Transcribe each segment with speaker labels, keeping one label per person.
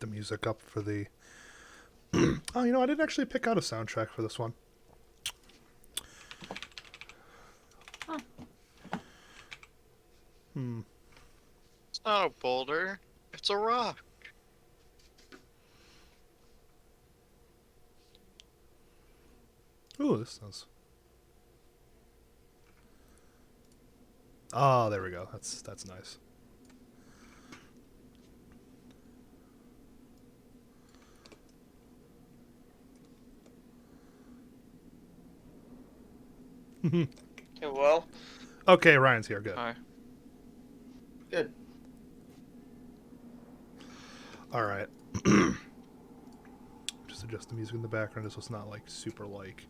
Speaker 1: the music up for the... Oh, I didn't actually pick out a soundtrack for this one.
Speaker 2: Huh.
Speaker 3: It's not a boulder. It's a rock.
Speaker 1: Ooh, this sounds... Oh, there we go. That's nice.
Speaker 4: Okay, well,
Speaker 1: Okay, Ryan's here. Good.
Speaker 3: Hi.
Speaker 4: good.
Speaker 1: All right. Just adjust the music in the background so it's not like super like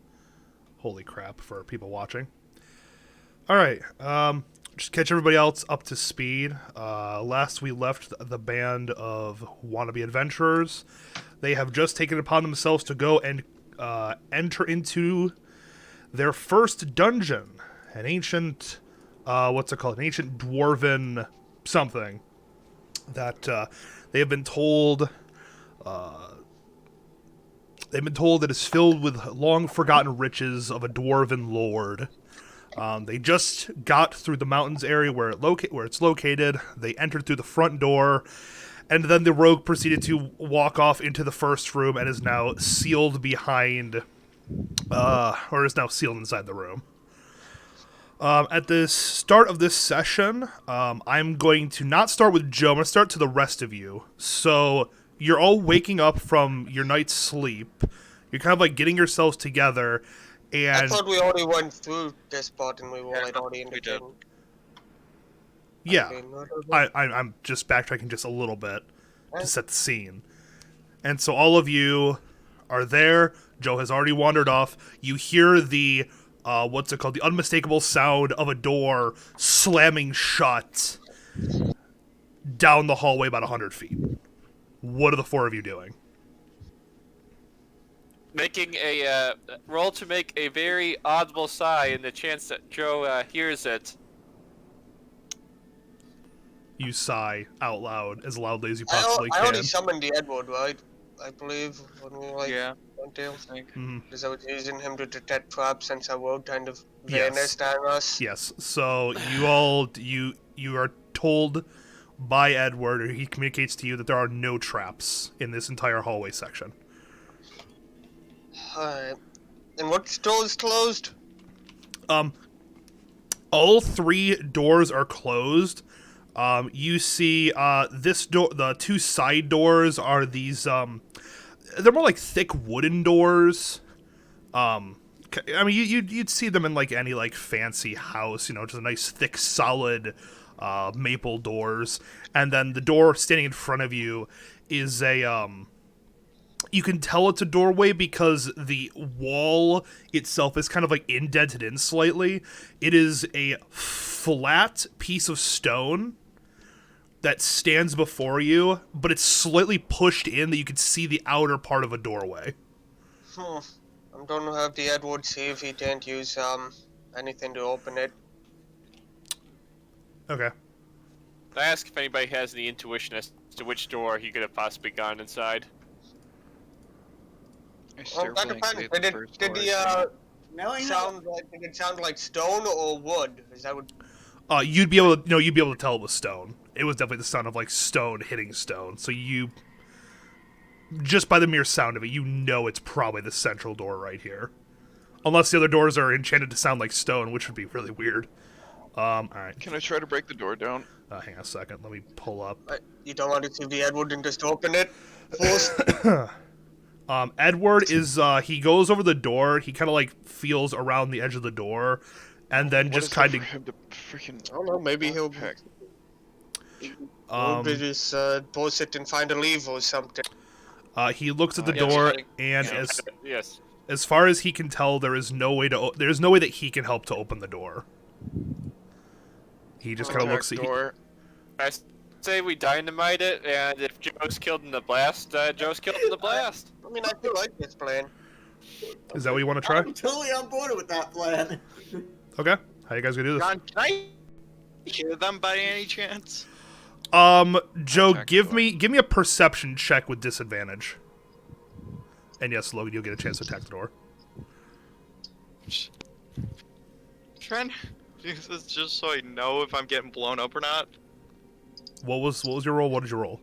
Speaker 1: holy crap for people watching. All right. Just catch everybody else up to speed. Last we left the band of wannabe adventurers. They have just taken it upon themselves to go and enter into their first dungeon, an ancient, what's it called? An ancient dwarven something that they have been told. They've been told it is filled with long forgotten riches of a dwarven lord. They just got through the mountains area where it's located. They entered through the front door, and then the rogue proceeded to walk off into the first room and is now sealed behind, or is now sealed inside the room. At the start of this session, I'm going to not start with Joe. I'm going to start to the rest of you. So you're all waking up from your night's sleep. You're kind of like getting yourselves together.
Speaker 4: I
Speaker 1: And
Speaker 4: thought we already went through this part and we were
Speaker 3: Yeah,
Speaker 4: like already
Speaker 3: we did.
Speaker 4: indicating.
Speaker 1: yeah,
Speaker 4: Okay, not
Speaker 1: I'm just backtracking just a little bit to
Speaker 4: Okay.
Speaker 1: set the scene. And so all of you are there. Joe has already wandered off. You hear the, what's it called? The unmistakable sound of a door slamming shut down the hallway about 100 feet. What are the four of you doing?
Speaker 2: Making a roll to make a very audible sigh in the chance that Joe hears it.
Speaker 1: You sigh out loud, as loudly as you
Speaker 4: I,
Speaker 1: possibly
Speaker 4: I already
Speaker 1: can.
Speaker 4: summoned the Edward, right? I believe when we
Speaker 3: Yeah,
Speaker 4: went there.
Speaker 3: I think.
Speaker 1: Mhm.
Speaker 4: Because I was using him to detect traps since I wrote kind of
Speaker 1: Yes.
Speaker 4: vanished at us.
Speaker 1: Yes. So you all you are told by Edward, or he communicates to you that there are no traps in this entire hallway section.
Speaker 4: Alright. And what store is closed?
Speaker 1: All three doors are closed. You see this door, the two side doors are these they're more like thick wooden doors. I mean, you'd see them in like any like fancy house, just a nice thick solid maple doors. And then the door standing in front of you is a you can tell it's a doorway because the wall itself is kind of like indented in slightly. It is a flat piece of stone that stands before you, but it's slightly pushed in that you can see the outer part of a doorway.
Speaker 4: I'm gonna have the Edward see if he can't use anything to open it.
Speaker 1: Okay.
Speaker 2: I ask if anybody has any intuition as to which door he could have possibly gone inside.
Speaker 3: I stare
Speaker 4: that
Speaker 3: blankly
Speaker 4: depends.
Speaker 3: at the
Speaker 4: Did
Speaker 3: first
Speaker 4: did
Speaker 3: door
Speaker 4: the
Speaker 3: I see.
Speaker 4: did it sound like stone or wood? Is that what?
Speaker 1: You'd be able to tell it was stone. It was definitely the sound of like stone hitting stone. So you, just by the mere sound of it, it's probably the central door right here. Unless the other doors are enchanted to sound like stone, which would be really weird. All right.
Speaker 3: Can I try to break the door down?
Speaker 1: Hang on a second. Let me pull up.
Speaker 4: You don't want to see the Edward and just open it first?
Speaker 1: Edward is he goes over the door. He kind of like feels around the edge of the door, and then
Speaker 3: What
Speaker 1: just
Speaker 3: is there
Speaker 1: kind
Speaker 3: for
Speaker 1: of
Speaker 3: him to freaking...
Speaker 4: I don't know. Maybe he'll
Speaker 3: Heck.
Speaker 4: just bullshit and find a lever or something.
Speaker 1: he looks at the
Speaker 3: Yeah,
Speaker 1: door,
Speaker 3: just like-
Speaker 1: and
Speaker 3: yeah.
Speaker 2: Yes.
Speaker 1: as far as he can tell, there's no way that he can help to open the door. He just kind of looks at
Speaker 3: door.
Speaker 2: I say we dynamite it, and if Joe's killed in the blast, Joe's killed in the blast.
Speaker 4: I mean, I do like this plan.
Speaker 1: Is that what you want to try?
Speaker 5: I'm totally on board with that plan.
Speaker 1: Okay. How you guys gonna do this?
Speaker 3: Ron, can I hear them by any chance?
Speaker 1: Joe,
Speaker 6: Attack
Speaker 1: give
Speaker 6: door.
Speaker 1: me a perception check with disadvantage. And yes, Logan, you'll get a chance to attack the door.
Speaker 3: Trying to do this just so I know if I'm getting blown up or not.
Speaker 1: What was your roll? What did you roll?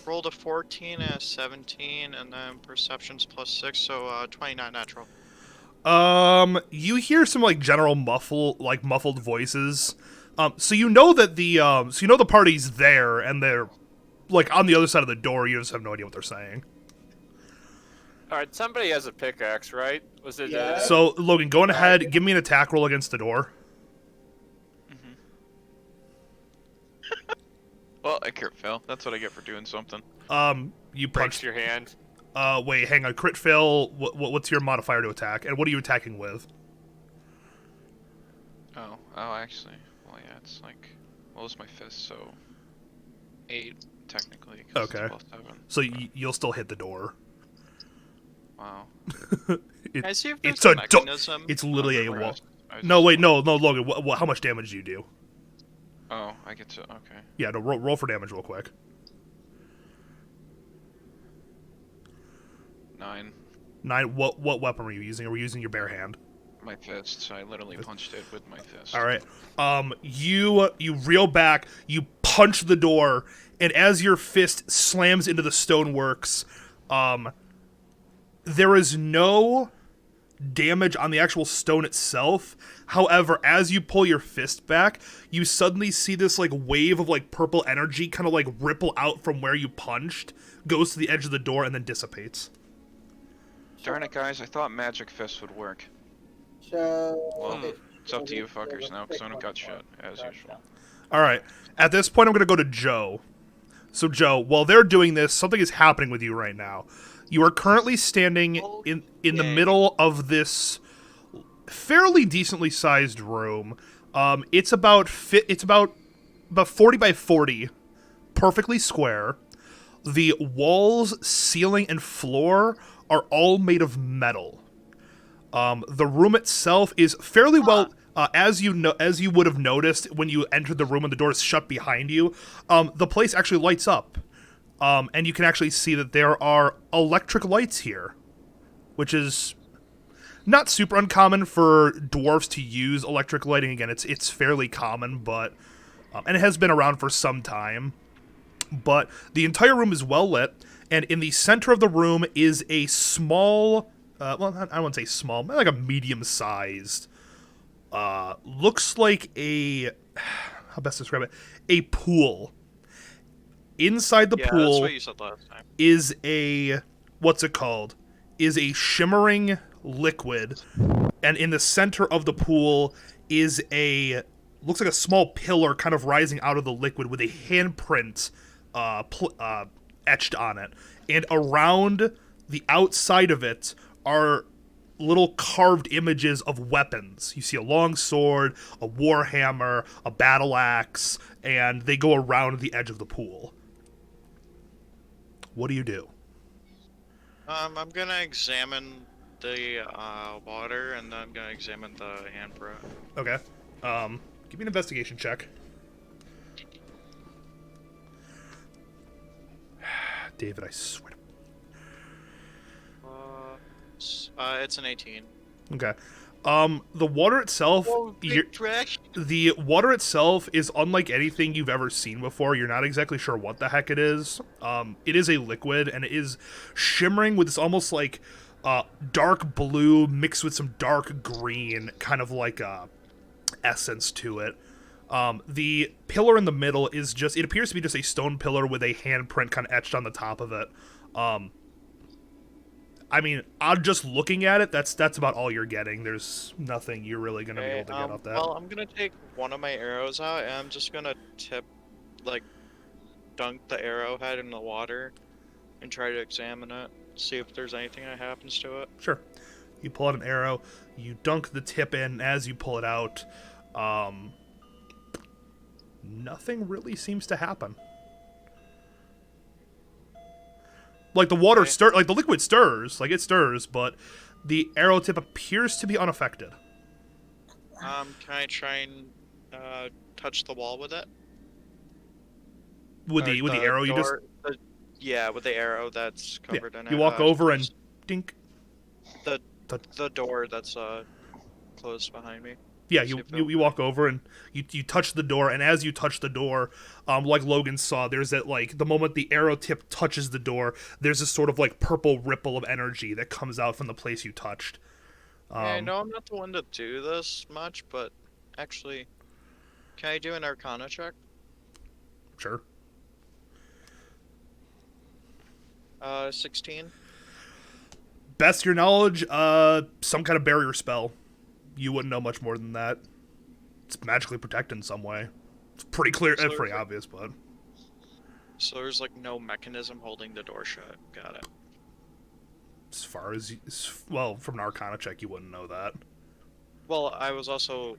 Speaker 3: Rolled a 14 and a 17, and then perceptions +6, so 29 natural.
Speaker 1: You hear some like general muffled voices. So you know that the party's there and they're like on the other side of the door. You just have no idea what they're saying.
Speaker 2: All right, somebody has a pickaxe, right? Was it?
Speaker 5: Yeah.
Speaker 1: So Logan, go on ahead. Give me an attack roll against the door.
Speaker 6: Well, I crit fail. That's what I get for doing something.
Speaker 1: You
Speaker 2: breaks
Speaker 1: punch.
Speaker 2: your hand.
Speaker 1: Wait, hang on. Crit fail. What's your modifier to attack? And what are you attacking with?
Speaker 6: Oh, actually. Well, yeah, it's like... Well, it's my fist, so... 8, technically. 'cause
Speaker 1: Okay.
Speaker 6: It's +7.
Speaker 1: So you'll still hit the door.
Speaker 6: Wow.
Speaker 3: Can I see if there's
Speaker 1: It's
Speaker 3: a
Speaker 1: a do-
Speaker 3: mechanism?
Speaker 1: It's literally a
Speaker 6: Or
Speaker 1: wall.
Speaker 6: I was
Speaker 1: No,
Speaker 6: just-
Speaker 1: wait, no, Logan. How much damage do you do?
Speaker 6: Oh, I get to... Okay.
Speaker 1: Yeah, no, roll for damage real quick.
Speaker 6: 9.
Speaker 1: 9. What weapon were you using? Were you using your bare hand?
Speaker 6: My fist, so I literally punched it with my fist.
Speaker 1: All right. You reel back, you punch the door, and as your fist slams into the stoneworks, there is no damage on the actual stone itself. However, as you pull your fist back, you suddenly see this like wave of like purple energy kind of like ripple out from where you punched, goes to the edge of the door, and then dissipates.
Speaker 6: Darn it, guys, I thought magic fist would work.
Speaker 5: So.
Speaker 6: Well, it's up to you fuckers now, because I don't got shit, as usual.
Speaker 1: All right. At this point, I'm going to go to Joe. So, Joe, while they're doing this, something is happening with you right now. You are currently standing in the middle of this fairly decently sized room. It's about 40 by 40, perfectly square. The walls, ceiling, and floor are all made of metal. The room itself is fairly well, as you would have noticed when you entered the room and the door is shut behind you. The place actually lights up, and you can actually see that there are electric lights here, which is not super uncommon for dwarves to use electric lighting. Again, it's fairly common, but and it has been around for some time. But the entire room is well lit, and in the center of the room is a small. Well, I wouldn't say small, but like a medium-sized. Looks like a. How best to describe it? A pool. Inside the
Speaker 3: Yeah, that's
Speaker 1: pool
Speaker 3: what you said last time.
Speaker 1: is a. What's it called? Is a shimmering liquid. And in the center of the pool is a. Looks like a small pillar kind of rising out of the liquid with a handprint etched on it. And around the outside of it are little carved images of weapons. You see a long sword, a warhammer, a battle axe, and they go around the edge of the pool. What do you do?
Speaker 3: I'm gonna examine the water, and then I'm gonna examine the handprint.
Speaker 1: Okay. Give me an investigation check. David, I swear to...
Speaker 3: It's an 18.
Speaker 1: Okay. The water itself... The water itself is unlike anything you've ever seen before. You're not exactly sure what the heck it is. It is a liquid, and it is shimmering with this almost like dark blue mixed with some dark green, kind of like essence to it. The pillar in the middle is just... It appears to be just a stone pillar with a handprint kind of etched on the top of it. I mean, I'm just looking at it. That's about all you're getting. There's nothing you're really gonna be able to get off that.
Speaker 3: Well, I'm gonna take one of my arrows out, and I'm just gonna dunk the arrowhead in the water, and try to examine it, see if there's anything that happens to it.
Speaker 1: Sure. You pull out an arrow. You dunk the tip in. As you pull it out, nothing really seems to happen. Like the water like the liquid stirs, like it stirs, but the arrow tip appears to be unaffected.
Speaker 3: Can I try and touch the wall with it?
Speaker 1: With
Speaker 3: Or
Speaker 1: the arrow, you just
Speaker 3: yeah, with the arrow that's
Speaker 1: yeah,
Speaker 3: covered in it.
Speaker 1: you walk over and dink.
Speaker 3: the door that's closed behind me.
Speaker 1: Yeah,
Speaker 3: See
Speaker 1: you,
Speaker 3: if
Speaker 1: you, you walk over and you touch the door, and as you touch the door, like Logan saw, there's that, like, the moment the arrow tip touches the door, there's this sort of, like, purple ripple of energy that comes out from the place you touched.
Speaker 3: Yeah, I know I'm not the one to do this much, but actually, can I do an Arcana check?
Speaker 1: Sure.
Speaker 3: 16.
Speaker 1: Best of your knowledge, some kind of barrier spell. You wouldn't know much more than that. It's magically protected in some way. It's pretty clear,
Speaker 3: So
Speaker 1: pretty
Speaker 3: it's-
Speaker 1: obvious, but
Speaker 3: So there's like no mechanism holding the door shut. Got it.
Speaker 1: as far as well, from an Arcana check, you wouldn't know that.
Speaker 3: Well, I was also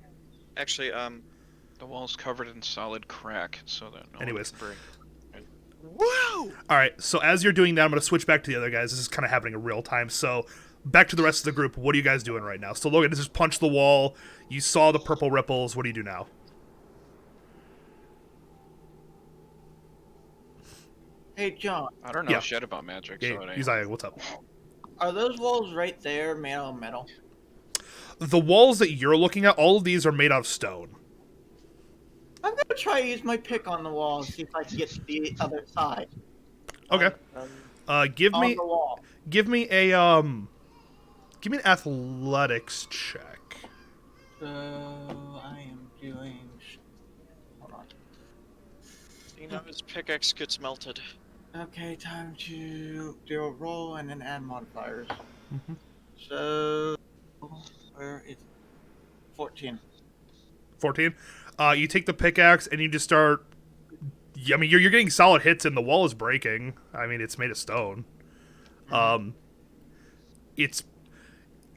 Speaker 3: actually
Speaker 6: The wall's covered in solid crack, so that no
Speaker 1: Anyways.
Speaker 6: one can break.
Speaker 3: Woo!
Speaker 1: All right, so as you're doing that, I'm going to switch back to the other guys. This is kind of happening in real time. So back to the rest of the group. What are you guys doing right now? So Logan just punched the wall. You saw the purple ripples. What do you do now?
Speaker 5: Hey, John,
Speaker 6: I don't know
Speaker 1: Yeah.
Speaker 6: shit about magic,
Speaker 1: Yeah,
Speaker 6: so it ain't.
Speaker 1: Uzziah, what's up?
Speaker 5: are those walls right there made out of metal?
Speaker 1: The walls that you're looking at, all of these are made out of stone.
Speaker 5: I'm gonna try to use my pick on the wall and see if I can get to the other side.
Speaker 1: Okay. Give
Speaker 5: On
Speaker 1: me
Speaker 5: the wall.
Speaker 1: give me an athletics check.
Speaker 5: So I am doing. Hold on.
Speaker 3: You know his pickaxe gets melted.
Speaker 5: Okay, time to do a roll and then add modifiers.
Speaker 1: Mhm.
Speaker 5: So where is 14?
Speaker 1: 14. You take the pickaxe and you just start. I mean, you're getting solid hits and the wall is breaking. I mean, it's made of stone. It's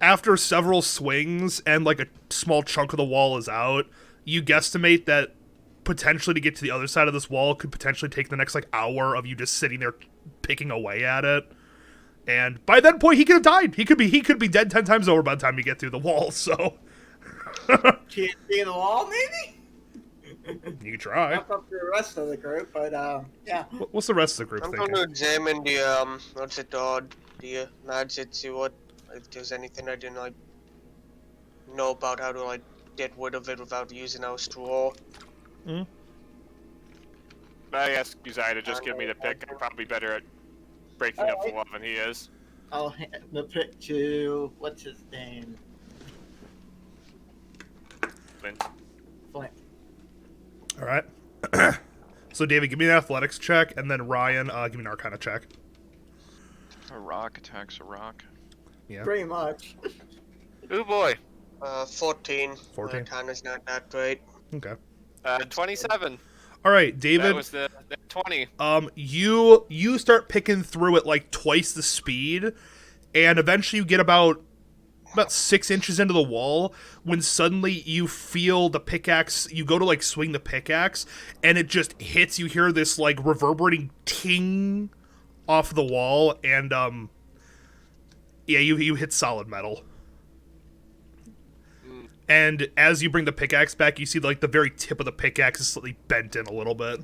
Speaker 1: after several swings and like a small chunk of the wall is out. You guesstimate that potentially to get to the other side of this wall could potentially take the next like hour of you just sitting there picking away at it. And by that point, he could have died. He could be dead 10 times over by the time you get through the wall. So
Speaker 5: Can't see the wall, maybe?
Speaker 1: you could try.
Speaker 5: Not up to the rest of the group, but yeah.
Speaker 1: What's the rest of the group
Speaker 4: I'm
Speaker 1: thinking?
Speaker 4: going to examine the what's it called? The magic, see what if there's anything I didn't like know about how to like get rid of it without using our straw.
Speaker 2: I ask Uzziah to just give me the pick. I'm probably better at breaking up the wall than he is.
Speaker 5: I'll hand the pick to what's his name?
Speaker 2: Flint.
Speaker 5: Flint.
Speaker 1: All right. So David, give me an athletics check, and then Ryan, give me an Arcana check.
Speaker 6: A rock attacks a rock.
Speaker 1: Yeah.
Speaker 5: Pretty much.
Speaker 2: Ooh boy.
Speaker 4: 14.
Speaker 1: 14.
Speaker 4: Arcana's not that great.
Speaker 1: Okay.
Speaker 2: 27.
Speaker 1: All right,
Speaker 2: That
Speaker 1: David.
Speaker 2: was the 20.
Speaker 1: You start picking through at like twice the speed, and eventually you get about 6 inches into the wall when suddenly you feel the pickaxe. You go to like swing the pickaxe, and it just hits. You hear this like reverberating ting off the wall, and yeah, you hit solid metal. And as you bring the pickaxe back, you see like the very tip of the pickaxe is slightly bent in a little bit.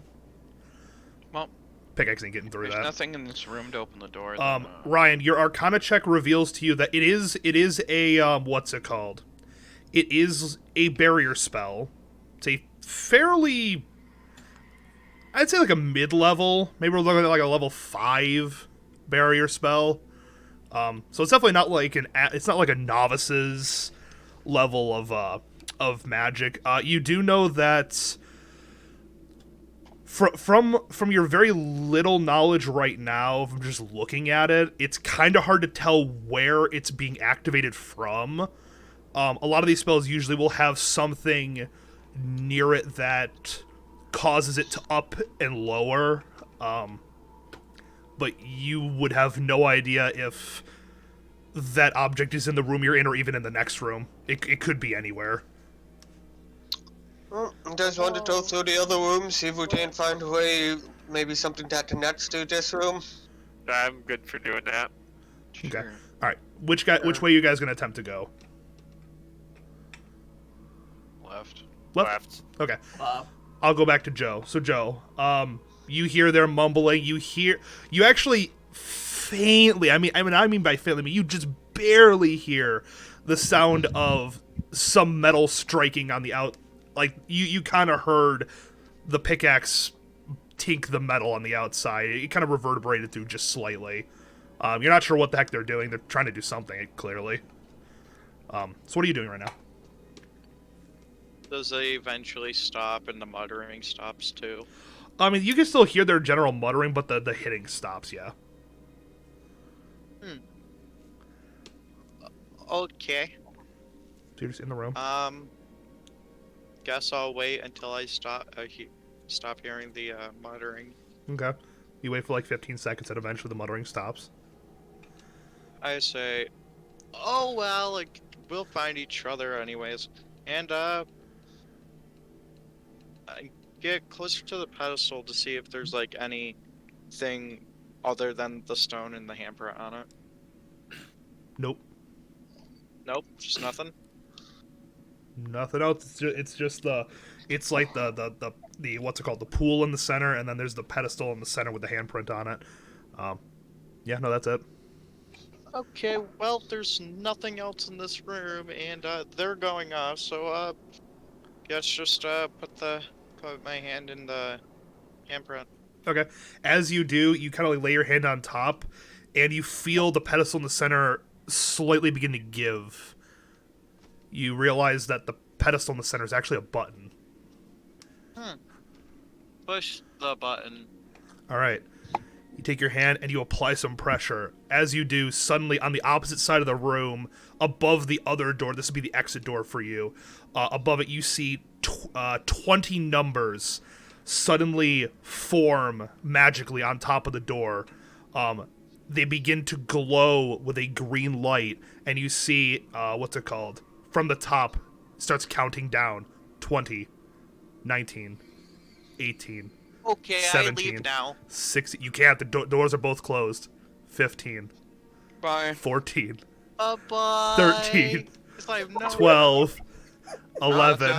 Speaker 6: Well,
Speaker 1: Pickaxe ain't getting through
Speaker 6: there's
Speaker 1: that.
Speaker 6: nothing in this room to open the door. Then,
Speaker 1: Ryan, your Arcana check reveals to you that it is a what's it called? It is a barrier spell. It's a fairly, I'd say like a mid-level, maybe we're looking at like a level 5 barrier spell. So it's definitely not like it's not like a novice's level of magic. You do know that from your very little knowledge right now, from just looking at it, it's kind of hard to tell where it's being activated from. A lot of these spells usually will have something near it that causes it to up and lower. But you would have no idea if that object is in the room you're in or even in the next room. It could be anywhere.
Speaker 4: Well, you guys want to go through the other rooms, see if we can find a way, maybe something that connects to this room?
Speaker 2: I'm good for doing that.
Speaker 6: sure.
Speaker 1: Okay. All right. Which way are you guys going to attempt to go?
Speaker 6: left.
Speaker 1: Left? Okay.
Speaker 5: Uh,
Speaker 1: I'll go back to Joe. So Joe, you hear their mumbling. You actually faintly. I mean by faintly. You just barely hear the sound of some metal striking on the out. Like you kind of heard the pickaxe tink the metal on the outside. It kind of reverberated through just slightly. You're not sure what the heck they're doing. They're trying to do something clearly. So what are you doing right now?
Speaker 3: Does they eventually stop and the muttering stops too?
Speaker 1: I mean, you can still hear their general muttering, but the hitting stops. Yeah.
Speaker 3: Okay.
Speaker 1: So you're just in the room.
Speaker 3: Guess I'll wait until I stop hearing the muttering.
Speaker 1: Okay. You wait for like 15 seconds, and eventually the muttering stops.
Speaker 3: I say, "Oh well, like we'll find each other anyways," and I get closer to the pedestal to see if there's like anything other than the stone and the handprint on it.
Speaker 1: Nope.
Speaker 3: Nope, just nothing.
Speaker 1: Nothing else. It's just the what's it called? The pool in the center, and then there's the pedestal in the center with the handprint on it. Yeah, no, that's it.
Speaker 3: Okay, well, there's nothing else in this room, and they're going off, so guess just put my hand in the handprint.
Speaker 1: Okay. As you do, you kind of like lay your hand on top, and you feel the pedestal in the center slightly begin to give. You realize that the pedestal in the center is actually a button.
Speaker 3: Push the button.
Speaker 1: All right. You take your hand and you apply some pressure. As you do, suddenly on the opposite side of the room, above the other door, this would be the exit door for you. Above it, you see 20 numbers suddenly form magically on top of the door. They begin to glow with a green light, and you see, what's it called? From the top, starts counting down. 20, 19, 18,
Speaker 3: Okay,
Speaker 1: 17,
Speaker 3: I leave now.
Speaker 1: 16. You can't. The doors are both closed. 15,
Speaker 6: Bye.
Speaker 1: 14,
Speaker 3: Bye.
Speaker 1: 13,
Speaker 3: It's like, no.
Speaker 1: 12, 11,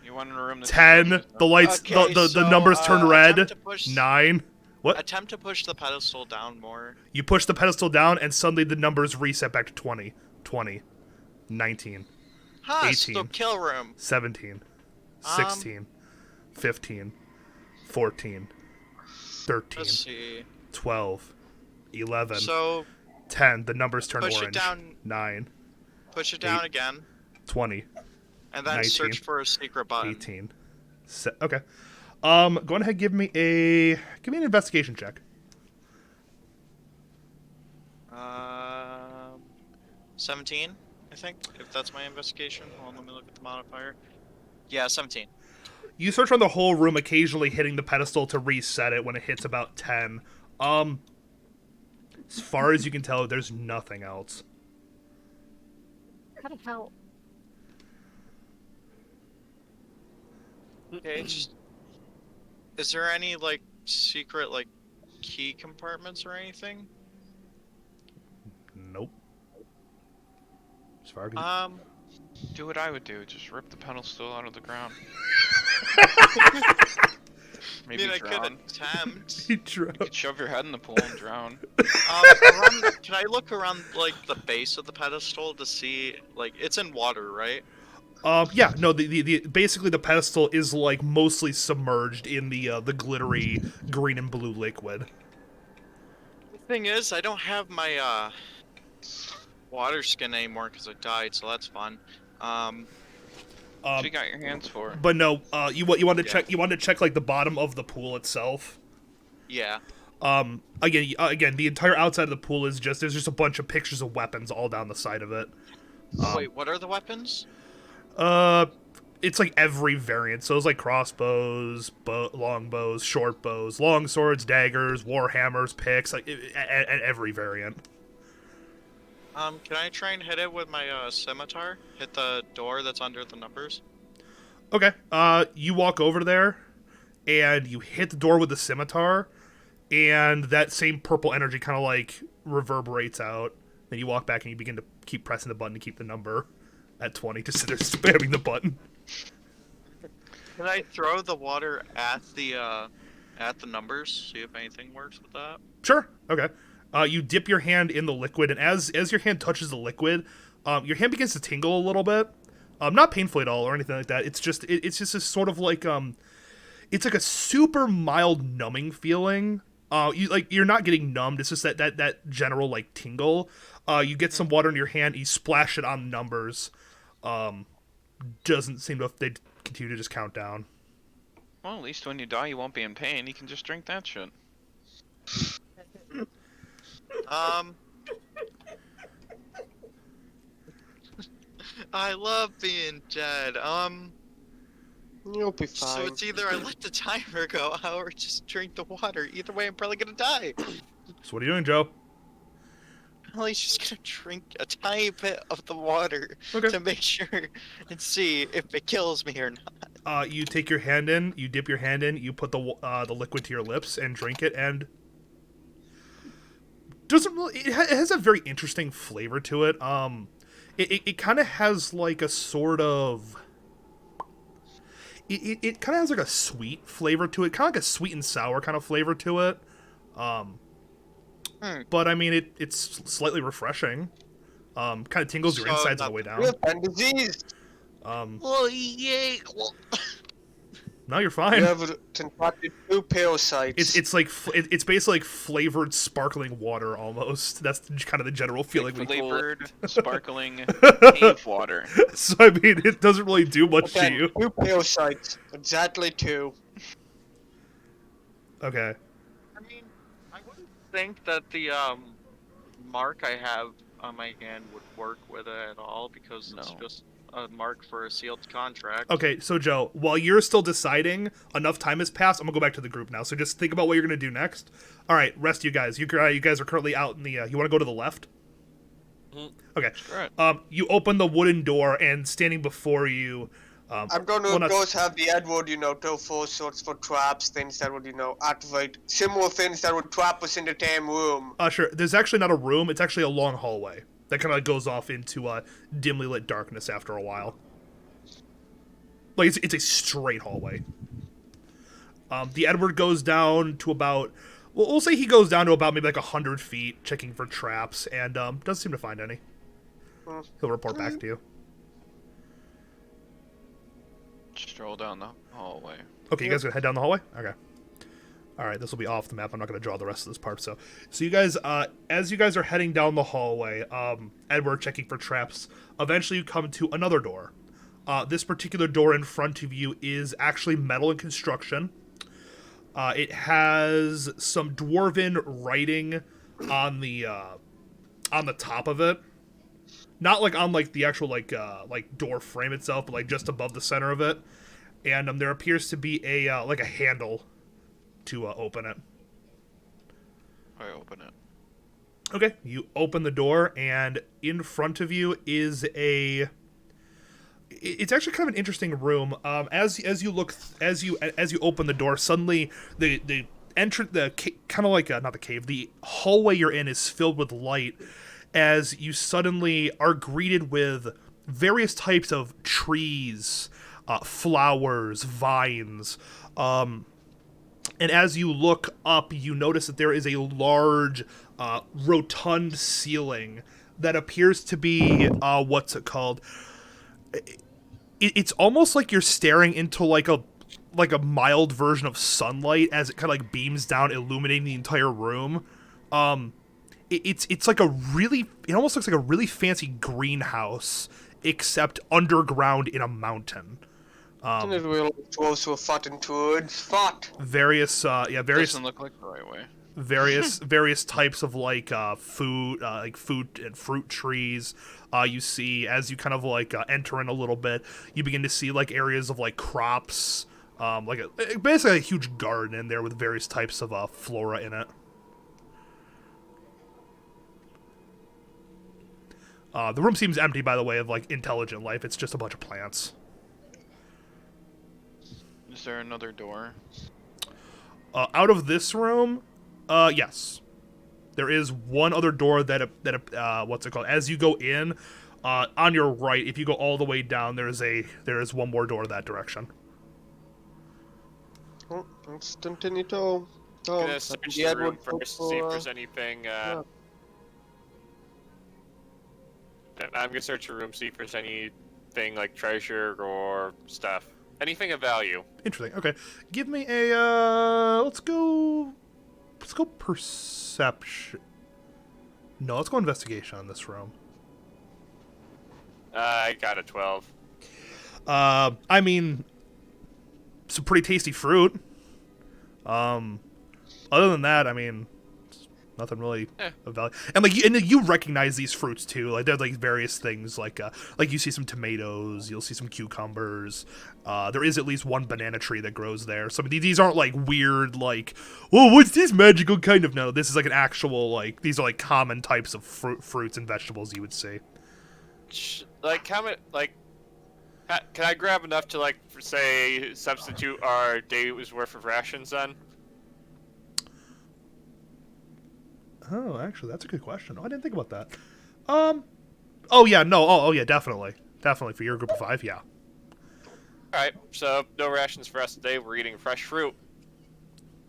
Speaker 6: You went in a room that's
Speaker 1: 10. The lights,
Speaker 3: Okay,
Speaker 1: the
Speaker 3: so,
Speaker 1: numbers turn red.
Speaker 3: attempt to push-
Speaker 1: 9. What?
Speaker 3: Attempt to push the pedestal down more.
Speaker 1: You push the pedestal down, and suddenly the numbers reset back to 20, 20, 19,
Speaker 3: Huh,
Speaker 1: 18.
Speaker 3: so kill room.
Speaker 1: 17, 16, 15, 14, 13,
Speaker 3: Let's see.
Speaker 1: 12, 11,
Speaker 3: So
Speaker 1: 10. The numbers turn
Speaker 3: push
Speaker 1: orange.
Speaker 3: it down.
Speaker 1: 9,
Speaker 3: Push it down
Speaker 1: 8.
Speaker 3: again,
Speaker 1: 20,
Speaker 3: and then
Speaker 1: 19,
Speaker 3: search for a secret button.
Speaker 1: 18. Okay. Go ahead and give me an investigation check.
Speaker 3: 17, I think, if that's my investigation. Hold on, let me look at the modifier. Yeah, 17.
Speaker 1: You search around the whole room, occasionally hitting the pedestal to reset it when it hits about 10. As far as you can tell, there's nothing else.
Speaker 7: How the hell?
Speaker 3: Okay, is there any, like, secret, like, key compartments or anything?
Speaker 1: Nope. As far as
Speaker 6: Do what I would do. Just rip the pedestal out of the ground. Maybe
Speaker 3: I mean, I could
Speaker 6: drown.
Speaker 3: attempt.
Speaker 1: you
Speaker 6: You
Speaker 1: drown.
Speaker 6: could shove your head in the pool and drown.
Speaker 3: Can I look around, like, the base of the pedestal to see, like, it's in water, right?
Speaker 1: Yeah, no, the basically the pedestal is like mostly submerged in the glittery green and blue liquid.
Speaker 3: The thing is, I don't have my, water skin anymore because I died, so that's fun.
Speaker 6: What you got your hands for?
Speaker 1: But no, you wanted to
Speaker 3: Yeah.
Speaker 1: check. You wanted to check like the bottom of the pool itself.
Speaker 3: Yeah.
Speaker 1: Again, the entire outside of the pool is there's just a bunch of pictures of weapons all down the side of it.
Speaker 3: Wait, what are the weapons?
Speaker 1: It's like every variant. So it's like crossbows, long bows, short bows, long swords, daggers, war hammers, picks, like every variant.
Speaker 3: Can I try and hit it with my, scimitar? Hit the door that's under the numbers?
Speaker 1: Okay. You walk over there, and you hit the door with the scimitar, and that same purple energy kind of like reverberates out. Then you walk back and you begin to keep pressing the button to keep the number at 20. Just sit there spamming the button.
Speaker 3: Can I throw the water at the numbers? See if anything works with that.
Speaker 1: Sure. Okay. You dip your hand in the liquid, and as your hand touches the liquid, your hand begins to tingle a little bit. Not painfully at all or anything like that. It's just a sort of like it's like a super mild numbing feeling. You're not getting numbed. It's just that general like tingle. You get some water in your hand. You splash it on numbers. Doesn't seem to. They continue to just count down.
Speaker 6: Well, at least when you die, you won't be in pain. You can just drink that shit.
Speaker 3: I love being dead.
Speaker 4: You'll be
Speaker 3: So
Speaker 4: fine.
Speaker 3: it's either I let the timer go out or just drink the water. Either way, I'm probably gonna die.
Speaker 1: So what are you doing, Joe?
Speaker 3: Ellie's just gonna drink a tiny bit of the water
Speaker 1: Okay.
Speaker 3: to make sure and see if it kills me or not.
Speaker 1: You take your hand in. You dip your hand in. You put the liquid to your lips and drink it, and doesn't really. It has a very interesting flavor to it. It kind of has like a sort of. It kind of has like a sweet flavor to it, kind of like a sweet and sour kind of flavor to it. But I mean, it's slightly refreshing. Kind of tingles your
Speaker 3: So
Speaker 1: insides on the
Speaker 3: not-
Speaker 1: way down.
Speaker 4: You have disease.
Speaker 3: Oh yay!
Speaker 1: No, you're
Speaker 4: You
Speaker 1: fine.
Speaker 4: have contracted 2 parasites.
Speaker 1: It's like it's basically like flavored sparkling water almost. That's kind of the general feeling we call it.
Speaker 6: Flavored, sparkling cave water.
Speaker 1: So I mean, it doesn't really do much to
Speaker 4: Again,
Speaker 1: you.
Speaker 4: 2 parasites. Exactly 2.
Speaker 1: Okay.
Speaker 3: I mean, I wouldn't think that the mark I have on my hand would work with it at all because it's
Speaker 6: No.
Speaker 3: just a mark for a sealed contract.
Speaker 1: Okay, so Joe, while you're still deciding, enough time has passed. I'm gonna go back to the group now. So just think about what you're gonna do next. All right, rest of you guys. You guys are currently out in the. You want to go to the left? Okay.
Speaker 6: Right.
Speaker 1: You open the wooden door, and standing before you.
Speaker 4: I'm going to,
Speaker 1: well,
Speaker 4: of
Speaker 1: not-
Speaker 4: course, have the Edward, go for sorts for traps, things that would, activate similar things that would trap us in the damn room.
Speaker 1: Sure. There's actually not a room. It's actually a long hallway that kind of goes off into dimly lit darkness after a while. Like it's a straight hallway. The Edward goes down to about. Well, we'll say he goes down to about maybe like 100 feet, checking for traps, and doesn't seem to find any. He'll report back to you.
Speaker 6: Stroll down the hallway.
Speaker 1: Okay, you guys gonna head down the hallway? Okay. All right, this will be off the map. I'm not gonna draw the rest of this part. So you guys, as you guys are heading down the hallway, Edward checking for traps. Eventually, you come to another door. This particular door in front of you is actually metal in construction. It has some dwarven writing on the top of it. Not like on like the actual like door frame itself, but like just above the center of it. And there appears to be a like a handle to open it.
Speaker 6: I open it.
Speaker 1: Okay, you open the door, and in front of you is a. It's actually kind of an interesting room. As you open the door, suddenly the kind of like not the cave, the hallway you're in is filled with light. As you suddenly are greeted with various types of trees, flowers, vines, and as you look up, you notice that there is a large, rotund ceiling that appears to be what's it called? It's almost like you're staring into like a mild version of sunlight as it kind of like beams down, illuminating the entire room. It's like it almost looks like a really fancy greenhouse, except underground in a mountain.
Speaker 4: Isn't it real close to a fucking woods? Fought.
Speaker 1: Various
Speaker 6: Doesn't look like the right way.
Speaker 1: various types of like food and fruit trees. You see as you kind of like enter in a little bit, you begin to see like areas of like crops, basically a huge garden in there with various types of flora in it. The room seems empty, by the way, of like intelligent life. It's just a bunch of plants.
Speaker 6: Is there another door?
Speaker 1: Out of this room, yes, there is one other door that what's it called? As you go in, on your right, if you go all the way down, there is one more door that direction.
Speaker 4: Oh, let's continue to.
Speaker 2: Gonna search the room first to see if there's anything. I'm gonna search the room, see if there's anything like treasure or stuff. Anything of value.
Speaker 1: Interesting. Okay, give me a let's go perception. No, let's go investigation on this room.
Speaker 2: I got a 12.
Speaker 1: I mean, some pretty tasty fruit. Other than that, I mean, nothing really of value. And like, you recognize these fruits too. Like, there's like various things. Like you see some tomatoes. You'll see some cucumbers. There is at least one banana tree that grows there. So these aren't like weird. Like, oh, what's this magical kind of? No, this is like an actual like. These are like common types of fruits and vegetables you would see.
Speaker 2: Like, how many? Like, can I grab enough to like, say, substitute our day's worth of rations then?
Speaker 1: Oh, actually, that's a good question. Oh, I didn't think about that. Oh yeah, no. Oh yeah, definitely for your group of 5. Yeah.
Speaker 2: All right. So no rations for us today. We're eating fresh fruit.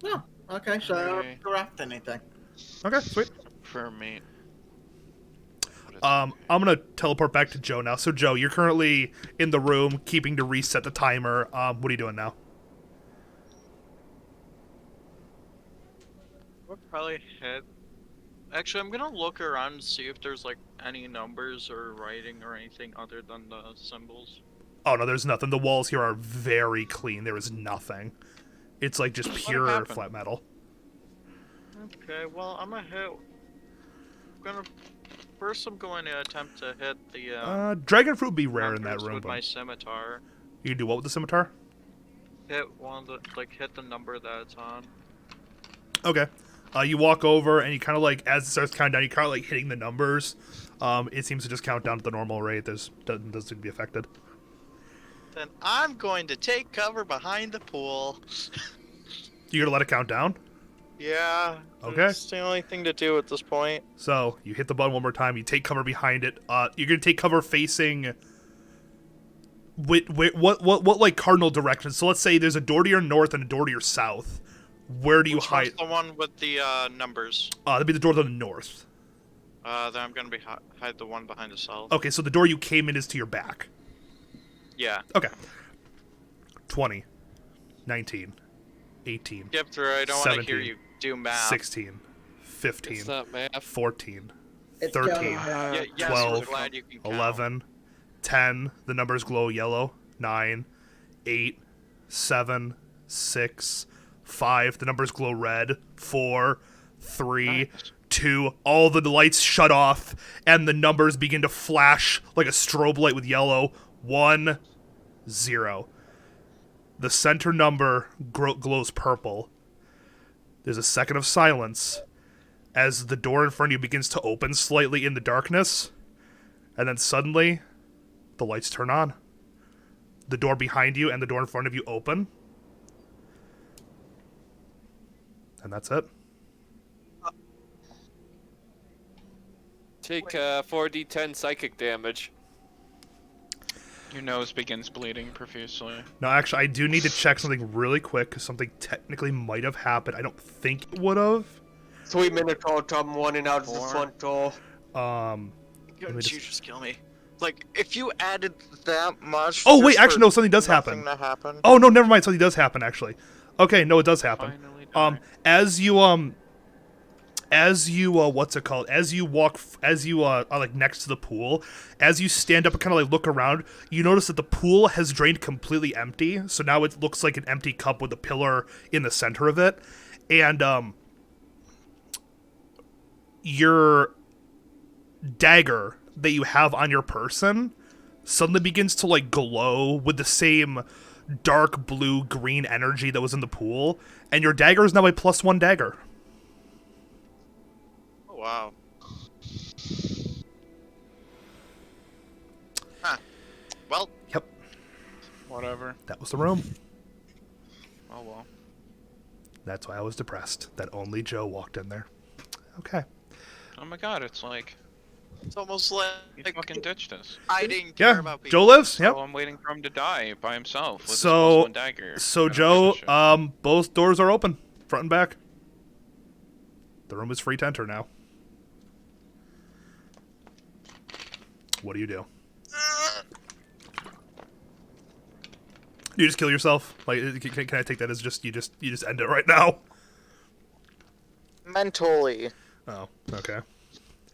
Speaker 5: No. Okay, so I
Speaker 6: Okay.
Speaker 5: don't draft anything.
Speaker 1: Okay, sweet.
Speaker 6: For me.
Speaker 1: I'm gonna teleport back to Joe now. So Joe, you're currently in the room, keeping to reset the timer. What are you doing now?
Speaker 3: We'll probably head. Actually, I'm gonna look around and see if there's like any numbers or writing or anything other than the symbols.
Speaker 1: Oh no, there's nothing. The walls here are very clean. There is nothing. It's like just pure
Speaker 6: happened?
Speaker 1: flat metal.
Speaker 3: Okay, well, I'm gonna first. I'm going to attempt to hit the
Speaker 1: Dragon fruit would be rare in that
Speaker 3: numbers
Speaker 1: room.
Speaker 3: with
Speaker 1: But
Speaker 3: my scimitar.
Speaker 1: you can do what with the scimitar?
Speaker 3: Hit one of the hit the number that it's on.
Speaker 1: Okay. You walk over and you kind of like, as it starts counting down, you kind of like hitting the numbers. It seems to just count down to the normal rate. Doesn't seem to be affected.
Speaker 3: Then I'm going to take cover behind the pool.
Speaker 1: You gonna let it count down?
Speaker 3: Yeah.
Speaker 1: Okay.
Speaker 3: It's the only thing to do at this point.
Speaker 1: So you hit the button one more time. You take cover behind it. You're gonna take cover facing. What like cardinal directions? So let's say there's a door to your north and a door to your south. Where do you
Speaker 3: Which
Speaker 1: hide?
Speaker 3: one's the one with the numbers?
Speaker 1: That'd be the door to the north.
Speaker 3: Then I'm gonna hide the one behind the south.
Speaker 1: Okay, so the door you came in is to your back.
Speaker 3: Yeah.
Speaker 1: Okay. 20, 19, 18,
Speaker 3: Skip through. I don't want to hear
Speaker 1: 17,
Speaker 3: you do math.
Speaker 1: 16, 15,
Speaker 2: It's not math.
Speaker 1: 14,
Speaker 5: It's
Speaker 1: 13,
Speaker 5: counting.
Speaker 3: Yeah, yes,
Speaker 1: 12,
Speaker 3: we're glad you can count.
Speaker 1: 11, 10, the numbers glow yellow, 9, 8, 7, 6, 5, the numbers glow red, 4, 3, 2, all the lights shut off, and the numbers begin to flash like a strobe light with yellow, 1, 0. The center number glows purple. There's a second of silence as the door in front of you begins to open slightly in the darkness, and then suddenly the lights turn on. The door behind you and the door in front of you open. And that's it.
Speaker 2: Take 4d10 psychic damage.
Speaker 6: Your nose begins bleeding profusely.
Speaker 1: No, actually, I do need to check something really quick, because something technically might have happened. I don't think it would have.
Speaker 4: 3 Minotaur come running out of the
Speaker 6: 4.
Speaker 4: front door.
Speaker 1: Let me
Speaker 3: You
Speaker 1: just-
Speaker 3: just kill me. Like, if you added that much.
Speaker 1: Oh, wait,
Speaker 3: just
Speaker 1: actually,
Speaker 3: for
Speaker 1: no, something does happen.
Speaker 3: nothing to happen.
Speaker 1: Oh, no, never mind. Something does happen, actually. Okay, no, it does happen.
Speaker 6: Finally die.
Speaker 1: As you what's it called? As you walk, are like next to the pool, as you stand up and kind of like look around, you notice that the pool has drained completely empty. So now it looks like an empty cup with a pillar in the center of it, and your dagger that you have on your person suddenly begins to like glow with the same dark blue green energy that was in the pool, and your dagger is now a +1 dagger.
Speaker 3: Oh, wow. Huh. Well,
Speaker 1: Yep,
Speaker 6: Whatever.
Speaker 1: that was the room.
Speaker 6: Oh well.
Speaker 1: That's why I was depressed that only Joe walked in there. Okay.
Speaker 6: Oh my god, it's like
Speaker 3: It's almost
Speaker 6: He
Speaker 3: like
Speaker 6: fucking ditched us.
Speaker 3: I didn't care
Speaker 1: Yeah,
Speaker 3: about
Speaker 1: Joe
Speaker 3: people.
Speaker 1: lives.
Speaker 6: So
Speaker 1: Yep.
Speaker 6: I'm waiting for him to die by himself with his
Speaker 1: So-
Speaker 6: plus 1 dagger.
Speaker 1: So
Speaker 6: I don't
Speaker 1: Joe,
Speaker 6: give a shit.
Speaker 1: both doors are open, front and back. The room is free to enter now. What do? You just kill yourself? Like, can I take that as you just end it right now?
Speaker 3: Mentally.
Speaker 1: Oh, okay.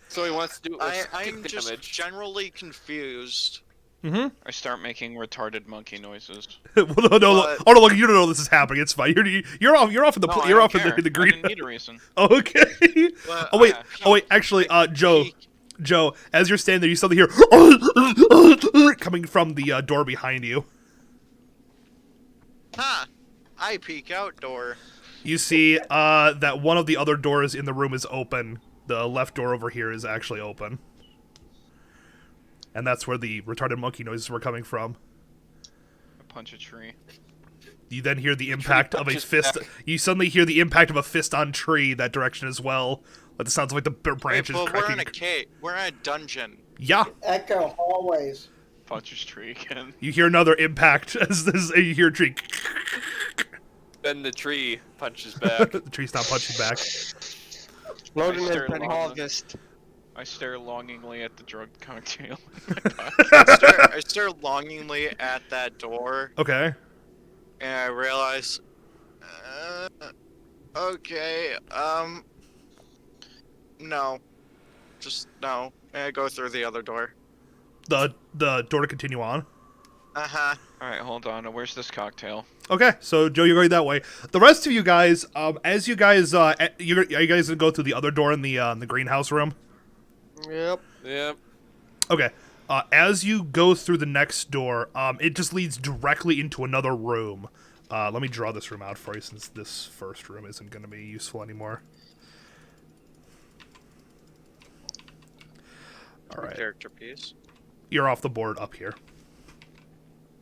Speaker 2: So he wants to do
Speaker 3: I'm
Speaker 2: kick
Speaker 3: just
Speaker 2: damage.
Speaker 3: generally confused.
Speaker 1: Mm-hmm.
Speaker 6: I start making retarded monkey noises.
Speaker 1: Well, no,
Speaker 3: But-
Speaker 1: oh no, look, you don't know this is happening. It's fine. You're off. You're off in the.
Speaker 6: No, I
Speaker 1: you're
Speaker 6: don't
Speaker 1: off in
Speaker 6: care.
Speaker 1: the
Speaker 6: I
Speaker 1: green.
Speaker 6: didn't need a reason.
Speaker 1: Okay.
Speaker 3: But,
Speaker 1: Oh wait.
Speaker 3: uh,
Speaker 1: Oh wait. Actually, Joe.
Speaker 3: peek.
Speaker 1: Joe, as you're standing there, you suddenly hear coming from the door behind you.
Speaker 3: Huh. I peek outdoor.
Speaker 1: You see that one of the other doors in the room is open. The left door over here is actually open. And that's where the retarded monkey noises were coming from.
Speaker 6: I punch a tree.
Speaker 1: You then hear the impact of a
Speaker 2: punches
Speaker 1: fist.
Speaker 2: back.
Speaker 1: You suddenly hear the impact of a fist on tree that direction as well. Like the sounds of like the branches
Speaker 3: Wait, but we're in
Speaker 1: cracking.
Speaker 3: a cave. We're in a dungeon.
Speaker 1: Yeah,
Speaker 5: Echo hallways.
Speaker 6: Punch his tree again.
Speaker 1: you hear another impact as you hear a tree.
Speaker 2: Then the tree punches back.
Speaker 1: The tree's not punching back.
Speaker 4: Loading
Speaker 6: I
Speaker 4: in
Speaker 6: stare
Speaker 4: Pen
Speaker 6: long
Speaker 4: August.
Speaker 6: I stare longingly at the drug cocktail.
Speaker 3: I stare longingly at that door,
Speaker 1: Okay.
Speaker 3: and I realize, okay, no, just no. And I go through the other door.
Speaker 1: The door to continue on.
Speaker 3: Uh-huh.
Speaker 6: Alright, hold on. Where's this cocktail?
Speaker 1: Okay, so Joe, you're going that way. The rest of you guys, as you guys, are you guys gonna go through the other door in the greenhouse room?
Speaker 4: Yep.
Speaker 2: Yep.
Speaker 1: Okay. As you go through the next door, it just leads directly into another room. Let me draw this room out for you since this first room isn't going to be useful anymore. All right.
Speaker 3: Character piece.
Speaker 1: You're off the board up here.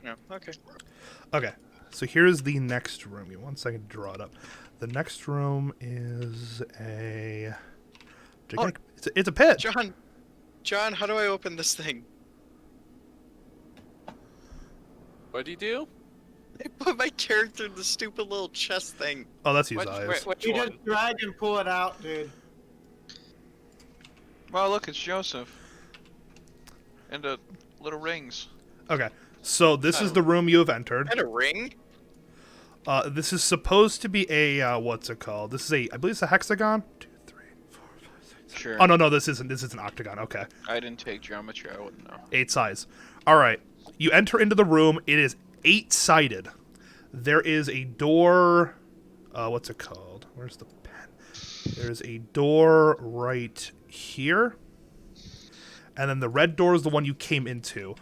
Speaker 3: No. Okay.
Speaker 1: Okay. So here's the next room. Give me 1 second to draw it up. The next room is a... It's a pit.
Speaker 3: John, how do I open this thing?
Speaker 2: What do you do?
Speaker 3: I put my character in the stupid little chest thing.
Speaker 1: Oh, that's his
Speaker 2: Which,
Speaker 1: eyes.
Speaker 2: which
Speaker 5: You
Speaker 2: one?
Speaker 5: just drag and pull it out, dude.
Speaker 6: Wow, look, it's Joseph. And the little rings.
Speaker 1: Okay. So this is the room you have entered.
Speaker 3: And a ring?
Speaker 1: This is supposed to be a what's it called? This is I believe it's a hexagon. 2, 3, 4, 5, 6.
Speaker 6: Sure.
Speaker 1: Oh no, this isn't. This is an octagon. Okay,
Speaker 6: I didn't take geometry, I wouldn't know.
Speaker 1: 8 sides. All right. You enter into the room. It is 8-sided. There is a door. What's it called? Where's the pen? There's a door right here, and then the red door is the one you came into.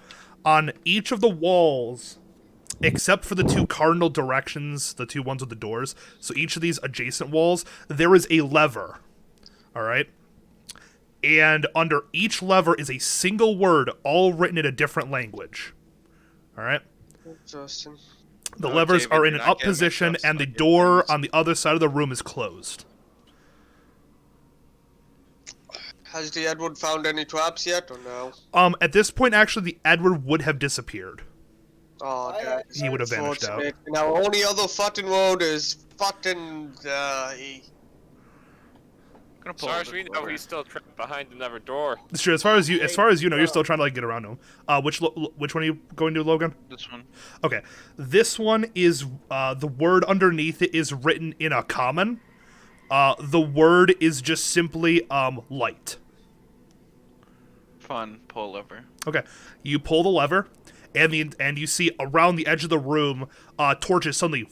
Speaker 1: On each of the walls, except for the 2 cardinal directions, the 2 ones with the doors, so each of these adjacent walls, there is a lever. All right? And under each lever is a single word, all written in a different language. All right?
Speaker 4: Justin.
Speaker 1: The
Speaker 3: Oh,
Speaker 1: levers
Speaker 3: David,
Speaker 1: are in
Speaker 3: you're
Speaker 1: an
Speaker 3: not
Speaker 1: up
Speaker 3: getting my
Speaker 1: position,
Speaker 3: jokes,
Speaker 1: and the
Speaker 3: not getting
Speaker 1: door
Speaker 3: things.
Speaker 1: on the other side of the room is closed.
Speaker 4: Has the Edward found any traps yet, or no?
Speaker 1: At this point, actually, the Edward would have disappeared.
Speaker 4: Oh, that
Speaker 1: He would have vanished out.
Speaker 4: unfortunate. Now, only other fucking road is fucking,
Speaker 6: I'm gonna
Speaker 2: As
Speaker 6: pull
Speaker 2: far
Speaker 6: out
Speaker 2: as
Speaker 6: the
Speaker 2: we know,
Speaker 6: lever.
Speaker 2: he's still trapped behind another door.
Speaker 1: Sure. As far as you know, you're still trying to like get around him. Which one are you going to, Logan?
Speaker 6: This one.
Speaker 1: Okay, this one is the word underneath it is written in a common. The word is just simply light.
Speaker 6: Fun. Pull lever.
Speaker 1: Okay, you pull the lever, and you see around the edge of the room, torches suddenly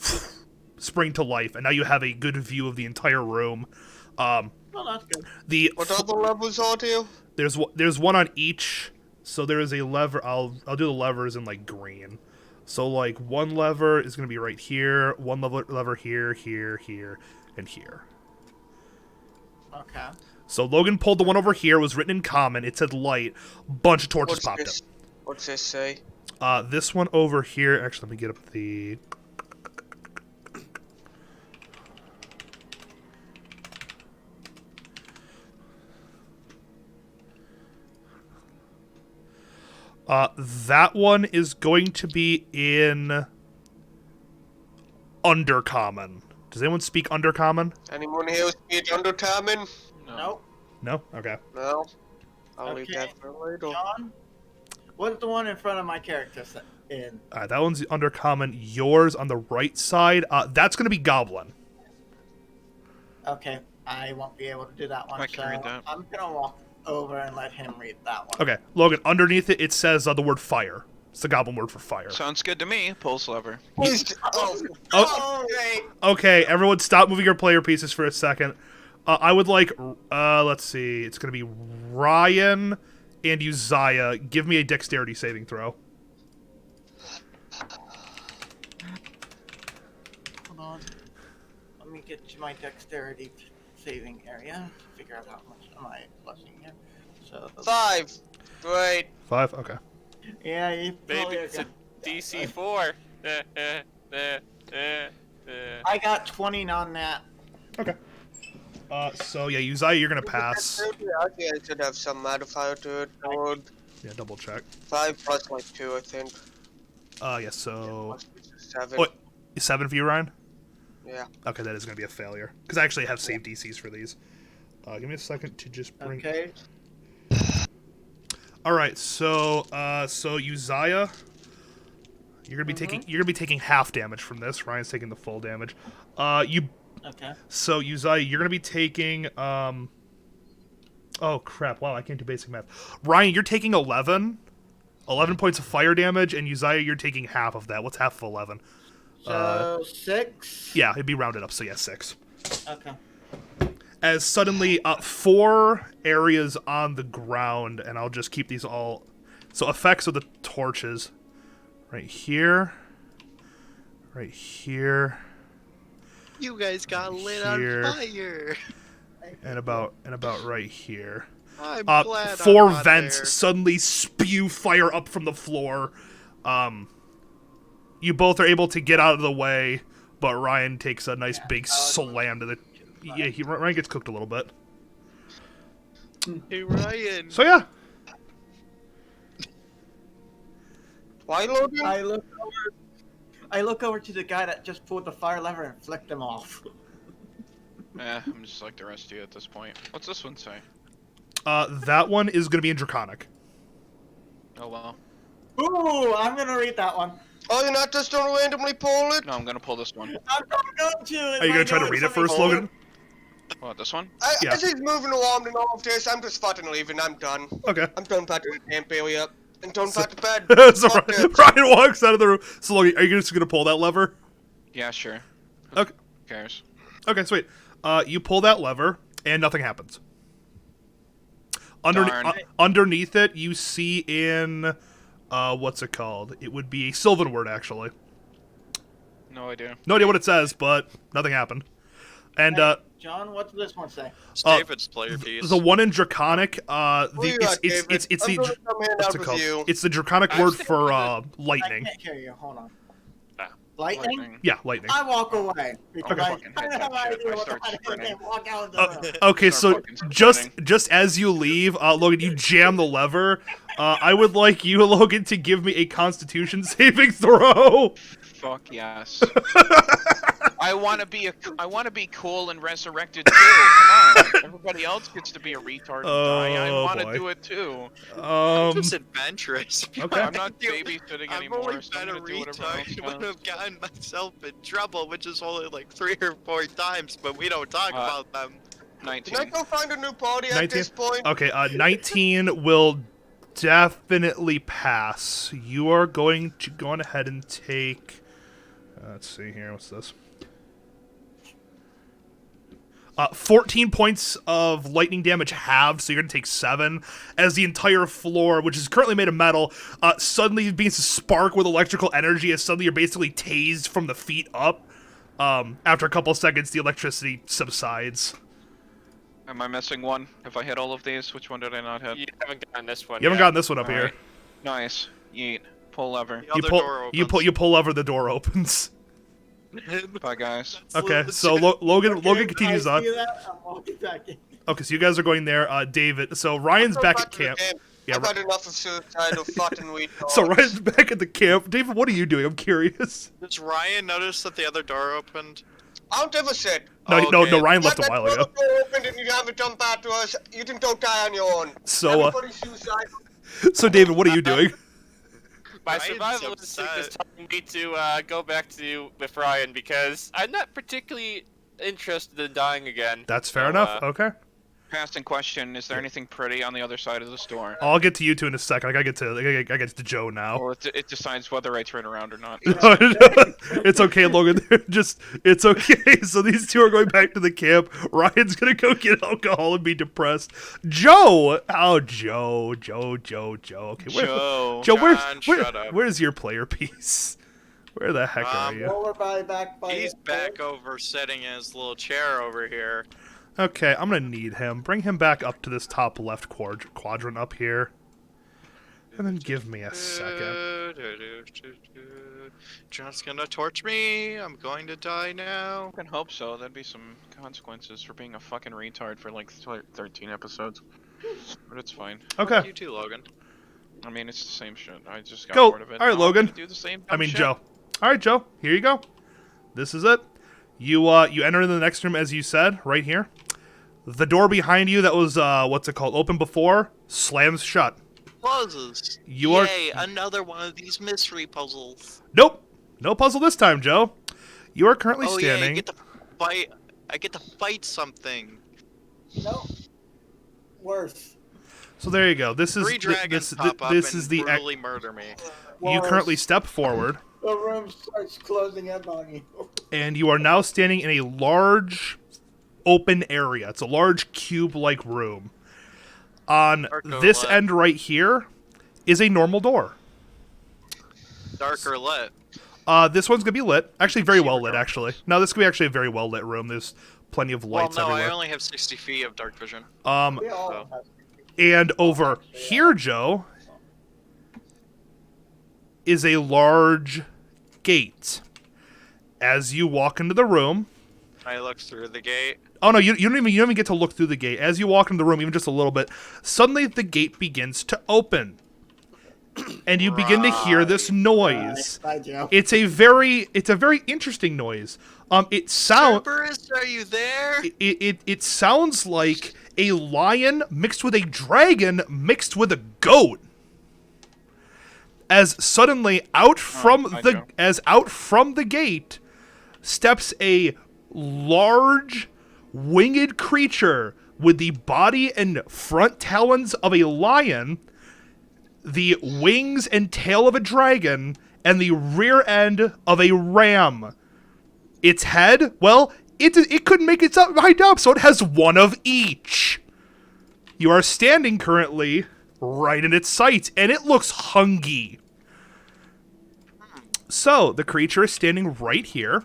Speaker 1: spring to life, and now you have a good view of the entire room.
Speaker 5: Well, that's good.
Speaker 1: The
Speaker 4: what other levels are there?
Speaker 1: there's one on each, so there is a lever. I'll do the levers in like green. So like one lever is gonna be right here, one lever here, here, here, and here.
Speaker 5: Okay.
Speaker 1: So Logan pulled the one over here. It was written in common. It said light. Bunch of torches
Speaker 4: What's
Speaker 1: popped
Speaker 4: this? What's this say?
Speaker 1: up. This one over here. Actually, let me get up the. That one is going to be in Undercommon. Does anyone speak Undercommon?
Speaker 4: Anyone here speak Undercommon?
Speaker 6: No.
Speaker 5: Nope.
Speaker 1: No? Okay.
Speaker 4: No. I'll leave
Speaker 5: Okay.
Speaker 4: that for later.
Speaker 5: John, what's the one in front of my character in?
Speaker 1: That one's Undercommon. Yours on the right side, that's going to be Goblin.
Speaker 5: Okay, I won't be able to do that one.
Speaker 6: I can read that.
Speaker 5: I'm gonna walk over and let him read that one.
Speaker 1: Okay, Logan, underneath it, it says the word fire. It's the Goblin word for fire.
Speaker 6: Sounds good to me. Pulse lever.
Speaker 1: Oh,
Speaker 5: great.
Speaker 1: okay, everyone stop moving your player pieces for a second. I would like, let's see, it's going to be Ryan and Uzziah. Give me a dexterity saving throw.
Speaker 5: Hold on. Let me get to my dexterity saving area to figure out how much am I blessing here. So
Speaker 4: 5. Great.
Speaker 1: 5? Okay.
Speaker 5: yeah, you
Speaker 2: Maybe
Speaker 5: probably
Speaker 2: it's a
Speaker 5: got-
Speaker 2: DC 4.
Speaker 5: I got 20 on that.
Speaker 1: Okay. So yeah, Uzziah, you're going to pass.
Speaker 4: Actually, I should have some modifier to it. Or
Speaker 1: Yeah, double check.
Speaker 4: 5 plus like 2, I think.
Speaker 1: Yeah, so...
Speaker 4: 7.
Speaker 1: What? 7 for you, Ryan?
Speaker 4: Yeah.
Speaker 1: Okay, that is going to be a failure. Because I actually have saved DCs for these. Give me a second to just bring...
Speaker 5: Okay.
Speaker 1: All right, so Uzziah, you're gonna be taking half damage from this. Ryan's taking the full damage.
Speaker 5: Okay.
Speaker 1: So Uzziah, you're gonna be taking oh crap! Wow, I can't do basic math. Ryan, you're taking 11 points of fire damage, and Uzziah, you're taking half of that. What's half of 11?
Speaker 5: So 6.
Speaker 1: Yeah, it'd be rounded up, so yeah, 6.
Speaker 5: Okay.
Speaker 1: As suddenly 4 areas on the ground, and I'll just keep these all. So effects of the torches, right here, right here,
Speaker 3: You guys got lit
Speaker 1: Here.
Speaker 3: on fire.
Speaker 1: and about right here.
Speaker 3: I'm glad I'm
Speaker 1: 4
Speaker 3: not
Speaker 1: vents
Speaker 3: there.
Speaker 1: suddenly spew fire up from the floor. You both are able to get out of the way, but Ryan takes a nice big slam to the. Yeah, Ryan gets cooked a little bit.
Speaker 3: Hey Ryan.
Speaker 1: So yeah,
Speaker 4: Why, Logan?
Speaker 5: I look over to the guy that just pulled the fire lever and flicked him off.
Speaker 6: I'm just like the rest of you at this point. What's this one say?
Speaker 1: that one is going to be in Draconic.
Speaker 6: Oh well.
Speaker 5: Ooh, I'm gonna read that one.
Speaker 4: Oh, you're not just gonna randomly pull it?
Speaker 6: No, I'm gonna pull this one.
Speaker 5: I'm not going to.
Speaker 1: Are you going to try to read it first, Logan?
Speaker 6: What, this one?
Speaker 1: Yeah.
Speaker 4: As he's moving along and all of this, I'm just fucking leaving. I'm done.
Speaker 1: Okay.
Speaker 4: I'm done back to the camp area. And done back to bed.
Speaker 1: So
Speaker 4: Fuck this.
Speaker 1: Ryan walks out of the room. So Logan, are you just going to pull that lever?
Speaker 6: Yeah, sure.
Speaker 1: Okay.
Speaker 6: Who cares?
Speaker 1: Okay, sweet. You pull that lever, and nothing happens.
Speaker 6: Darn.
Speaker 1: Underneath it, you see in, what's it called? It would be a Sylvan word, actually.
Speaker 6: No idea.
Speaker 1: No idea what it says, but nothing happened. And
Speaker 5: John, what does this one say?
Speaker 3: It's David's player piece.
Speaker 1: the one in Draconic,
Speaker 4: you got, David?
Speaker 1: it's
Speaker 4: I'm
Speaker 1: the
Speaker 4: gonna come hand
Speaker 1: what's
Speaker 4: out
Speaker 1: it
Speaker 4: with
Speaker 1: called?
Speaker 4: you.
Speaker 1: It's the Draconic word for lightning.
Speaker 5: I can't hear you. Hold on.
Speaker 2: Ah.
Speaker 5: Lightning?
Speaker 1: Yeah, lightning.
Speaker 5: I walk away because
Speaker 6: Okay.
Speaker 5: I
Speaker 6: Fucking hate
Speaker 5: have
Speaker 6: that
Speaker 5: no
Speaker 6: shit.
Speaker 5: idea
Speaker 6: I
Speaker 5: what
Speaker 6: start
Speaker 5: the heck
Speaker 6: sprinting.
Speaker 5: and walk out of the room.
Speaker 1: Okay,
Speaker 6: Start
Speaker 1: so
Speaker 6: fucking
Speaker 1: just
Speaker 6: sprinting.
Speaker 1: as you leave, Logan, you jam the lever. I would like you, Logan, to give me a Constitution saving throw.
Speaker 6: Fuck yes. I want to be cool and resurrected too. Come on. Everybody else gets to be a retard and die. I
Speaker 1: Oh,
Speaker 6: want to
Speaker 1: boy.
Speaker 6: do it too.
Speaker 3: Just adventurous.
Speaker 1: Okay.
Speaker 6: I'm not babysitting
Speaker 3: I've
Speaker 6: anymore,
Speaker 3: only
Speaker 6: so I'm
Speaker 3: been a
Speaker 6: gonna do whatever else
Speaker 3: retard when
Speaker 6: counts.
Speaker 3: I've gotten myself in trouble, which is only like 3 or 4 times, but we don't talk about them.
Speaker 6: 19.
Speaker 4: Can I go find a new party at
Speaker 1: 19?
Speaker 4: this point?
Speaker 1: Okay, 19 will definitely pass. You are going to go on ahead and take. Let's see here. What's this? 14 points of lightning damage halved, so you're going to take 7, as the entire floor, which is currently made of metal, suddenly begins to spark with electrical energy, as suddenly you're basically tased from the feet up. After a couple seconds, the electricity subsides.
Speaker 6: Am I missing one? Have I hit all of these? Which one did I not hit?
Speaker 2: You haven't gotten this one.
Speaker 1: You haven't
Speaker 2: yet.
Speaker 1: gotten this one up here.
Speaker 6: Alright. Nice. Yeet. Pull lever.
Speaker 3: The other door opens.
Speaker 1: You pull lever, the door opens.
Speaker 6: Bye, guys.
Speaker 1: Okay, so Logan continues
Speaker 5: I
Speaker 1: on.
Speaker 5: see that, I'm walking back in.
Speaker 1: Okay, so you guys are going there. David, so Ryan's
Speaker 4: Go
Speaker 1: back
Speaker 4: back
Speaker 1: at
Speaker 4: to the
Speaker 1: camp. Yeah,
Speaker 4: I've had enough of suicidal fucking retards.
Speaker 1: So Ryan's back at the camp. David, what are you doing? I'm curious.
Speaker 3: Does Ryan notice that the other door opened?
Speaker 4: I don't give a shit.
Speaker 1: No,
Speaker 3: Oh,
Speaker 1: no,
Speaker 3: okay.
Speaker 1: no. Ryan left
Speaker 4: That
Speaker 1: a while
Speaker 4: door
Speaker 1: ago.
Speaker 4: opened and you haven't done bad to us. You can go die on your own.
Speaker 1: So,
Speaker 4: Everybody's suicidal.
Speaker 1: so David, what are you doing?
Speaker 2: My
Speaker 3: Ryan's
Speaker 2: survival instinct is
Speaker 3: upset.
Speaker 2: telling me to go back to with Ryan because I'm not particularly interested in dying again.
Speaker 1: That's fair
Speaker 2: So,
Speaker 1: enough. Okay.
Speaker 6: Passing question: is there anything pretty on the other side of the store?
Speaker 1: I'll get to you two in a second. I gotta get to Joe now.
Speaker 6: Well, it decides whether I turn around or not.
Speaker 1: It's okay, Logan. It's okay. So these two are going back to the camp. Ryan's gonna go get alcohol and be depressed. Joe, Joe. Okay,
Speaker 6: Joe.
Speaker 3: John, shut up.
Speaker 1: where's your player piece? Where the heck are you?
Speaker 5: Lower by back by.
Speaker 3: He's back over sitting in his little chair over here.
Speaker 1: Okay, I'm gonna need him. Bring him back up to this top left quadrant up here, and then give me a second.
Speaker 3: John's gonna torch me. I'm going to die now.
Speaker 6: I can hope so. That'd be some consequences for being a fucking retard for like 13 episodes. But it's fine.
Speaker 1: Okay,
Speaker 3: You too, Logan.
Speaker 6: I mean, it's the same shit. I just got
Speaker 1: Go.
Speaker 6: bored of it.
Speaker 1: All right,
Speaker 6: Now I'm
Speaker 1: Logan.
Speaker 6: gonna do the same
Speaker 1: I
Speaker 6: dumb
Speaker 1: mean
Speaker 6: shit.
Speaker 1: Joe. All right, Joe. Here you go. This is it. You enter into the next room as you said, right here. The door behind you that was what's it called, open before, slams shut.
Speaker 3: Closes.
Speaker 1: You are-
Speaker 3: Yay, another one of these mystery puzzles.
Speaker 1: Nope, no puzzle this time, Joe. You are currently
Speaker 3: Oh yeah, I
Speaker 1: standing.
Speaker 3: get to fight. I get to fight something.
Speaker 5: No. Worse.
Speaker 1: So there you go. This is
Speaker 3: Three dragons
Speaker 1: this
Speaker 3: pop up
Speaker 1: this
Speaker 3: and
Speaker 1: is the
Speaker 3: brutally murder me.
Speaker 1: you currently step forward,
Speaker 5: The room starts closing up on you.
Speaker 1: and you are now standing in a large open area. It's a large cube-like room. On
Speaker 3: Dark
Speaker 1: this
Speaker 3: lit.
Speaker 1: end right here is a normal door.
Speaker 3: Darker lit.
Speaker 1: This one's gonna be lit. Actually, very well lit. Actually, no, this could be actually a very well lit room. There's plenty of
Speaker 3: Well,
Speaker 1: lights
Speaker 3: no, I
Speaker 1: everywhere.
Speaker 3: only have 60 feet of dark vision.
Speaker 5: We all
Speaker 3: Oh.
Speaker 5: have.
Speaker 1: And over here, Joe, is a large gate. As you walk into the room,
Speaker 3: I look through the gate.
Speaker 1: oh no, you don't even get to look through the gate. As you walk into the room, even just a little bit, suddenly the gate begins to open, and you begin to hear this noise.
Speaker 5: Bye, Joe.
Speaker 1: It's a very interesting noise. It sounds.
Speaker 3: Cerberus, are you there?
Speaker 1: It sounds like a lion mixed with a dragon mixed with a goat. As suddenly out from
Speaker 6: hi,
Speaker 1: the
Speaker 6: Joe.
Speaker 1: gate steps a large winged creature with the body and front talons of a lion, the wings and tail of a dragon, and the rear end of a ram. Its head, well, it couldn't make its mind up, so it has one of each. You are standing currently right in its sight, and it looks hungry. So, the creature is standing right here.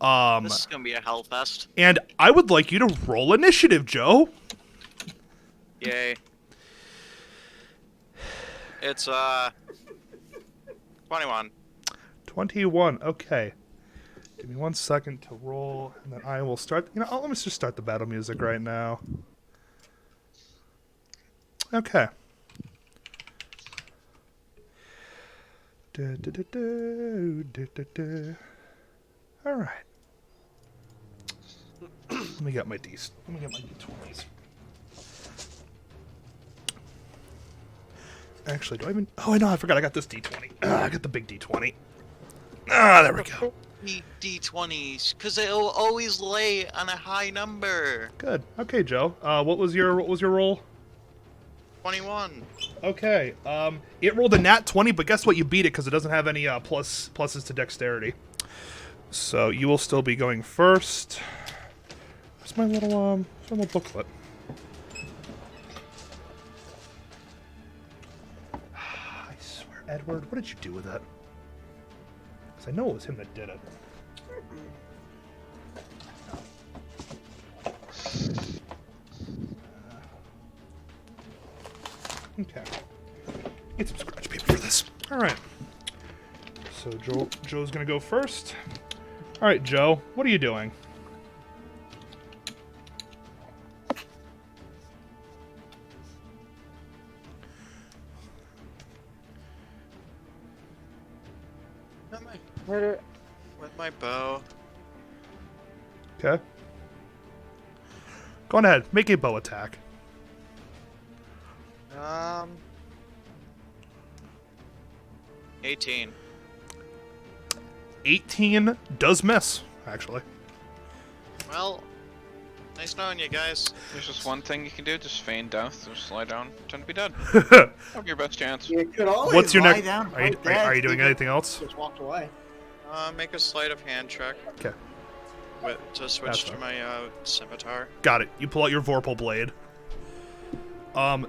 Speaker 3: This is gonna be a hellfest.
Speaker 1: And I would like you to roll initiative, Joe.
Speaker 3: Yay. It's 21.
Speaker 1: 21, okay. Give me 1 second to roll, and then I will start. You know, let me just start the battle music right now. Okay. All right. Let me get my d20s. Actually, do I even? Oh, I know. I forgot. I got this d20. I got the big d20. There we go.
Speaker 3: D20s, because it'll always lay on a high number.
Speaker 1: Good. Okay, Joe. What was your roll?
Speaker 3: 21.
Speaker 1: Okay. It rolled a nat 20, but guess what? You beat it because it doesn't have any pluses to dexterity. So you will still be going first. Where's my little booklet? I swear, Edward, what did you do with that? Because I know it was him that did it. Okay. Get some scratch paper for this. All right. So Joe's gonna go first. All right, Joe, what are you doing?
Speaker 3: Hit it with my bow.
Speaker 1: Okay. Go on ahead. Make a bow attack.
Speaker 3: 18.
Speaker 1: 18 does miss, actually.
Speaker 3: Well, nice knowing you guys.
Speaker 6: There's just one thing you can do: just feign death, just lie down, pretend to be dead. Have your best chance.
Speaker 5: You could always
Speaker 1: What's your
Speaker 5: lie
Speaker 1: next?
Speaker 5: down,
Speaker 1: Are you,
Speaker 5: fight dead,
Speaker 1: are you doing
Speaker 5: you
Speaker 1: anything else?
Speaker 5: Just walked away.
Speaker 3: Make a sleight of hand check.
Speaker 1: Okay.
Speaker 3: To switch
Speaker 1: That's
Speaker 3: to
Speaker 1: fine.
Speaker 3: my scimitar.
Speaker 1: Got it. You pull out your Vorpal blade.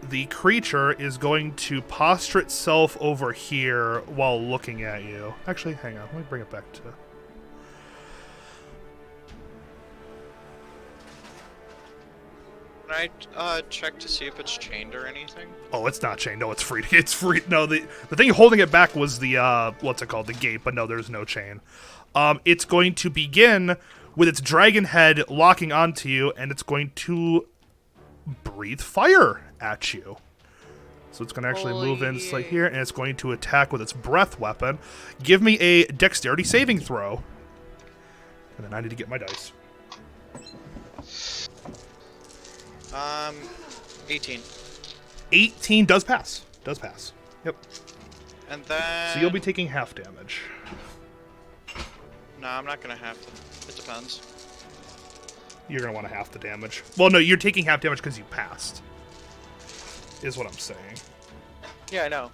Speaker 1: The creature is going to posture itself over here while looking at you. Actually, hang on. Let me bring it back to...
Speaker 3: Can I check to see if it's chained or anything?
Speaker 1: Oh, it's not chained. No, it's free. It's free. No, the thing holding it back was the, what's it called? The gate, but no, there's no chain. It's going to begin with its dragon head locking onto you, and it's going to breathe fire at you. So it's going to actually move in like here, and it's going to attack with its breath weapon. Give me a dexterity saving throw. And then I need to get my dice.
Speaker 3: 18.
Speaker 1: 18 does pass. Does pass. Yep.
Speaker 3: And then...
Speaker 1: So you'll be taking half damage.
Speaker 3: No, I'm not gonna have to. It depends.
Speaker 1: You're going to want to half the damage. Well, no, you're taking half damage because you passed. Is what I'm saying.
Speaker 3: Yeah, I know.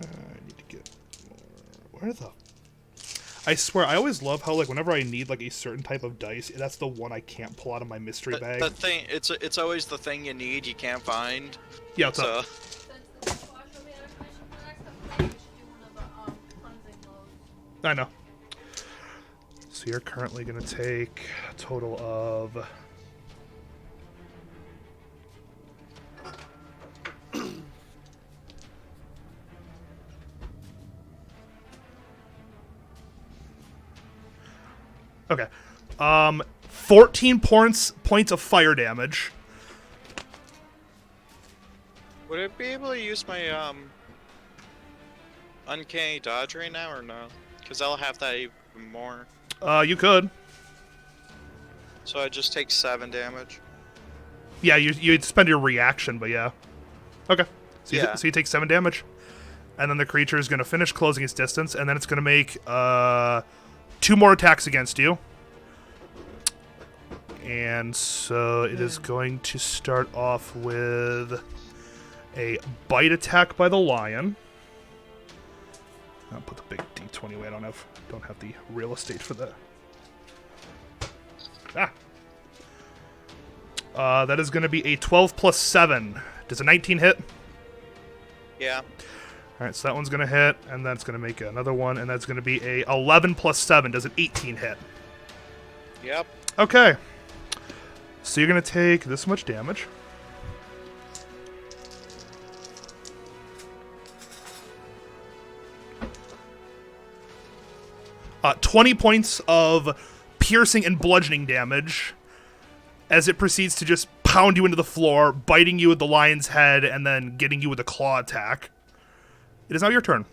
Speaker 1: I need to get more... Where the... I swear, I always love how, like, whenever I need, like, a certain type of dice, that's the one I can't pull out of my mystery bag.
Speaker 3: The thing, it's always the thing you need you can't find.
Speaker 1: Yeah, what's
Speaker 3: So,
Speaker 1: up? I know. So you're currently going to take a total of... Okay. 14 points of fire damage.
Speaker 3: would I be able to use my uncanny dodge right now or no? Because I'll have that even more.
Speaker 1: You could.
Speaker 3: So I just take 7 damage.
Speaker 1: Yeah, you'd spend your reaction, but yeah. Okay. So you,
Speaker 3: Yeah.
Speaker 1: so you take 7 damage. And then the creature is going to finish closing its distance, and then it's going to make 2 more attacks against you. And so it is going to start off with a bite attack by the lion. I'll put the big D20 away. I don't have the real estate for that. That is going to be a 12 plus 7. Does a 19 hit?
Speaker 3: Yeah.
Speaker 1: All right, so that one's going to hit, and then it's going to make another one, and that's going to be a 11 plus 7. Does an 18 hit?
Speaker 3: Yep.
Speaker 1: Okay. So you're going to take this much damage. Uh, 20 points of piercing and bludgeoning damage as it proceeds to just pound you into the floor, biting you with the lion's head, and then getting you with a claw attack. It is now your turn.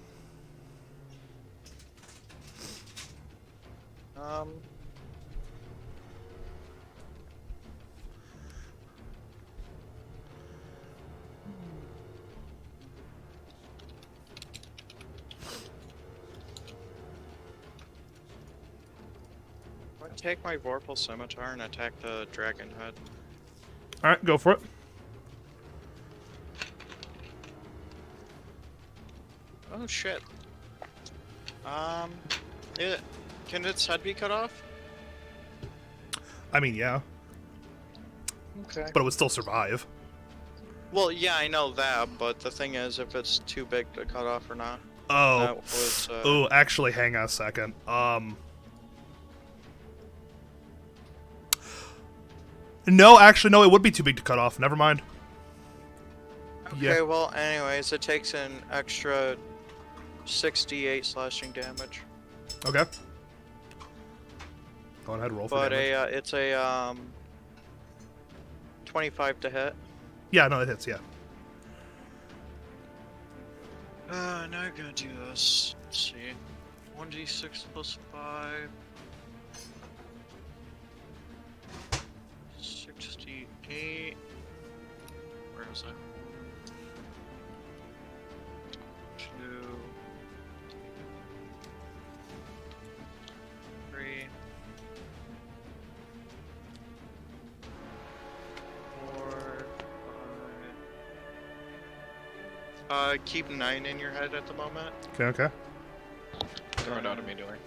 Speaker 3: I take my Vorpal Scimitar and attack the dragon head.
Speaker 1: All right, go for it.
Speaker 3: Oh shit. Can its head be cut off?
Speaker 1: I mean, yeah,
Speaker 3: Okay.
Speaker 1: but it would still survive.
Speaker 3: Well, yeah, I know that, but the thing is, if it's too big to cut off or not.
Speaker 1: Oh,
Speaker 3: That was,
Speaker 1: oh, actually, hang on a second. No, actually, no, it would be too big to cut off. Never mind.
Speaker 3: Okay,
Speaker 1: Yeah.
Speaker 3: well, anyways, it takes an extra 68 slashing damage.
Speaker 1: Okay. Go ahead, roll for
Speaker 3: But
Speaker 1: damage.
Speaker 3: it's a 25 to hit.
Speaker 1: Yeah, no, it hits. Yeah.
Speaker 3: Now I'm gonna do this. Let's see. 1d6 plus 5. 68. Where is it? 2. 3. 4. 5. Keep 9 in your head at the moment.
Speaker 1: Okay.
Speaker 6: Throw it out immediately.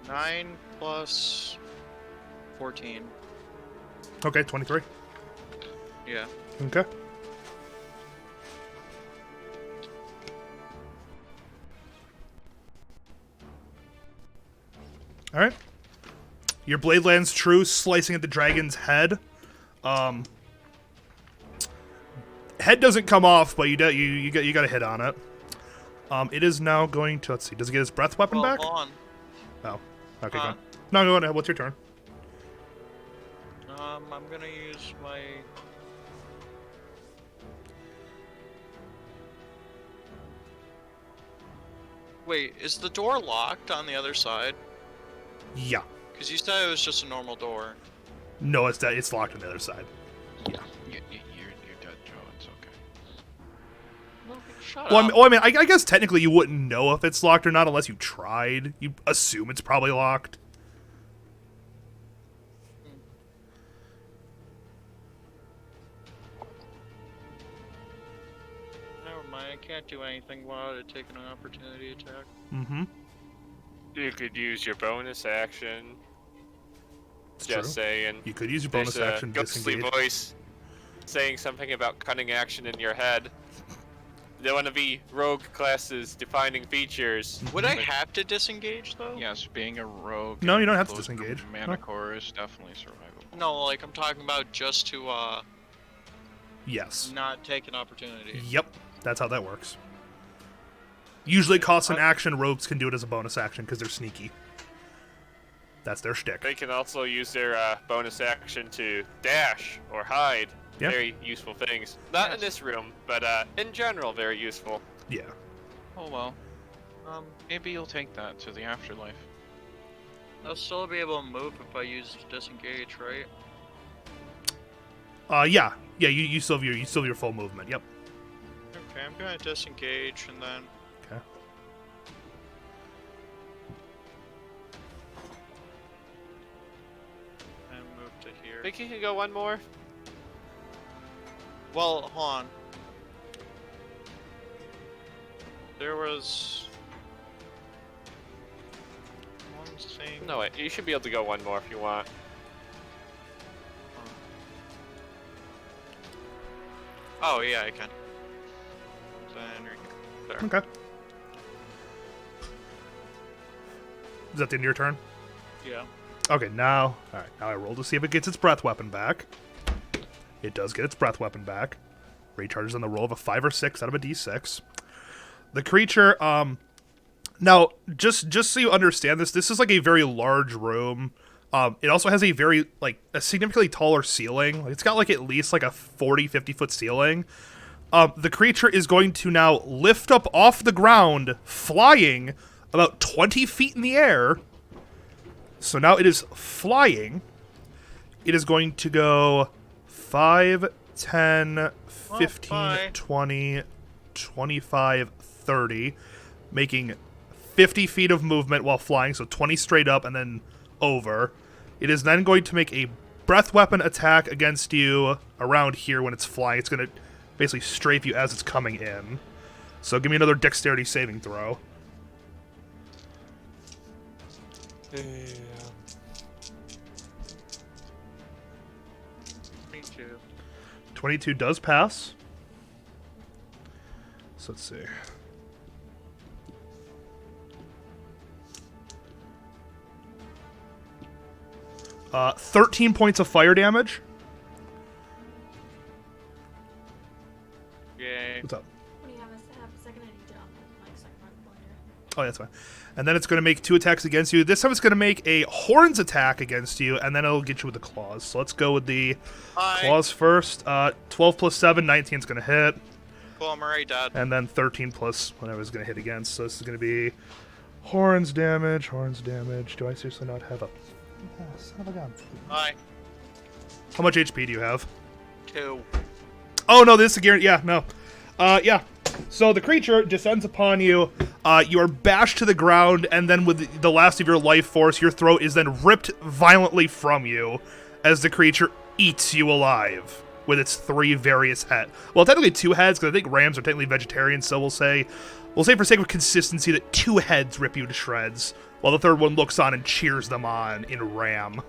Speaker 3: Nine plus 14.
Speaker 1: Okay, 23.
Speaker 3: Yeah.
Speaker 1: Okay. All right. Your blade lands true, slicing at the dragon's head. Head doesn't come off, but you got a hit on it. It is now going to, let's see, does it get his breath weapon
Speaker 3: Well,
Speaker 1: back?
Speaker 3: hold on.
Speaker 1: Oh, okay.
Speaker 3: Huh?
Speaker 1: Go. No, go ahead. What's your turn?
Speaker 3: I'm gonna use my. Wait, is the door locked on the other side?
Speaker 1: Yeah.
Speaker 3: Because you said it was just a normal door.
Speaker 1: No, it's locked on the other side.
Speaker 6: You're dead, Joe. It's okay.
Speaker 3: No, shut
Speaker 1: Well,
Speaker 3: up.
Speaker 1: I guess technically you wouldn't know if it's locked or not unless you tried. You assume it's probably locked.
Speaker 3: Never mind, I can't do anything without it taking an opportunity attack.
Speaker 1: Mm-hmm.
Speaker 2: You could use your bonus action.
Speaker 1: It's
Speaker 2: Just
Speaker 1: true.
Speaker 2: saying.
Speaker 1: You could use your bonus
Speaker 2: There's
Speaker 1: action
Speaker 2: a
Speaker 1: to
Speaker 2: ghostly
Speaker 1: disengage.
Speaker 2: voice saying something about cunning action in your head. They want to be rogue classes defining features.
Speaker 3: Would I have to disengage though?
Speaker 6: Yes, being a rogue.
Speaker 1: No, you don't have to
Speaker 6: close
Speaker 1: disengage.
Speaker 6: Manticore is definitely survivable.
Speaker 3: No, like I'm talking about just to
Speaker 1: Yes.
Speaker 3: not take an opportunity.
Speaker 1: Yep. That's how that works. Usually costs an action. Rogues can do it as a bonus action because they're sneaky. That's their shtick.
Speaker 2: They can also use their bonus action to dash or hide.
Speaker 1: Yeah.
Speaker 2: Very useful things. Not in
Speaker 6: Yes.
Speaker 2: this room, but in general, very useful.
Speaker 1: Yeah.
Speaker 6: Oh well. Maybe you'll take that to the afterlife.
Speaker 3: I'll still be able to move if I use disengage, right?
Speaker 1: Yeah. Yeah, you still have your full movement. Yep.
Speaker 3: Okay, I'm gonna disengage and then
Speaker 1: Okay.
Speaker 3: and move to here.
Speaker 2: Think you can go one more?
Speaker 3: Well, hold on. There was one thing.
Speaker 2: No, wait. You should be able to go one more if you want.
Speaker 3: Oh yeah, I can. Then right there.
Speaker 1: Okay. Is that the end of your turn?
Speaker 3: Yeah.
Speaker 1: Okay, now, all right. Now I roll to see if it gets its breath weapon back. It does get its breath weapon back. Recharges on the roll of a 5 or 6 out of a d6. The creature, now just so you understand this is like a very large room. It also has a very a significantly taller ceiling. Like, it's got like at least like a 40-50 foot ceiling. The creature is going to now lift up off the ground, flying about 20 feet in the air. So now it is flying. It is going to go 5, 10, 15,
Speaker 3: bye.
Speaker 1: 20, 25, 30, making 50 feet of movement while flying, so 20 straight up and then over. It is then going to make a breath weapon attack against you around here when it's flying. It's going to basically strafe you as it's coming in. So give me another dexterity saving throw.
Speaker 3: Me too.
Speaker 1: 22 does pass. So let's see. Uh, 13 points of fire damage.
Speaker 3: Yay.
Speaker 1: What's up?
Speaker 7: When you have a second, I need to unlock my second pointer.
Speaker 1: Oh, yeah, that's fine. And then it's going to make 2 attacks against you. This time it's going to make a horns attack against you, and then it'll get you with the claws. So let's go with the claws first. 12 plus 7, 19 is going to hit.
Speaker 3: Cool, I'm already dead.
Speaker 1: And then 13 plus whatever is going to hit against. So this is going to be horns damage, horns damage. Do I seriously not have a... Oh, son of a gun.
Speaker 3: Hi.
Speaker 1: How much HP do you have?
Speaker 3: 2.
Speaker 1: Oh, no, this is a guarantee. Yeah, no. Yeah. So the creature descends upon you. You are bashed to the ground, and then with the last of your life force, your throat is then ripped violently from you as the creature eats you alive with its 3 various heads. Well, technically 2 heads, because I think rams are technically vegetarian, so we'll say for sake of consistency that 2 heads rip you to shreds, while the third one looks on and cheers them on in ram.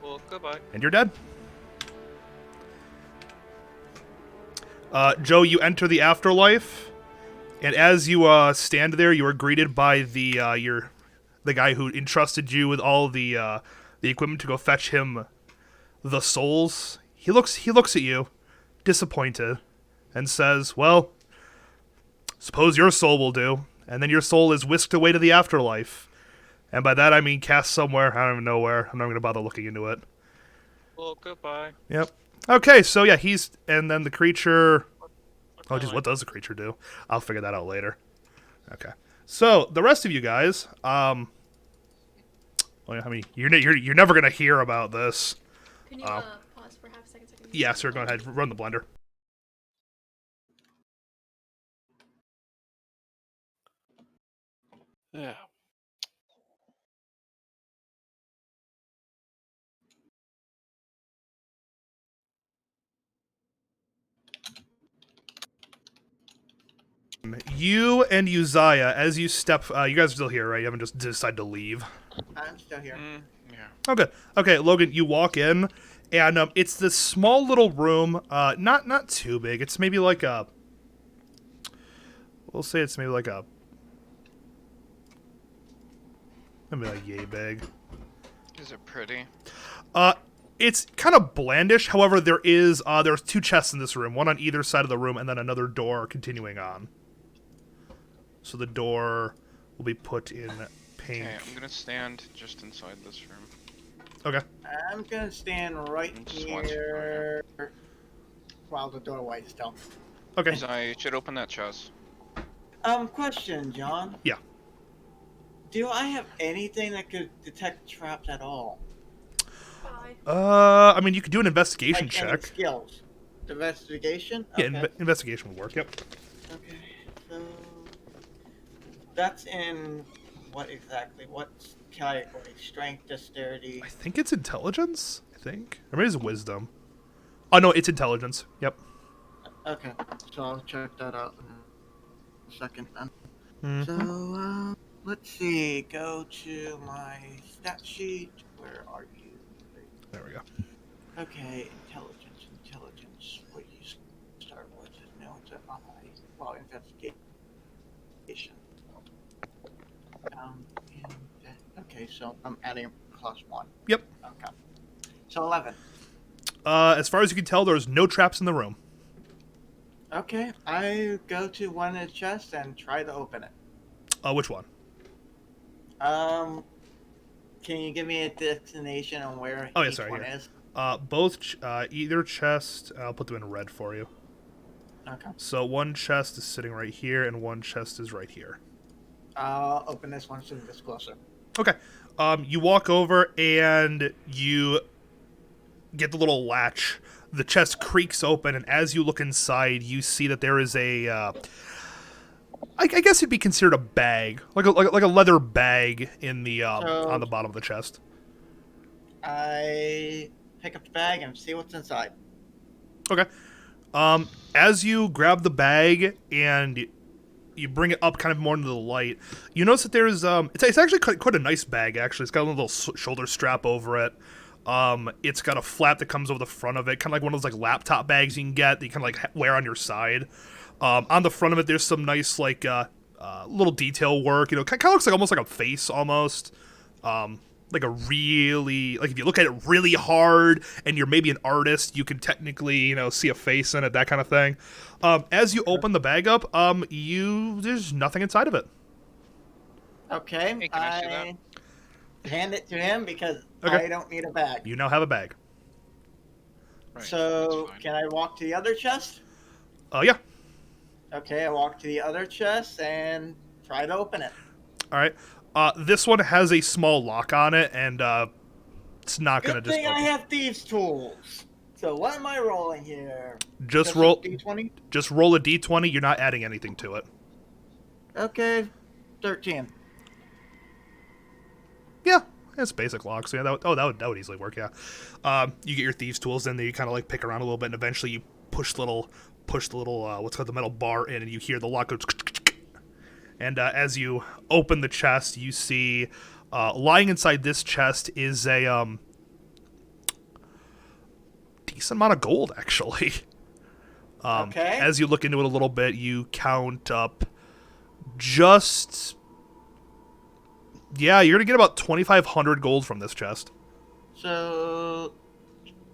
Speaker 3: Well, goodbye.
Speaker 1: And you're dead. Joe, you enter the afterlife, and as you stand there, you are greeted by the guy who entrusted you with all the equipment to go fetch him the souls. He looks at you, disappointed, and says, "Well, suppose your soul will do." And then your soul is whisked away to the afterlife, and by that I mean cast somewhere. I don't even know where. I'm not going to bother looking into it.
Speaker 3: Well, goodbye.
Speaker 1: Yep. Okay, so yeah, and then the creature... Oh, geez, what does the creature do? I'll figure that out later. Okay. So, the rest of you guys, well, I mean, you're never going to hear about this.
Speaker 7: Can you pause for half a second? So I can
Speaker 1: Yeah, sir, go ahead. Run the blender.
Speaker 2: Yeah.
Speaker 1: You and Uzziah, as you step... you guys are still here, right? You haven't just decided to leave.
Speaker 5: I'm still here.
Speaker 6: Yeah.
Speaker 1: Oh, good. Okay, Logan, you walk in, and it's this small little room. Not too big. It's maybe like a... We'll say it's maybe like a... Maybe like yay big.
Speaker 6: Is it pretty?
Speaker 1: It's kind of blandish. However, there's 2 chests in this room, one on either side of the room, and then another door continuing on. So the door will be put in pink.
Speaker 6: Okay, I'm gonna stand just inside this room.
Speaker 1: Okay.
Speaker 5: I'm gonna stand right
Speaker 6: And just watch it
Speaker 5: here while the doorway is still.
Speaker 1: Okay.
Speaker 6: So I should open that chest.
Speaker 5: Question, John.
Speaker 1: Yeah.
Speaker 5: Do I have anything that could detect traps at all?
Speaker 7: 5.
Speaker 1: I mean, you could do an investigation
Speaker 5: Like any
Speaker 1: check.
Speaker 5: skills? Investigation?
Speaker 1: Yeah,
Speaker 5: Okay.
Speaker 1: investigation would work. Yep.
Speaker 5: Okay. So that's in what exactly? What category? Strength, dexterity.
Speaker 1: I think it's intelligence. I think, or maybe it's wisdom. Oh no, it's intelligence. Yep.
Speaker 5: Okay. So I'll check that out in a second then.
Speaker 1: Mhm.
Speaker 5: So let's see. Go to my stat sheet. Where are you?
Speaker 1: There we go.
Speaker 5: Okay, intelligence. What you start with is no, it's investigation. Okay, so I'm adding a +1.
Speaker 1: Yep.
Speaker 5: Okay. So 11.
Speaker 1: As far as you can tell, there's no traps in the room.
Speaker 5: Okay, I go to one of the chests and try to open it.
Speaker 1: Which one?
Speaker 5: Can you give me a destination on where
Speaker 1: Oh, yeah,
Speaker 5: each
Speaker 1: sorry,
Speaker 5: one
Speaker 1: here.
Speaker 5: is?
Speaker 1: Either chest. I'll put them in red for you.
Speaker 5: Okay.
Speaker 1: So one chest is sitting right here, and one chest is right here.
Speaker 5: I'll open this one since it's closer.
Speaker 1: Okay. You walk over and you get the little latch. The chest creaks open, and as you look inside, you see that there is a. I guess it'd be considered a bag, like a leather bag in the on the bottom of the chest.
Speaker 5: I pick up the bag and see what's inside.
Speaker 1: Okay. As you grab the bag and you bring it up kind of more into the light, you notice that there's it's actually quite a nice bag. Actually, it's got a little shoulder strap over it. It's got a flap that comes over the front of it, kind of like one of those like laptop bags you can get that you can like wear on your side. On the front of it, there's some nice like little detail work. You know, kind of looks like almost like a face almost. Like a really, like if you look at it really hard and you're maybe an artist, you can technically, you know, see a face in it, that kind of thing. As you open the bag up, there's nothing inside of it.
Speaker 5: Okay.
Speaker 6: Hey, can I see that?
Speaker 5: Hand it to him because
Speaker 1: Okay.
Speaker 5: I don't need a bag.
Speaker 1: You now have a bag.
Speaker 6: Right,
Speaker 5: So,
Speaker 6: that's fine.
Speaker 5: can I walk to the other chest?
Speaker 1: Yeah.
Speaker 5: Okay, I walk to the other chest and try to open it.
Speaker 1: All right. This one has a small lock on it, and it's not gonna
Speaker 5: Good
Speaker 1: just
Speaker 5: thing I
Speaker 1: open.
Speaker 5: have thieves' tools. So what am I rolling here?
Speaker 1: Just roll.
Speaker 5: D20.
Speaker 1: Just roll a d20. You're not adding anything to it.
Speaker 5: Okay, 13.
Speaker 1: Yeah, it's basic locks. Yeah, that would easily work. Yeah. You get your thieves' tools in there. You kind of like pick around a little bit, and eventually you push the little what's called the metal bar in, and you hear the lock go. And as you open the chest, you see lying inside this chest is a decent amount of gold, actually.
Speaker 5: Okay.
Speaker 1: As you look into it a little bit, you count up just. Yeah, you're going to get about 2,500 gold from this chest.
Speaker 5: So,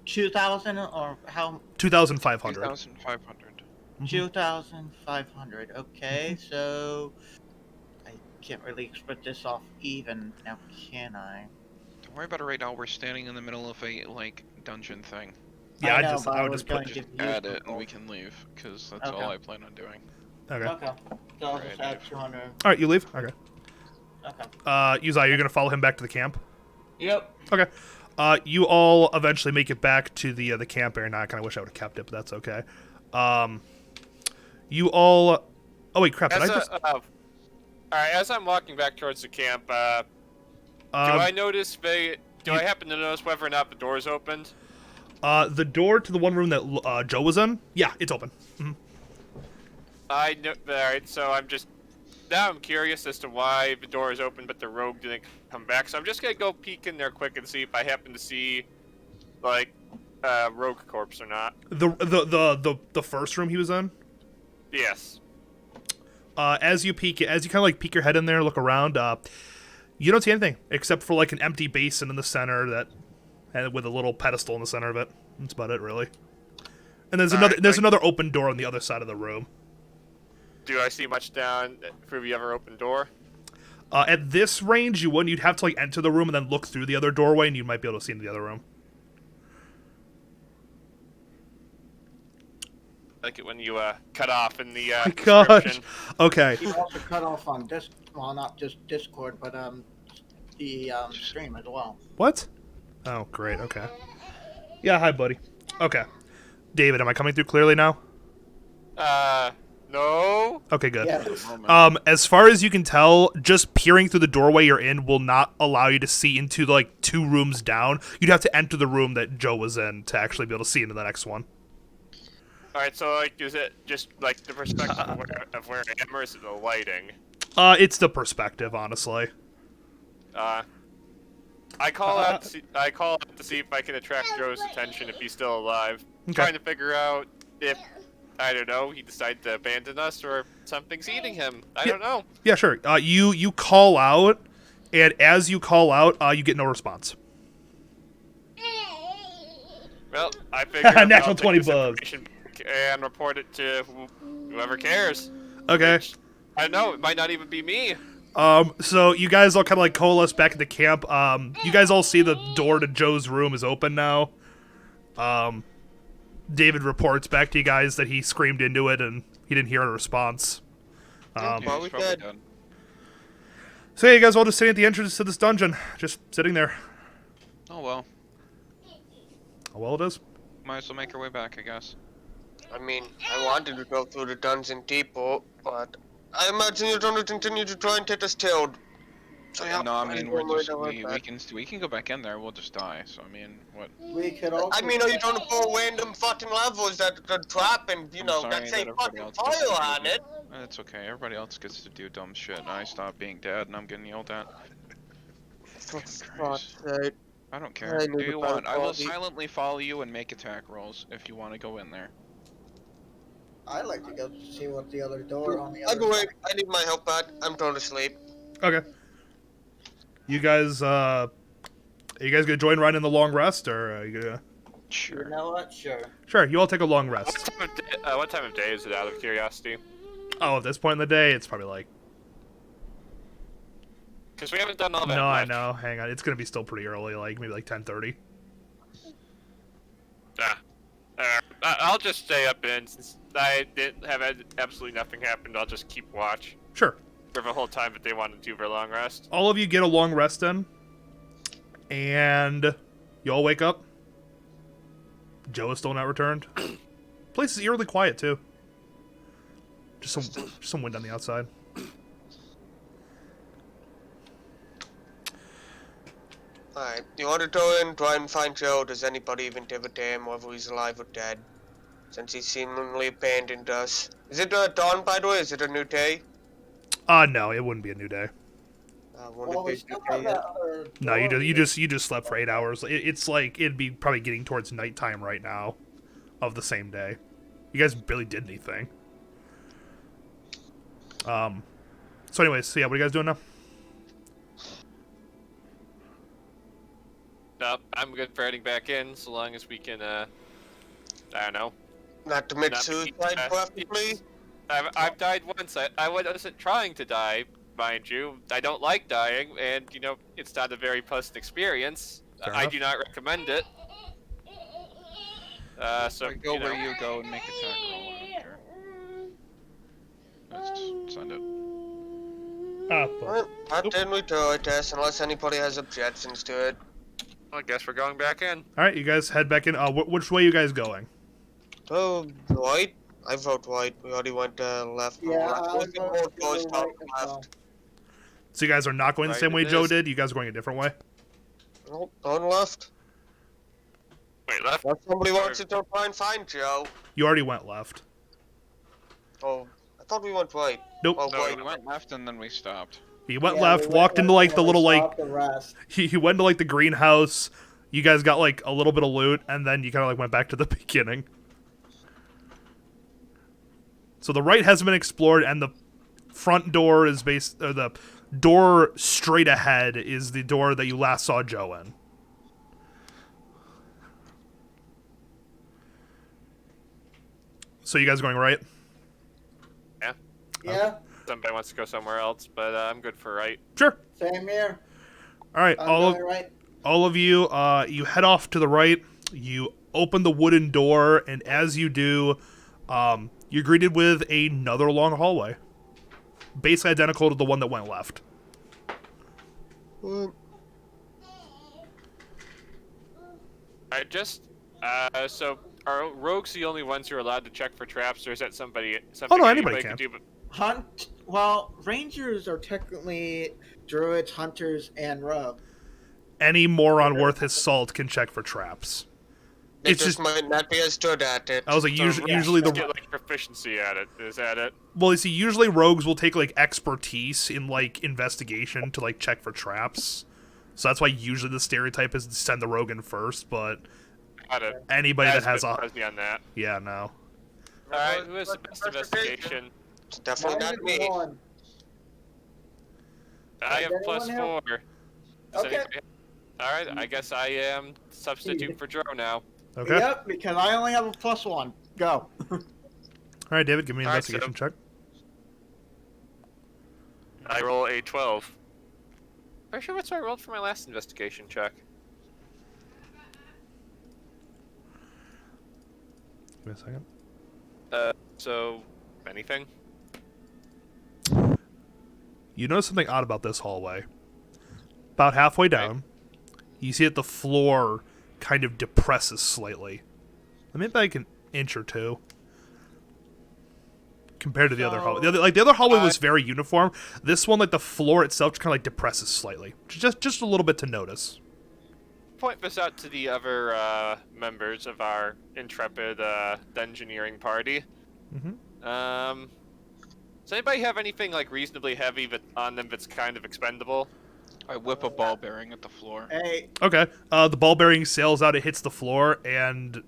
Speaker 5: 2,000 or how?
Speaker 1: 2,500.
Speaker 6: 2,500.
Speaker 5: 2,500. Okay, so I can't really split this off even now, can I?
Speaker 6: Don't worry about it right now. We're standing in the middle of a like dungeon thing.
Speaker 1: Yeah,
Speaker 5: I know,
Speaker 1: I would
Speaker 5: was
Speaker 1: just
Speaker 5: going
Speaker 1: put.
Speaker 5: to
Speaker 6: Just
Speaker 5: give you
Speaker 6: add
Speaker 5: some
Speaker 6: it and
Speaker 5: gold.
Speaker 6: we can leave because that's
Speaker 5: Okay.
Speaker 6: all I plan on doing.
Speaker 1: Okay.
Speaker 5: Okay, so I'll
Speaker 6: Right,
Speaker 5: just add
Speaker 6: Dave.
Speaker 5: 200.
Speaker 1: All right, you leave. Okay.
Speaker 5: Okay.
Speaker 1: Uzai, you're going to follow him back to the camp.
Speaker 5: Yep.
Speaker 1: Okay. You all eventually make it back to the camp area. Now I kind of wish I would have kept it, but that's okay. You all. Oh wait, crap! Did I just?
Speaker 2: all right, as I'm walking back towards the camp, do I notice do I happen to notice whether or not the door's opened?
Speaker 1: The door to the one room that Joe was in. Yeah, it's open. Mhm.
Speaker 2: I know. All right, so I'm curious as to why the door is open, but the rogue didn't come back. So I'm just gonna go peek in there quick and see if I happen to see, like, rogue corpse or not.
Speaker 1: The first room he was in.
Speaker 2: Yes.
Speaker 1: As you kind of like peek your head in there, look around. You don't see anything except for like an empty basin in the center and with a little pedestal in the center of it. That's about it, really. And there's another open door on the other side of the room.
Speaker 2: Do I see much down through the other open door?
Speaker 1: At this range, you wouldn't. You'd have to like enter the room and then look through the other doorway, and you might be able to see into the other room.
Speaker 2: I like it when you cut off in the
Speaker 1: My gosh.
Speaker 2: description.
Speaker 1: Okay.
Speaker 5: You also cut off on well, not just Discord, but the stream as well.
Speaker 1: What? Oh, great. Okay. Yeah. Hi, buddy. Okay. David, am I coming through clearly now?
Speaker 2: No.
Speaker 1: Okay, good.
Speaker 5: Yeah.
Speaker 1: As far as you can tell, just peering through the doorway you're in will not allow you to see into like 2 rooms down. You'd have to enter the room that Joe was in to actually be able to see into the next one.
Speaker 2: All right, so like, is it just like the perspective of where I am, or is it the lighting?
Speaker 1: It's the perspective, honestly.
Speaker 2: I call out. I call out to see if I can attract Joe's attention if he's still alive.
Speaker 1: Okay.
Speaker 2: Trying to figure out if, I don't know, he decided to abandon us or something's eating him. I don't know.
Speaker 1: Yeah, sure. You call out, and as you call out, you get no response.
Speaker 2: Well, I figure
Speaker 1: Natural
Speaker 2: I'll take
Speaker 1: 20
Speaker 2: this
Speaker 1: bug.
Speaker 2: information back and report it to whoever cares.
Speaker 1: Okay.
Speaker 2: I don't know. It might not even be me.
Speaker 1: So you guys all kind of like coalesce back at the camp. You guys all see the door to Joe's room is open now. David reports back to you guys that he screamed into it and he didn't hear a response.
Speaker 6: Yeah,
Speaker 4: Well,
Speaker 6: he's
Speaker 4: we
Speaker 6: probably
Speaker 4: did.
Speaker 6: done.
Speaker 1: So yeah, you guys all just sitting at the entrance to this dungeon, just sitting there.
Speaker 6: Oh well.
Speaker 1: Oh, well, it is.
Speaker 6: Might as well make our way back, I guess.
Speaker 4: I mean, I wanted to go through the dungeon depot, but I imagine you're going to continue to try and get us killed. So yeah,
Speaker 6: No, I mean we're
Speaker 4: don't worry
Speaker 6: just
Speaker 4: about
Speaker 6: we
Speaker 4: that.
Speaker 6: can go back in there. We'll just die. So I mean, what?
Speaker 5: We could also.
Speaker 4: I mean, are you trying to pull random fucking levels that could trap and, you
Speaker 6: I'm
Speaker 4: know,
Speaker 6: sorry
Speaker 4: that say
Speaker 6: that everybody
Speaker 4: fucking
Speaker 6: else gets to
Speaker 4: fire
Speaker 6: do
Speaker 4: on it?
Speaker 6: It's okay. Everybody else gets to do dumb shit, and I stop being dead, and I'm getting yelled at.
Speaker 4: For
Speaker 6: Christ.
Speaker 4: fuck's sake.
Speaker 6: I don't care.
Speaker 4: I
Speaker 6: Do
Speaker 4: need
Speaker 6: you
Speaker 4: a
Speaker 6: want?
Speaker 4: better
Speaker 6: I will
Speaker 4: quality.
Speaker 6: silently follow you and make attack rolls if you want to go in there.
Speaker 5: I'd like to go see what the other door on the
Speaker 4: By
Speaker 5: other
Speaker 4: the way,
Speaker 5: side.
Speaker 4: I need my help back. I'm going to sleep.
Speaker 1: Okay. You guys, are you guys gonna join Ryan in the long rest, or are you gonna?
Speaker 5: You
Speaker 6: Sure.
Speaker 5: know what? Sure.
Speaker 1: Sure, you all take a long rest.
Speaker 2: What time of day is it, out of curiosity?
Speaker 1: Oh, at this point in the day, it's probably like
Speaker 2: Because we haven't done all that.
Speaker 1: No, I
Speaker 2: much.
Speaker 1: know. Hang on. It's gonna be still pretty early, like maybe like 10:30.
Speaker 2: I'll just stay up in since I didn't have absolutely nothing happened. I'll just keep watch
Speaker 1: Sure.
Speaker 2: for the whole time that they want to do their long rest.
Speaker 1: All of you get a long rest in, and you all wake up. Joe is still not returned. Place is eerily quiet too. Just some wind on the outside.
Speaker 4: Alright, you want to go and try and find Joe? Does anybody even give a damn whether he's alive or dead? Since he seemingly abandoned us. Is it dawn, by the way? Is it a new day?
Speaker 1: No, it wouldn't be a new day.
Speaker 4: Wouldn't
Speaker 5: Well, we
Speaker 4: it be
Speaker 5: still
Speaker 4: a
Speaker 5: have
Speaker 4: new day
Speaker 5: that other
Speaker 1: No, you
Speaker 5: door.
Speaker 1: just slept for 8 hours. It's like it'd be probably getting towards nighttime right now, of the same day. You guys barely did anything. So anyways, so yeah, what are you guys doing now?
Speaker 2: No, I'm good for heading back in, so long as we can, I don't know.
Speaker 4: Not to commit
Speaker 2: Not-
Speaker 4: suicide, preferably?
Speaker 2: I've died once. I wasn't trying to die, mind you. I don't like dying, and, you know, it's not a very pleasant experience.
Speaker 1: Fair
Speaker 2: I
Speaker 1: enough.
Speaker 2: do not recommend it. So,
Speaker 6: I go
Speaker 2: you know,
Speaker 6: where you go and make attack roll. I don't care. Let's just send it.
Speaker 4: Well, not then we do it, unless anybody has objections to it.
Speaker 2: I guess we're going back in.
Speaker 1: All right, you guys head back in. Which way you guys going?
Speaker 4: Oh, white? I vote white. We already went left.
Speaker 5: Yeah, I
Speaker 4: We can
Speaker 5: vote
Speaker 4: vote
Speaker 5: go
Speaker 4: both
Speaker 5: right
Speaker 4: down
Speaker 5: as well.
Speaker 4: left.
Speaker 1: So you guys are not going the
Speaker 2: Right,
Speaker 1: same way
Speaker 2: it
Speaker 1: Joe
Speaker 2: is.
Speaker 1: did. You guys are going a different way.
Speaker 4: Nope, on left.
Speaker 2: Wait, left?
Speaker 4: If somebody wants to go try and find Joe.
Speaker 1: You already went left.
Speaker 4: Oh, I thought we went right.
Speaker 1: Nope.
Speaker 4: Oh,
Speaker 6: No,
Speaker 4: wait.
Speaker 6: we went left and then we stopped.
Speaker 1: He went
Speaker 5: Yeah,
Speaker 1: left,
Speaker 5: we went
Speaker 1: walked into
Speaker 5: left
Speaker 1: like
Speaker 5: and
Speaker 1: the
Speaker 5: then
Speaker 1: little
Speaker 5: we
Speaker 1: like
Speaker 5: stopped the rest.
Speaker 1: he went to like the greenhouse. You guys got like a little bit of loot, and then you kind of like went back to the beginning. So the right hasn't been explored, and the front door is the door straight ahead is the door that you last saw Joe in. So you guys going right?
Speaker 5: Yeah,
Speaker 2: Somebody wants to go somewhere else, but I'm good for right.
Speaker 1: Sure.
Speaker 5: same here.
Speaker 1: All right,
Speaker 5: I'm
Speaker 1: all
Speaker 5: going right.
Speaker 1: of you, you head off to the right. You open the wooden door, and as you do, you're greeted with another long hallway, basically identical to the one that went left.
Speaker 2: Alright, so are rogues the only ones who are allowed to check for traps, or is that something
Speaker 1: anybody can.
Speaker 2: could do? But
Speaker 5: Hunt. Well, rangers are technically druids, hunters, and rogue.
Speaker 1: Any moron worth his salt can check for traps.
Speaker 4: They
Speaker 1: It's
Speaker 4: just
Speaker 1: just-
Speaker 4: might not be as good at it.
Speaker 1: I was like,
Speaker 2: So
Speaker 1: usually,
Speaker 2: rogues
Speaker 1: usually
Speaker 2: just
Speaker 1: the
Speaker 2: get like proficiency at it. Is that it?
Speaker 1: well, you see, usually rogues will take like expertise in like investigation to like check for traps. So that's why usually the stereotype is to send the rogue in first. But
Speaker 2: Got it.
Speaker 1: anybody that has a
Speaker 2: me on that.
Speaker 1: yeah, no.
Speaker 2: Alright, who has the best investigation?
Speaker 4: It's definitely not me.
Speaker 5: One.
Speaker 2: I have
Speaker 5: Does
Speaker 2: plus
Speaker 5: anyone
Speaker 2: 4.
Speaker 5: Okay.
Speaker 2: Alright, I guess I am substitute for Dro now.
Speaker 1: Okay.
Speaker 5: Yep, because I only have a +1. Go.
Speaker 1: All right, David, give me an
Speaker 2: All right,
Speaker 1: investigation check.
Speaker 2: I roll a 12. Pretty sure that's what I rolled for my last investigation check.
Speaker 1: Give me a second.
Speaker 2: So, anything?
Speaker 1: You notice something odd about this hallway. About halfway down, you see that the floor kind of depresses slightly. Maybe like an inch or two. Compared to the other hallway. The other hallway was very uniform. This one, like the floor itself, just kind of like depresses slightly. Just a little bit to notice.
Speaker 2: Point this out to the other members of our intrepid engineering party.
Speaker 1: Mm-hmm.
Speaker 2: Does anybody have anything like reasonably heavy on them that's kind of expendable?
Speaker 6: I whip a ball bearing at the floor.
Speaker 5: Hey,
Speaker 1: Okay. The ball bearing sails out, it hits the floor, and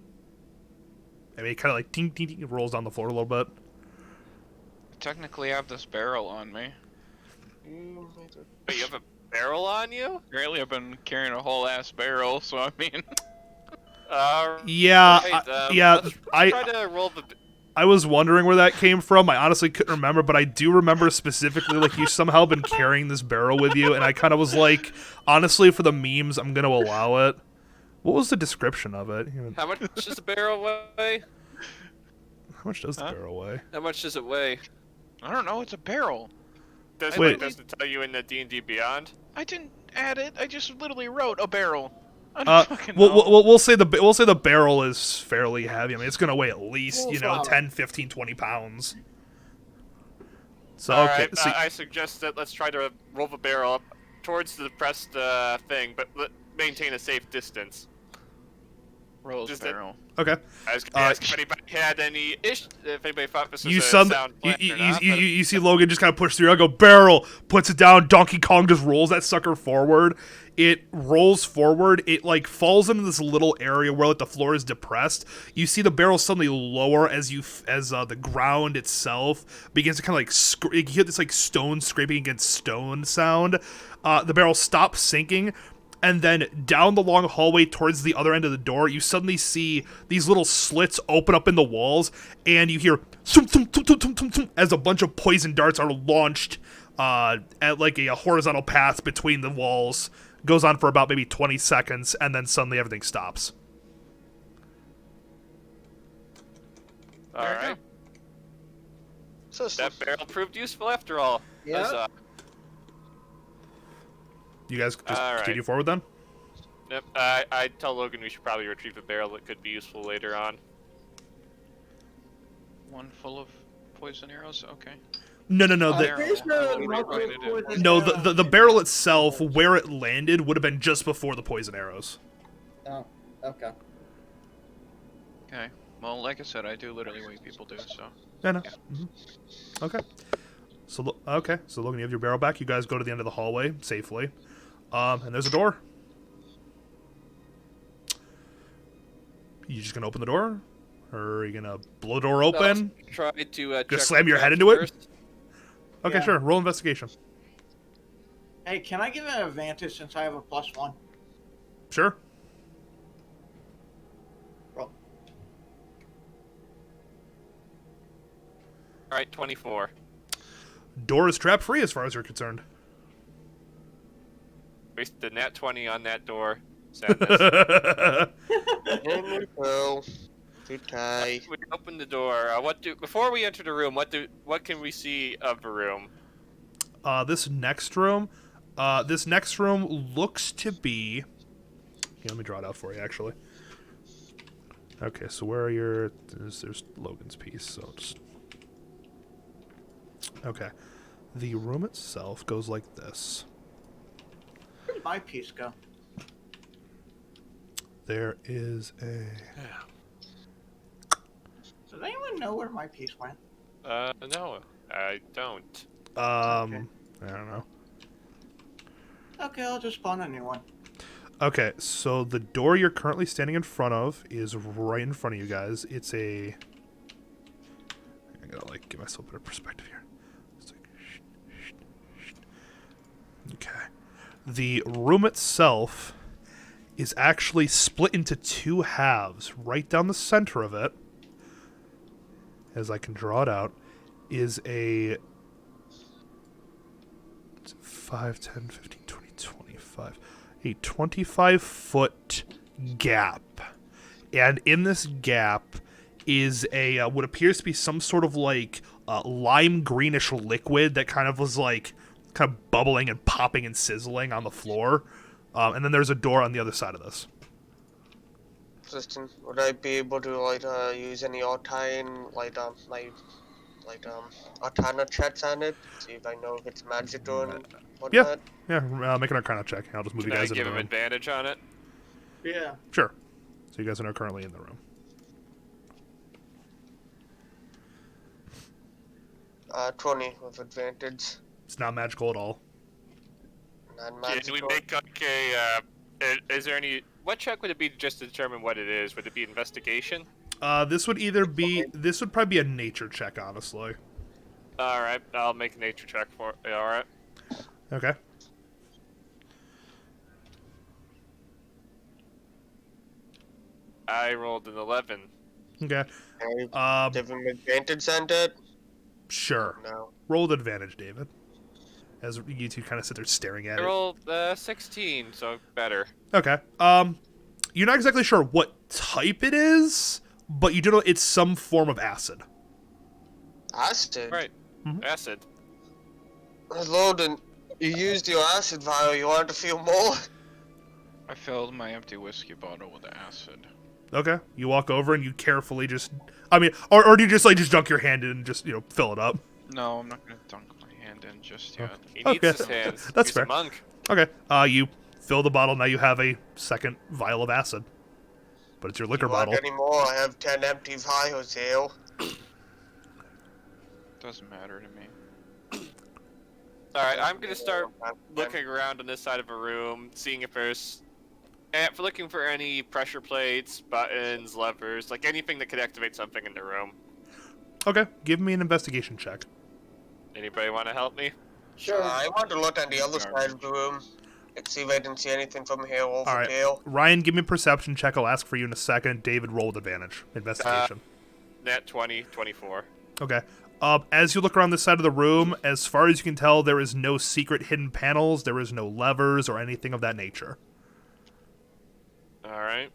Speaker 1: I mean, it kind of like ting, ting, ting, it rolls down the floor a little bit.
Speaker 6: Technically, I have this barrel on me.
Speaker 2: Wait, you have a barrel on you?
Speaker 6: Apparently, I've been carrying a whole ass barrel, so I mean.
Speaker 1: Yeah,
Speaker 2: Right,
Speaker 1: yeah.
Speaker 2: let's try to roll the.
Speaker 1: I was wondering where that came from. I honestly couldn't remember, but I do remember specifically, like, you somehow been carrying this barrel with you, and I kind of was like, honestly, for the memes, I'm going to allow it. What was the description of it?
Speaker 2: How much does the barrel weigh?
Speaker 1: How much does the barrel weigh?
Speaker 2: How much does it weigh?
Speaker 6: I don't know. It's a barrel.
Speaker 1: Wait.
Speaker 2: Does it tell you in the D&D Beyond?
Speaker 6: I didn't add it. I just literally wrote a barrel. I don't fucking know.
Speaker 1: We'll say the barrel is fairly heavy. I mean, it's going to weigh at least, 10, 15, 20 pounds. So, okay.
Speaker 2: Alright,
Speaker 1: So,
Speaker 2: I suggest that let's try to roll the barrel up towards the pressed thing, but maintain a safe distance.
Speaker 6: Rolls
Speaker 2: Just
Speaker 6: barrel.
Speaker 1: okay.
Speaker 2: Ask if anybody had any if anybody thought this was
Speaker 1: You
Speaker 2: a
Speaker 1: some
Speaker 2: sound plan or not, but-
Speaker 1: you see Logan just kind of push through. I go barrel, puts it down. Donkey Kong just rolls that sucker forward. It rolls forward. It like falls into this little area where like the floor is depressed. You see the barrel suddenly lower as the ground itself begins to kind of like you hear this like stone scraping against stone sound. The barrel stops sinking. And then down the long hallway towards the other end of the door, you suddenly see these little slits open up in the walls, and you hear thump, thump, thump, thump, thump, thump, thump, as a bunch of poison darts are launched at like a horizontal path between the walls. Goes on for about maybe 20 seconds, and then suddenly everything stops.
Speaker 2: Alright.
Speaker 4: So
Speaker 2: That barrel proved useful after all.
Speaker 5: Yeah.
Speaker 2: Huzzah.
Speaker 1: You guys just
Speaker 2: All right.
Speaker 1: continue forward then?
Speaker 2: Yep. I tell Logan we should probably retrieve a barrel that could be useful later on.
Speaker 6: One full of poison arrows. Okay.
Speaker 1: No. The barrel itself, where it landed, would have been just before the poison arrows.
Speaker 5: Oh, okay.
Speaker 6: Okay. Well, like I said, I do literally what people do. So.
Speaker 1: Yeah, no. Okay. So Logan, you have your barrel back. You guys go to the end of the hallway safely. And there's a door. You just gonna open the door? Or are you gonna blow the door open?
Speaker 2: Try to check
Speaker 1: slam
Speaker 2: the
Speaker 1: your head
Speaker 2: traps
Speaker 1: into it?
Speaker 2: first.
Speaker 1: Okay,
Speaker 5: Yeah.
Speaker 1: sure. Roll investigation.
Speaker 5: Hey, can I give an advantage since I have a +1?
Speaker 1: Sure.
Speaker 5: Roll.
Speaker 2: Alright, 24.
Speaker 1: Door is trap free as far as you're concerned.
Speaker 2: Wasted the nat 20 on that door. Sadness.
Speaker 4: Well, good tie.
Speaker 2: We open the door. Before we enter the room, what can we see of the room?
Speaker 1: This next room looks to be. Here, let me draw it out for you. Actually. Okay, so where are your? There's Logan's piece. So just. Okay, the room itself goes like this.
Speaker 5: Where did my piece go?
Speaker 1: There is a.
Speaker 5: Does anyone know where my piece went?
Speaker 2: No, I don't.
Speaker 1: I don't know.
Speaker 5: Okay, I'll just spawn a new one.
Speaker 1: Okay, so the door you're currently standing in front of is right in front of you guys. It's a. I gotta like give myself a better perspective here. It's like, okay, the room itself is actually split into two halves. Right down the center of it, as I can draw it out, is a 5, 10, 15, 20, 25. A 25-foot gap. And in this gap is a what appears to be some sort of like lime greenish liquid that kind of was like kind of bubbling and popping and sizzling on the floor. And then there's a door on the other side of this.
Speaker 4: Tristan, would I be able to use any Arcane Arcana checks on it? See if I know if it's magic or whatnot.
Speaker 1: Yeah, make an Arcana check. I'll just move
Speaker 2: Can
Speaker 1: you
Speaker 2: I
Speaker 1: guys into
Speaker 2: give
Speaker 1: the
Speaker 2: him
Speaker 1: room.
Speaker 2: advantage on it?
Speaker 5: Yeah.
Speaker 1: Sure. So you guys are currently in the room.
Speaker 4: 20 with advantage.
Speaker 1: It's not magical at all.
Speaker 4: Non-magical.
Speaker 2: Can we make like is there any? What check would it be just to determine what it is? Would it be investigation?
Speaker 1: This would probably be a nature check, honestly.
Speaker 2: All right, I'll make a nature check for it. All right.
Speaker 1: Okay.
Speaker 2: I rolled an 11.
Speaker 1: Okay.
Speaker 4: Can
Speaker 1: Um,
Speaker 4: I give him advantage on that?
Speaker 1: sure.
Speaker 4: No.
Speaker 1: Roll with advantage, David. As you two kind of sit there staring at
Speaker 2: I
Speaker 1: it.
Speaker 2: rolled 16, so better.
Speaker 1: Okay. You're not exactly sure what type it is, but you do know it's some form of acid.
Speaker 4: Acid?
Speaker 2: Right.
Speaker 1: Mhm.
Speaker 2: Acid.
Speaker 4: Lord, and you used your acid vial. You want to feel more?
Speaker 6: I filled my empty whiskey bottle with acid.
Speaker 1: Okay. You walk over and you carefully just, I mean, or do you just like just dunk your hand in and just fill it up?
Speaker 6: No, I'm not gonna dunk my hand in just yet.
Speaker 2: He needs
Speaker 1: Okay.
Speaker 2: his hands.
Speaker 1: That's
Speaker 2: He's
Speaker 1: fair.
Speaker 2: a monk.
Speaker 1: Okay. You fill the bottle. Now you have a second vial of acid, but it's your liquor
Speaker 4: You want
Speaker 1: bottle.
Speaker 4: any more? I have 10 empty vials here.
Speaker 6: Doesn't matter to me.
Speaker 2: Alright, I'm gonna start looking around on this side of a room, seeing if there's... for looking for any pressure plates, buttons, levers, like anything that could activate something in the room.
Speaker 1: Okay. Give me an investigation check.
Speaker 2: Anybody want to help me?
Speaker 5: Sure.
Speaker 4: I want to look on the other side
Speaker 6: Garbage.
Speaker 4: of the room. Let's see if I didn't see anything from here over
Speaker 1: All right.
Speaker 4: there.
Speaker 1: Ryan, give me a perception check. I'll ask for you in a second. David, roll with advantage. Investigation.
Speaker 2: Nat 20, 24.
Speaker 1: Okay. As you look around this side of the room, as far as you can tell, there is no secret hidden panels. There is no levers or anything of that nature.
Speaker 2: Alright.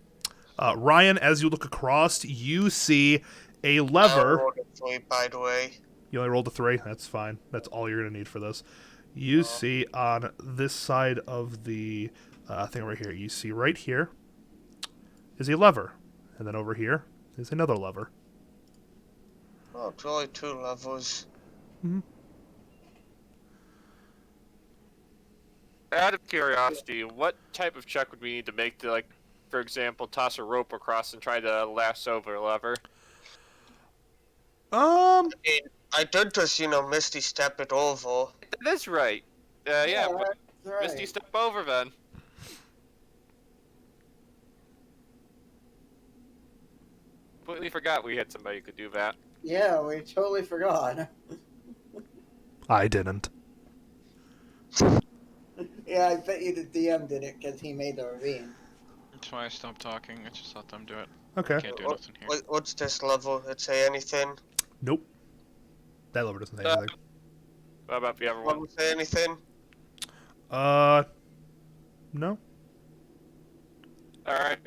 Speaker 1: Ryan, as you look across, you see a
Speaker 4: I
Speaker 1: lever.
Speaker 4: rolled a 3, by the way.
Speaker 1: You only rolled a 3. That's fine. That's all you're going to need for this. You see on this side of the thing right here, you see right here is a lever. And then over here is another lever.
Speaker 4: Oh, it's only 2 levels.
Speaker 2: Out of curiosity, what type of check would we need to make to, like, for example, toss a rope across and try to lasso over a lever?
Speaker 4: I did just, Misty step it over.
Speaker 2: That is right. Yeah,
Speaker 5: that's right.
Speaker 2: Misty, step over then. Completely forgot we had somebody who could do that.
Speaker 5: Yeah, we totally forgot.
Speaker 1: I didn't.
Speaker 5: Yeah, I bet you the DM did it because he made the ravine.
Speaker 6: That's why I stopped talking. I just let them do it.
Speaker 1: Okay.
Speaker 6: Can't do nothing here.
Speaker 4: What's this level? It say anything?
Speaker 1: Nope. That lever doesn't say
Speaker 2: Uh,
Speaker 1: anything.
Speaker 2: What about the other one?
Speaker 4: Level say anything?
Speaker 1: No.
Speaker 2: Alright.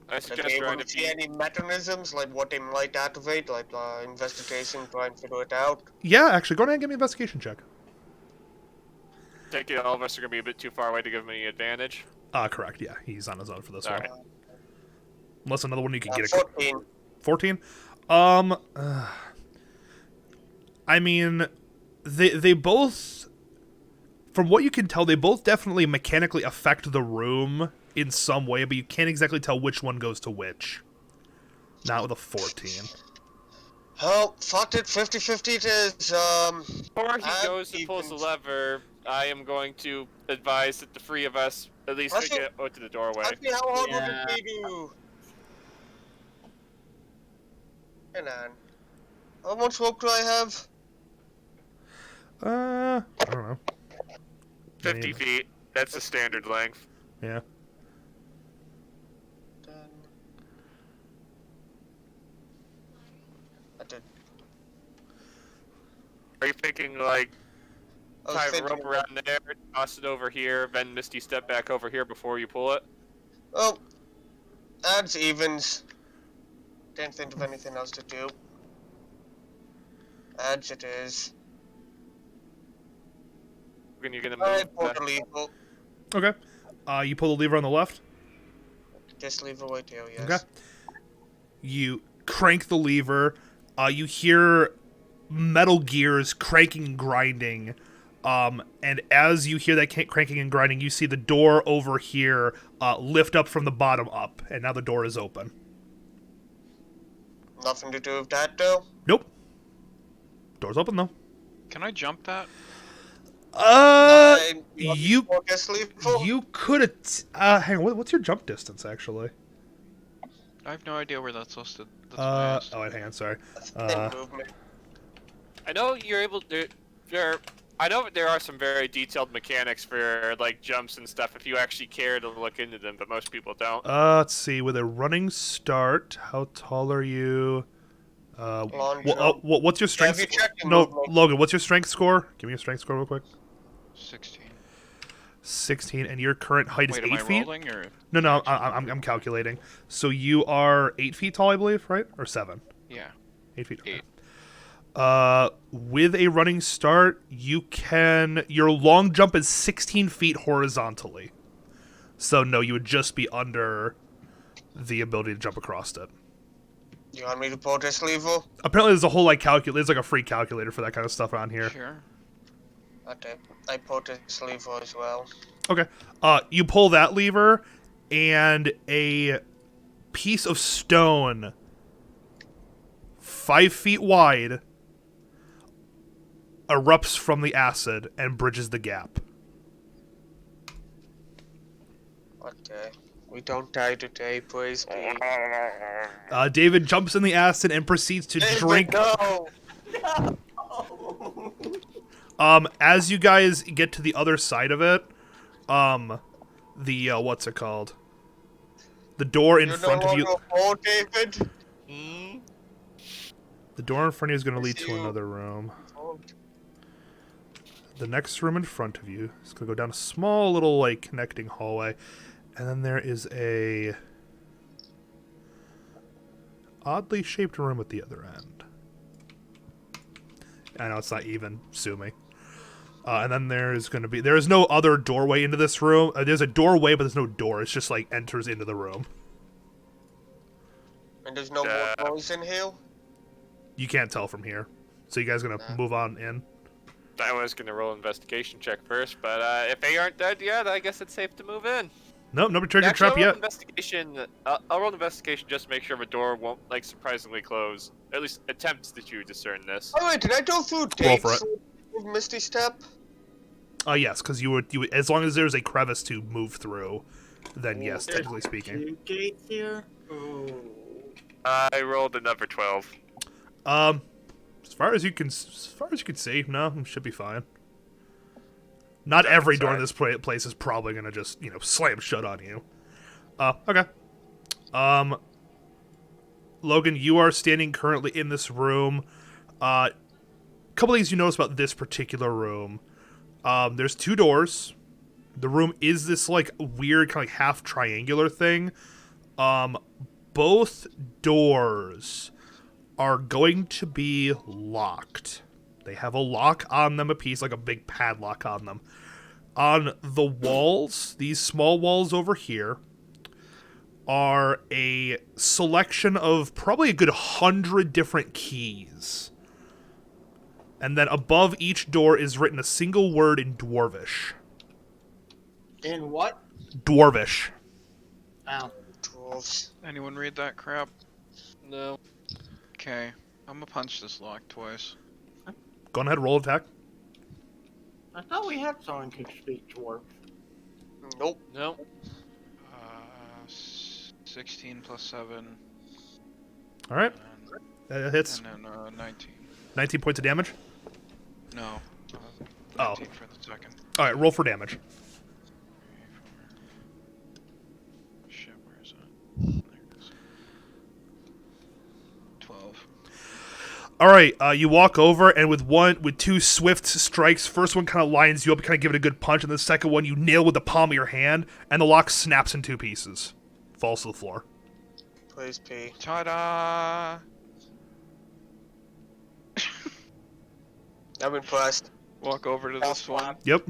Speaker 2: I
Speaker 4: Like,
Speaker 2: suggest
Speaker 4: able
Speaker 2: trying
Speaker 4: to
Speaker 2: to
Speaker 4: see
Speaker 2: be...
Speaker 4: any mechanisms, like what they might activate, like investigation, try and figure it out?
Speaker 1: Yeah, actually, go ahead and give me an investigation check.
Speaker 2: Take it, all of us are going to be a bit too far away to give him any advantage.
Speaker 1: Correct. Yeah, he's on his own for this one.
Speaker 2: Alright.
Speaker 1: Unless another one you can get a
Speaker 4: 14.
Speaker 1: 14. I mean, they both, from what you can tell, they both definitely mechanically affect the room in some way, but you can't exactly tell which one goes to which. Not with a 14.
Speaker 4: Oh, fucked it, 50-50 it is.
Speaker 2: Before he
Speaker 4: I'm
Speaker 2: goes to pulls the
Speaker 4: even-
Speaker 2: lever, I am going to advise that the three of us at least
Speaker 4: Actually-
Speaker 2: get out to the doorway.
Speaker 4: Actually, how hard
Speaker 5: Yeah.
Speaker 4: would it be to... Hang on. How much rope do I have?
Speaker 1: I don't know.
Speaker 2: 50
Speaker 1: mean,
Speaker 2: feet. That's the standard length.
Speaker 1: Yeah.
Speaker 4: I did.
Speaker 2: Are you thinking, like,
Speaker 4: I was
Speaker 2: tie a
Speaker 4: thinking
Speaker 2: rope around there, toss it over here, then Misty step back over here before you pull it?
Speaker 4: Oh, odds evens. Didn't think of anything else to do. Odds it is.
Speaker 2: When you're gonna move.
Speaker 4: Alright, pull the lever.
Speaker 1: Okay. You pull the lever on the left.
Speaker 4: Just leave it right there, yes.
Speaker 1: Okay. You crank the lever. You hear metal gears cranking and grinding. And as you hear that cranking and grinding, you see the door over here lift up from the bottom up, and now the door is open.
Speaker 4: Nothing to do with that, though?
Speaker 1: Nope. Door's open though.
Speaker 6: Can I jump that?
Speaker 1: You
Speaker 4: Just leave it.
Speaker 1: you could have. Hang on. What's your jump distance actually?
Speaker 6: I have no idea where that's listed. That's why I asked.
Speaker 1: Oh wait, hang on. Sorry.
Speaker 4: Movement.
Speaker 2: I know you're able to. There I know that there are some very detailed mechanics for like jumps and stuff if you actually care to look into them, but most people don't.
Speaker 1: Let's see. With a running start, how tall are you?
Speaker 4: Long jump.
Speaker 1: What's your strength?
Speaker 4: Have you checked your
Speaker 1: No,
Speaker 4: movement?
Speaker 1: Logan. What's your strength score? Give me your strength score real quick.
Speaker 6: 16.
Speaker 1: 16, and your current height
Speaker 6: Wait,
Speaker 1: is
Speaker 6: am
Speaker 1: 8
Speaker 6: I
Speaker 1: feet.
Speaker 6: rolling or?
Speaker 1: No, I'm calculating. So you are 8 feet tall, I believe, right? Or 7?
Speaker 6: Yeah.
Speaker 1: 8 feet. Okay.
Speaker 6: 8.
Speaker 1: With a running start, your long jump is 16 feet horizontally. So no, you would just be under the ability to jump across it.
Speaker 4: You want me to pull this lever?
Speaker 1: Apparently, there's a whole there's like a free calculator for that kind of stuff on here.
Speaker 6: Sure.
Speaker 4: Okay, I pulled this lever as well.
Speaker 1: Okay. You pull that lever, and a piece of stone 5 feet wide erupts from the acid and bridges the gap.
Speaker 4: Okay. We don't die today, praise be.
Speaker 1: David jumps in the acid and proceeds to drink.
Speaker 4: No!
Speaker 1: As you guys get to the other side of it, what's it called? The door in front of you.
Speaker 4: Oh, David.
Speaker 1: The door in front of you is going to lead to
Speaker 4: you.
Speaker 1: another room. The next room in front of you is going to go down a small little like connecting hallway, and then there is a oddly shaped room at the other end. I know it's not even. Sue me. And then there is no other doorway into this room. There's a doorway, but there's no door. It's just like enters into the room.
Speaker 4: And there's no more noise in here?
Speaker 1: You can't tell from here. So you guys gonna move on in?
Speaker 2: I was gonna roll investigation check first, but if they aren't dead yet, I guess it's safe to move in.
Speaker 1: Nope, nobody triggered
Speaker 2: Actually,
Speaker 1: trap
Speaker 2: I'll roll
Speaker 1: yet.
Speaker 2: investigation. I'll roll investigation just to make sure the door won't like surprisingly close. At least attempts to discern this.
Speaker 4: Oh wait, did I go through
Speaker 1: Roll
Speaker 4: gates
Speaker 1: for it.
Speaker 4: with Misty Step?
Speaker 1: Yes, because you would as long as there's a crevice to move through, then yes,
Speaker 5: There's
Speaker 1: technically speaking.
Speaker 5: 2 gates here. Ooh.
Speaker 2: I rolled another 12.
Speaker 1: As far as you can see, no, it should be fine. Not every door in this place is probably gonna just slam shut on you. Okay. Logan, you are standing currently in this room. Couple things you notice about this particular room. There's 2 doors. The room is this like weird kind of like half triangular thing. Both doors are going to be locked. They have a lock on them, a piece like a big padlock on them. On the walls, these small walls over here, are a selection of probably a good 100 different keys. And then above each door is written a single word in Dwarvish.
Speaker 5: In what?
Speaker 1: Dwarvish.
Speaker 5: Ow.
Speaker 4: Dwarves.
Speaker 6: Anyone read that crap?
Speaker 2: No.
Speaker 6: Okay. I'm gonna punch this lock twice.
Speaker 1: Go ahead, roll attack.
Speaker 5: I thought we had someone who could speak dwarf.
Speaker 4: Nope.
Speaker 2: No.
Speaker 6: 16 plus 7.
Speaker 1: All right,
Speaker 6: And,
Speaker 1: that hits.
Speaker 6: and then 19.
Speaker 1: 19 points of damage.
Speaker 6: No.
Speaker 1: Oh.
Speaker 6: 19 for the second.
Speaker 1: All right, roll for damage.
Speaker 6: Shit, where is it? There it is. 12.
Speaker 1: All right, you walk over, and with 2 swift strikes, first one kind of lines you up, kind of give it a good punch, and the second one you nail with the palm of your hand, and the lock snaps in 2 pieces, falls to the floor.
Speaker 4: Praise be.
Speaker 6: Ta-da!
Speaker 4: I'm impressed.
Speaker 6: Walk over to this one.
Speaker 1: Yep.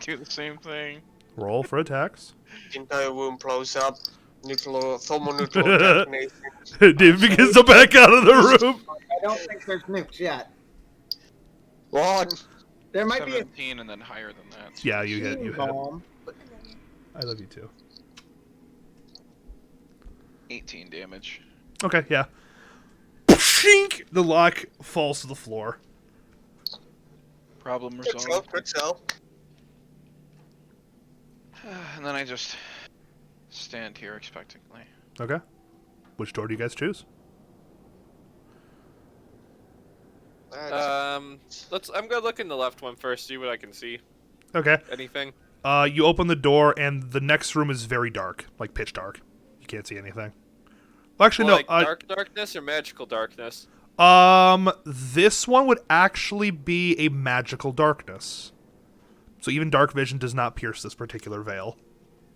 Speaker 6: Do the same thing.
Speaker 1: Roll for attacks.
Speaker 4: The entire room blows up. Thermonuclear detonation.
Speaker 1: David begins to back out of the room.
Speaker 5: I don't think there's nukes yet.
Speaker 4: One.
Speaker 5: There might be a
Speaker 6: 17 and then higher than that.
Speaker 1: Yeah, you hit. You hit.
Speaker 5: bomb.
Speaker 1: I love you too.
Speaker 6: 18 damage.
Speaker 1: Okay, yeah. Shink! The lock falls to the floor.
Speaker 6: Problem
Speaker 4: Good
Speaker 6: resolved.
Speaker 4: sell, good sell.
Speaker 6: And then I just stand here expectantly.
Speaker 1: Okay. Which door do you guys choose?
Speaker 2: I'm gonna look in the left one first, see what I can see.
Speaker 1: Okay.
Speaker 2: Anything?
Speaker 1: You open the door, and the next room is very dark, like pitch dark. You can't see anything. Well, actually,
Speaker 2: Well,
Speaker 1: no.
Speaker 2: like darkness or magical darkness?
Speaker 1: This one would actually be a magical darkness. So even dark vision does not pierce this particular veil.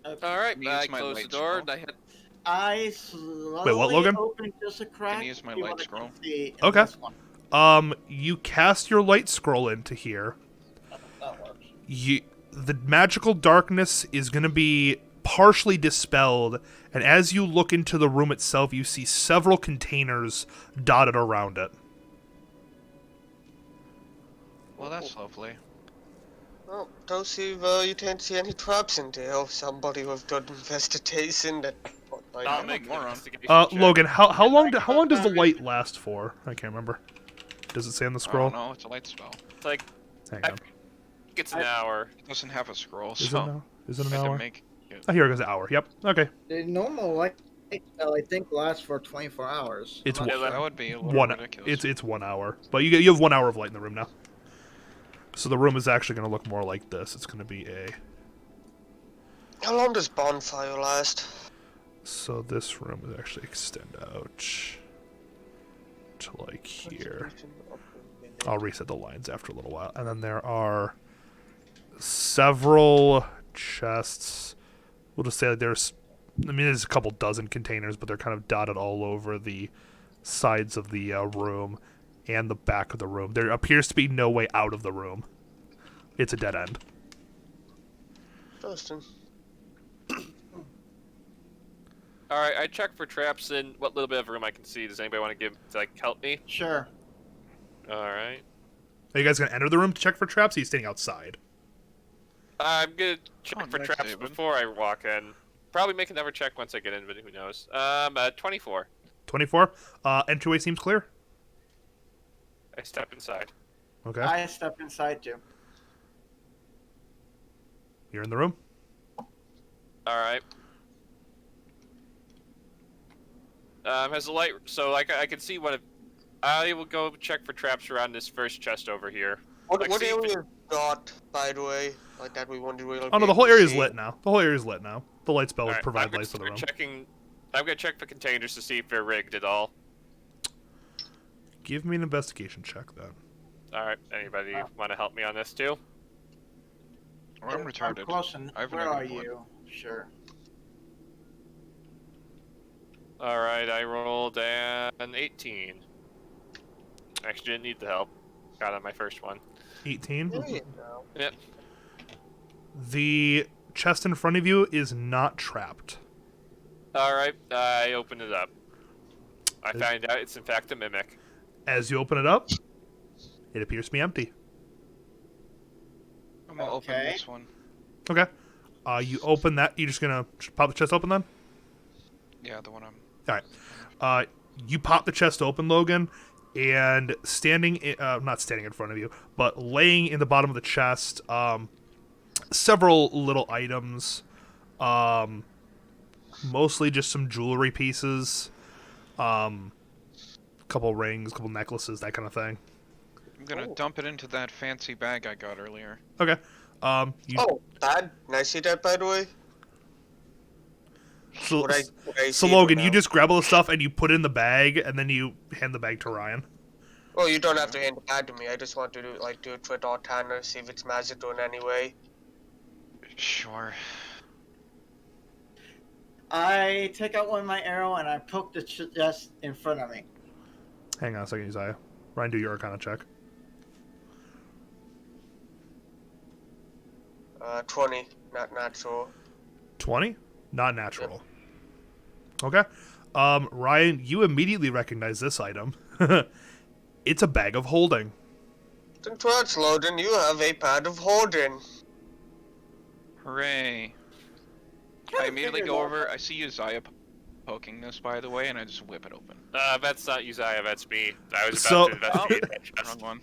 Speaker 2: All right,
Speaker 6: Can you
Speaker 2: I
Speaker 6: use my
Speaker 2: close the
Speaker 6: light
Speaker 2: door
Speaker 6: scroll?
Speaker 2: and I hit.
Speaker 5: I slowly
Speaker 1: Logan?
Speaker 5: open just a crack.
Speaker 6: use my
Speaker 5: see
Speaker 6: light
Speaker 5: what I can
Speaker 6: scroll?
Speaker 5: see in
Speaker 1: Okay.
Speaker 5: this one.
Speaker 1: You cast your light scroll into here.
Speaker 5: That works.
Speaker 1: The magical darkness is going to be partially dispelled, and as you look into the room itself, you see several containers dotted around it.
Speaker 6: Well, that's lovely.
Speaker 4: Well, don't see you can't see any traps in there. Somebody who have done investigation that.
Speaker 2: I'll
Speaker 6: I'm
Speaker 2: make
Speaker 6: a
Speaker 2: an
Speaker 6: moron.
Speaker 2: investigation check.
Speaker 1: Logan, how long does the light last for? I can't remember. Does it say on the scroll?
Speaker 6: Oh no, it's a light spell.
Speaker 2: It's like
Speaker 1: Hang
Speaker 2: I
Speaker 1: on.
Speaker 2: think it's an hour.
Speaker 6: It doesn't have a scroll,
Speaker 1: Is it
Speaker 6: so
Speaker 1: an, is it an
Speaker 6: I had to
Speaker 1: hour?
Speaker 6: make it.
Speaker 1: Oh, here it goes, an hour. Yep. Okay.
Speaker 8: The normal light spell, I think, lasts for 24 hours.
Speaker 1: It's
Speaker 8: I'm not
Speaker 2: one-
Speaker 8: sure.
Speaker 6: That would be a little
Speaker 1: One.
Speaker 6: ridiculous.
Speaker 1: It's 1 hour, but you have 1 hour of light in the room now. So the room is actually going to look more like this. It's going to be a.
Speaker 4: How long does bonfire last?
Speaker 1: So this room would actually extend out to like here. I'll reset the lines after a little while. And then there are several chests. We'll just say that there's a couple dozen containers, but they're kind of dotted all over the sides of the room and the back of the room. There appears to be no way out of the room. It's a dead end.
Speaker 4: Justin.
Speaker 2: All right, I checked for traps in what little bit of room I can see. Does anybody want to help me?
Speaker 5: Sure.
Speaker 2: All right.
Speaker 1: Are you guys going to enter the room to check for traps? Or are you standing outside?
Speaker 2: I'm gonna check
Speaker 6: Oh,
Speaker 2: for
Speaker 6: nice,
Speaker 2: traps
Speaker 6: David.
Speaker 2: before I walk in. Probably make another check once I get in, but who knows? 24.
Speaker 1: 24. Entryway seems clear.
Speaker 2: I step inside.
Speaker 1: Okay.
Speaker 5: I step inside too.
Speaker 1: You're in the room.
Speaker 2: All right. Has the light? So I can see what. I will go check for traps around this first chest over here.
Speaker 4: What
Speaker 2: Like, see if
Speaker 4: area got, by the way? Like that we wanted to.
Speaker 1: Oh no, the whole area is lit now. The whole area is lit now. The light spell
Speaker 2: All
Speaker 1: would
Speaker 2: right,
Speaker 1: provide
Speaker 2: I'm gonna
Speaker 1: light for the room.
Speaker 2: start checking. I'm gonna check the containers to see if they're rigged at all.
Speaker 1: Give me an investigation check then.
Speaker 2: All right. Anybody want to help me on this too?
Speaker 6: Or I'm retarded.
Speaker 5: I'm close and
Speaker 6: I have a
Speaker 5: where are
Speaker 6: negative one.
Speaker 5: you? Sure.
Speaker 2: All right. I rolled an 18. Actually, didn't need the help. Got on my first one.
Speaker 1: 18.
Speaker 4: There you go.
Speaker 2: Yep.
Speaker 1: The chest in front of you is not trapped.
Speaker 2: All right. I opened it up. I find out it's in fact a mimic.
Speaker 1: As you open it up, it appears to be empty.
Speaker 6: I'm gonna open
Speaker 5: Okay.
Speaker 6: this one.
Speaker 1: Okay. You open that. You just gonna pop the chest open then?
Speaker 6: Yeah, the one I'm.
Speaker 1: All right. You pop the chest open, Logan, and not standing in front of you, but laying in the bottom of the chest, several little items, mostly just some jewelry pieces, couple rings, couple necklaces, that kind of thing.
Speaker 6: I'm gonna dump it into that fancy bag I got earlier.
Speaker 1: Okay.
Speaker 4: Oh, Dad, can I see that, by the way?
Speaker 1: So,
Speaker 4: Would I
Speaker 1: so
Speaker 4: see it
Speaker 1: Logan,
Speaker 4: or
Speaker 1: you
Speaker 4: no?
Speaker 1: just grab all the stuff and you put it in the bag, and then you hand the bag to Ryan.
Speaker 4: Oh, you don't have to hand it back to me. I just want to do it with Arcana, see if it's magical in any way.
Speaker 6: Sure.
Speaker 5: I take out one of my arrow and I poke the chest in front of me.
Speaker 1: Hang on a second, Uzziah. Ryan, do your Arcana check.
Speaker 4: 20, not natural.
Speaker 1: 20? Not natural. Okay. Ryan, you immediately recognize this item. It's a bag of holding.
Speaker 4: Congrats, Loden, you have a pad of holding.
Speaker 6: Hooray.
Speaker 5: Kinda
Speaker 6: I immediately
Speaker 5: figured
Speaker 6: go
Speaker 5: that.
Speaker 6: over. I see Uzziah poking this, by the way, and I just whip it open.
Speaker 2: That's not Uzziah. That's me. I was
Speaker 1: So-
Speaker 2: about to investigate that chest.
Speaker 6: Wrong one.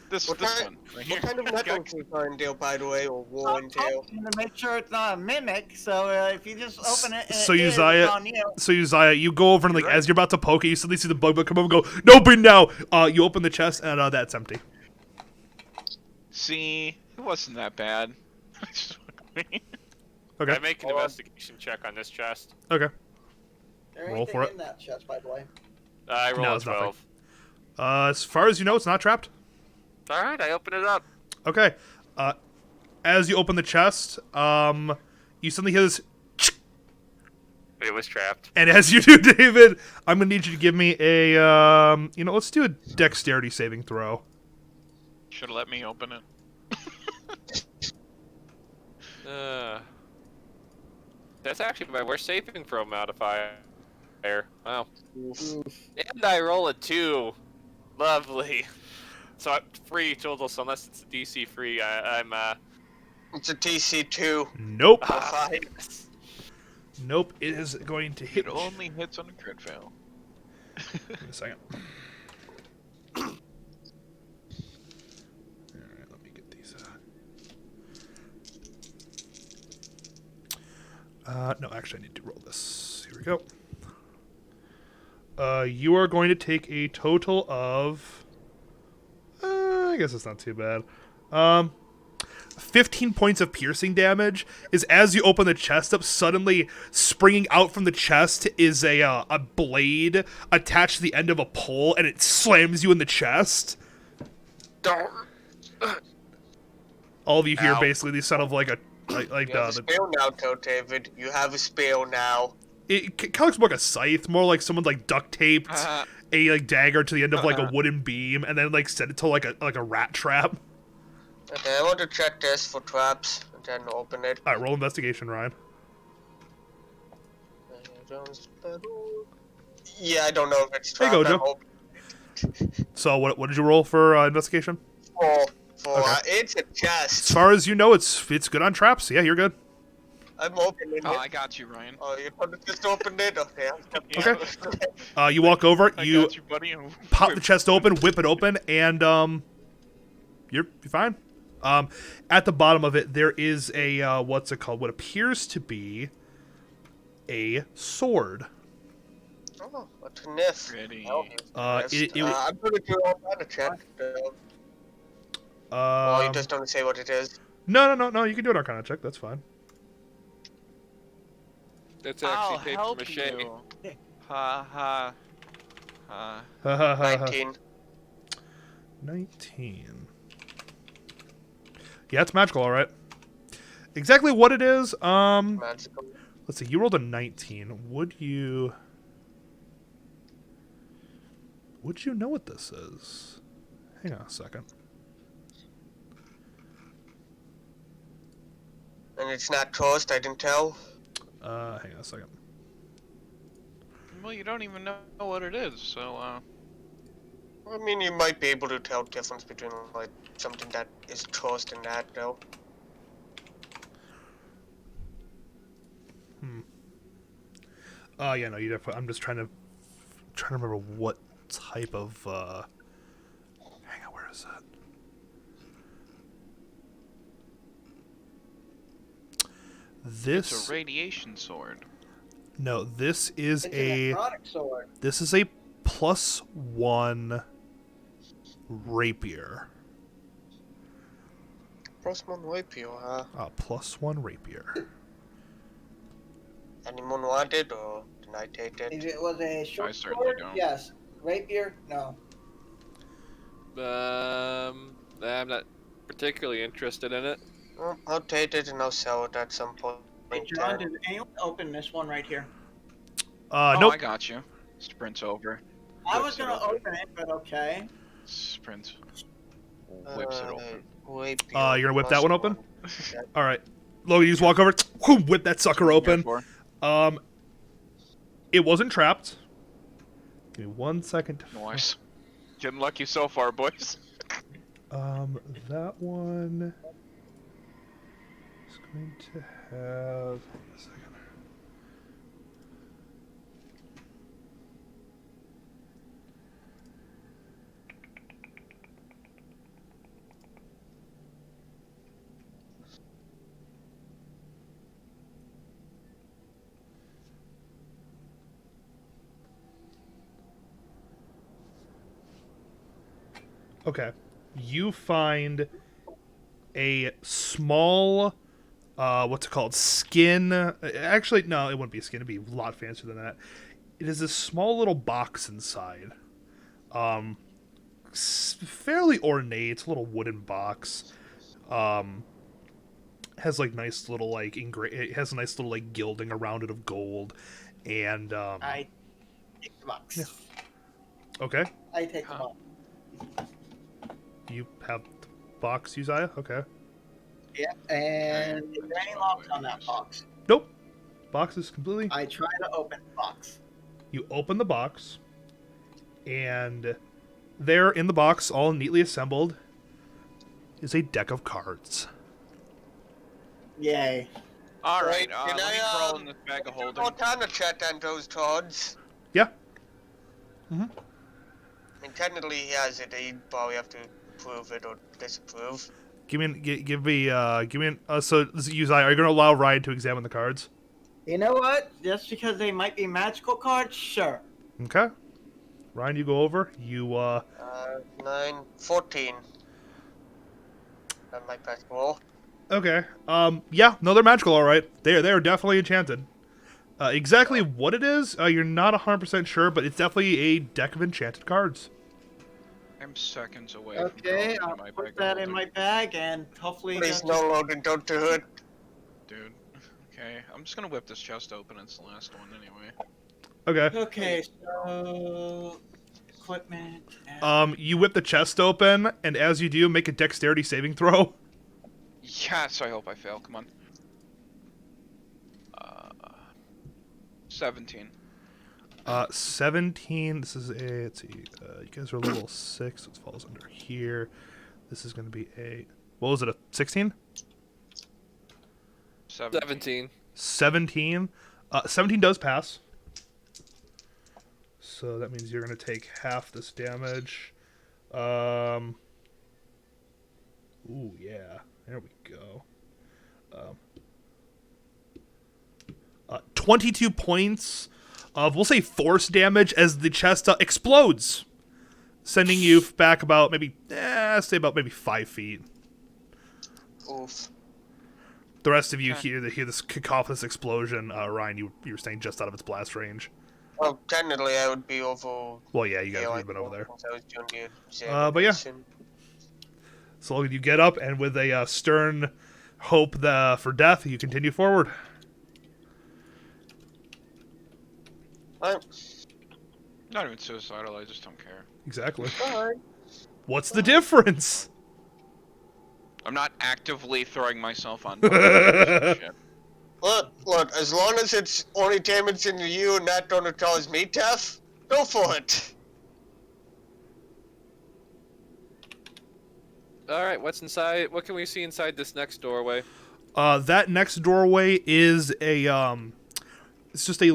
Speaker 6: This
Speaker 4: What
Speaker 6: this
Speaker 4: kind-
Speaker 6: one right here.
Speaker 4: What kind of networks is Arndale, by the way, or Warrendale?
Speaker 5: To make sure it's not a mimic, so if you just open it and
Speaker 1: So
Speaker 5: it is,
Speaker 1: Uzziah-
Speaker 5: it's on you.
Speaker 1: So Uzziah, you go over and like
Speaker 4: Right.
Speaker 1: as you're about to poke it, you suddenly see the bug come up and go, "No, but now!" You open the chest and that's empty.
Speaker 6: See, it wasn't that bad.
Speaker 1: Okay.
Speaker 2: I make an investigation check on this chest.
Speaker 1: Okay.
Speaker 8: Is there
Speaker 1: Roll
Speaker 8: anything
Speaker 1: for it.
Speaker 8: in that chest, by the way?
Speaker 2: I roll
Speaker 1: No,
Speaker 2: a
Speaker 1: it's nothing.
Speaker 2: 12.
Speaker 1: As far as you know, it's not trapped.
Speaker 2: All right, I open it up.
Speaker 1: Okay. As you open the chest, you suddenly hear this,
Speaker 2: It was trapped.
Speaker 1: and as you do, David, I'm gonna need you to give me a, let's do a dexterity saving throw.
Speaker 6: Should have let me open it.
Speaker 2: That's actually my worst saving throw modifier. Wow. And I roll a 2. Lovely. So I'm free total, so unless it's a DC free, I'm
Speaker 4: It's a TC2.
Speaker 1: Nope.
Speaker 4: Fine.
Speaker 1: Nope. It is going to hit.
Speaker 6: It only hits on a crit fail.
Speaker 1: Give me a second. Alright, let me get these. No, actually, I need to roll this. Here we go. You are going to take a total of. I guess it's not too bad. 15 points of piercing damage is as you open the chest up. Suddenly, springing out from the chest is a blade attached to the end of a pole, and it slams you in the chest. All of you hear
Speaker 2: Ow.
Speaker 1: basically the sound of like a
Speaker 4: You have a spell now, David. You have a spell now.
Speaker 1: it kind of looks more like a scythe, more like someone like duct taped a like dagger to the end of like a wooden beam, and then like set it to like a rat trap.
Speaker 4: Okay, I want to check this for traps, and then open it.
Speaker 1: All right, roll investigation, Ryan.
Speaker 4: Yeah, I don't know if it's
Speaker 1: There
Speaker 4: trapped.
Speaker 1: you go, Joe. So what did you roll for investigation?
Speaker 4: For
Speaker 1: Okay.
Speaker 4: it's a
Speaker 1: As
Speaker 4: chest.
Speaker 1: far as you know, it's good on traps. Yeah, you're good.
Speaker 4: I'm opening
Speaker 6: Oh,
Speaker 4: it.
Speaker 6: I got you, Ryan.
Speaker 4: Oh, you want to just open it? Okay.
Speaker 1: Okay. You walk over,
Speaker 6: I
Speaker 1: you
Speaker 6: got you, buddy.
Speaker 1: pop the chest open, whip it open, and you're fine. At the bottom of it, there is a what's it called? What appears to be a sword.
Speaker 4: Oh, what a niff.
Speaker 6: Ready.
Speaker 4: I'm gonna do all that a check. Oh, you just don't say what it is.
Speaker 1: No. You can do an Arcana check. That's fine.
Speaker 2: That's
Speaker 6: I'll
Speaker 2: actually paper
Speaker 6: help
Speaker 2: mache.
Speaker 6: you. Ha ha. Ha.
Speaker 4: 19.
Speaker 1: 19. Yeah, it's magical, all right. Exactly what it is.
Speaker 4: Magical.
Speaker 1: Let's see. You rolled a 19. Would you know what this is? Hang on a second.
Speaker 4: And it's not toast, I didn't tell.
Speaker 1: Hang on a second.
Speaker 6: Well, you don't even know what it is, so
Speaker 4: I mean, you might be able to tell the difference between like something that is toast and that, though.
Speaker 1: Yeah, no, you definitely. I'm just trying to remember what type of. Hang on, where is that? This
Speaker 6: it's a radiation sword.
Speaker 1: no, this is
Speaker 8: It's an
Speaker 1: a
Speaker 8: necrotic sword.
Speaker 1: +1 rapier.
Speaker 4: Frostman Rapier, huh?
Speaker 1: +1 rapier.
Speaker 4: Anyone want it, or did I take
Speaker 8: If
Speaker 4: it?
Speaker 8: it was a short
Speaker 6: certainly
Speaker 8: sword,
Speaker 6: don't.
Speaker 8: yes. Rapier, no.
Speaker 2: I'm not particularly interested in it.
Speaker 4: Well, I'll take it and I'll sell it at some point.
Speaker 5: Hey, John, did anyone open this one right here?
Speaker 6: Oh,
Speaker 1: Nope.
Speaker 6: I got you. Sprints over.
Speaker 5: I was
Speaker 6: Whips it
Speaker 5: gonna
Speaker 6: open.
Speaker 5: open it, but okay.
Speaker 6: Sprints. Whips it open.
Speaker 4: Rapier,
Speaker 1: You're gonna whip that one open?
Speaker 4: Yeah.
Speaker 1: All right, Logan, you just walk over, whoom, whip that sucker open.
Speaker 6: Therefore,
Speaker 1: It wasn't trapped. Give me 1 second.
Speaker 6: Nice. Getting lucky so far, boys.
Speaker 1: That one is going to have. Hang on a second. Okay. You find a small, what's it called? Skin. Actually, no, it wouldn't be skin. It'd be a lot fancier than that. It is a small little box inside. Fairly ornate. It's a little wooden box. Has like nice little like it has a nice little like gilding around it of gold, and
Speaker 5: I take the box.
Speaker 1: Yeah. Okay.
Speaker 5: I take the box.
Speaker 1: You have the box, Uzziah? Okay.
Speaker 5: Yeah. And is there any locks on that box?
Speaker 1: Nope. Box is completely.
Speaker 5: I try to open the box.
Speaker 1: You open the box, and there in the box, all neatly assembled, is a deck of cards.
Speaker 5: Yay.
Speaker 6: All right,
Speaker 4: Can
Speaker 6: let me
Speaker 4: I,
Speaker 6: crawl in this bag of holding.
Speaker 4: What kind of chat and those cards?
Speaker 1: Yeah.
Speaker 4: And technically he has it, he'd probably have to approve it or disapprove.
Speaker 1: Give me, so Uzziah, are you going to allow Ryan to examine the cards?
Speaker 5: You know what? Just because they might be magical cards, sure.
Speaker 1: Okay. Ryan, you go over. You,
Speaker 4: 14. On my best roll.
Speaker 1: Okay. Yeah, no, they're magical, all right. They're definitely enchanted. Exactly what it is, you're not 100% sure, but it's definitely a deck of enchanted cards.
Speaker 6: I'm seconds away
Speaker 5: Okay,
Speaker 6: from
Speaker 5: I'll
Speaker 6: drawing my
Speaker 5: put
Speaker 6: bag
Speaker 5: that
Speaker 6: of
Speaker 5: in
Speaker 6: holding.
Speaker 5: my bag and hopefully.
Speaker 4: Please no loading, don't do it.
Speaker 6: Dude. Okay, I'm just gonna whip this chest open. It's the last one anyway.
Speaker 1: Okay.
Speaker 5: Okay, so equipment. And...
Speaker 1: You whip the chest open, and as you do, make a dexterity saving throw.
Speaker 6: Yes, I hope I fail. Come on. 17.
Speaker 1: 17. This is a. Let's see. You guys are level 6, so it falls under here. This is going to be a. What was it? A 16?
Speaker 2: 17.
Speaker 1: 17. 17 does pass. So that means you're going to take half this damage. Ooh, yeah. There we go. 22 points of, we'll say, force damage as the chest explodes, sending you back about maybe 5 feet.
Speaker 4: Oof.
Speaker 1: The rest of you hear this cacophonous explosion. Ryan, you were staying just out of its blast range.
Speaker 4: Well, technically I would be over.
Speaker 1: Well, yeah, you guys would have been over there.
Speaker 4: I was doing the
Speaker 1: But yeah.
Speaker 4: examination.
Speaker 1: So you get up, and with a stern hope for death, you continue forward.
Speaker 4: Alright.
Speaker 6: Not even suicidal, I just don't care.
Speaker 1: Exactly.
Speaker 4: Alright.
Speaker 1: What's the difference?
Speaker 6: I'm not actively throwing myself on shit.
Speaker 4: Look, as long as it's only damaging you and not gonna cause me death, go for it.
Speaker 2: Alright, what's inside? What can we see inside this next doorway?
Speaker 1: That next doorway is a it's just a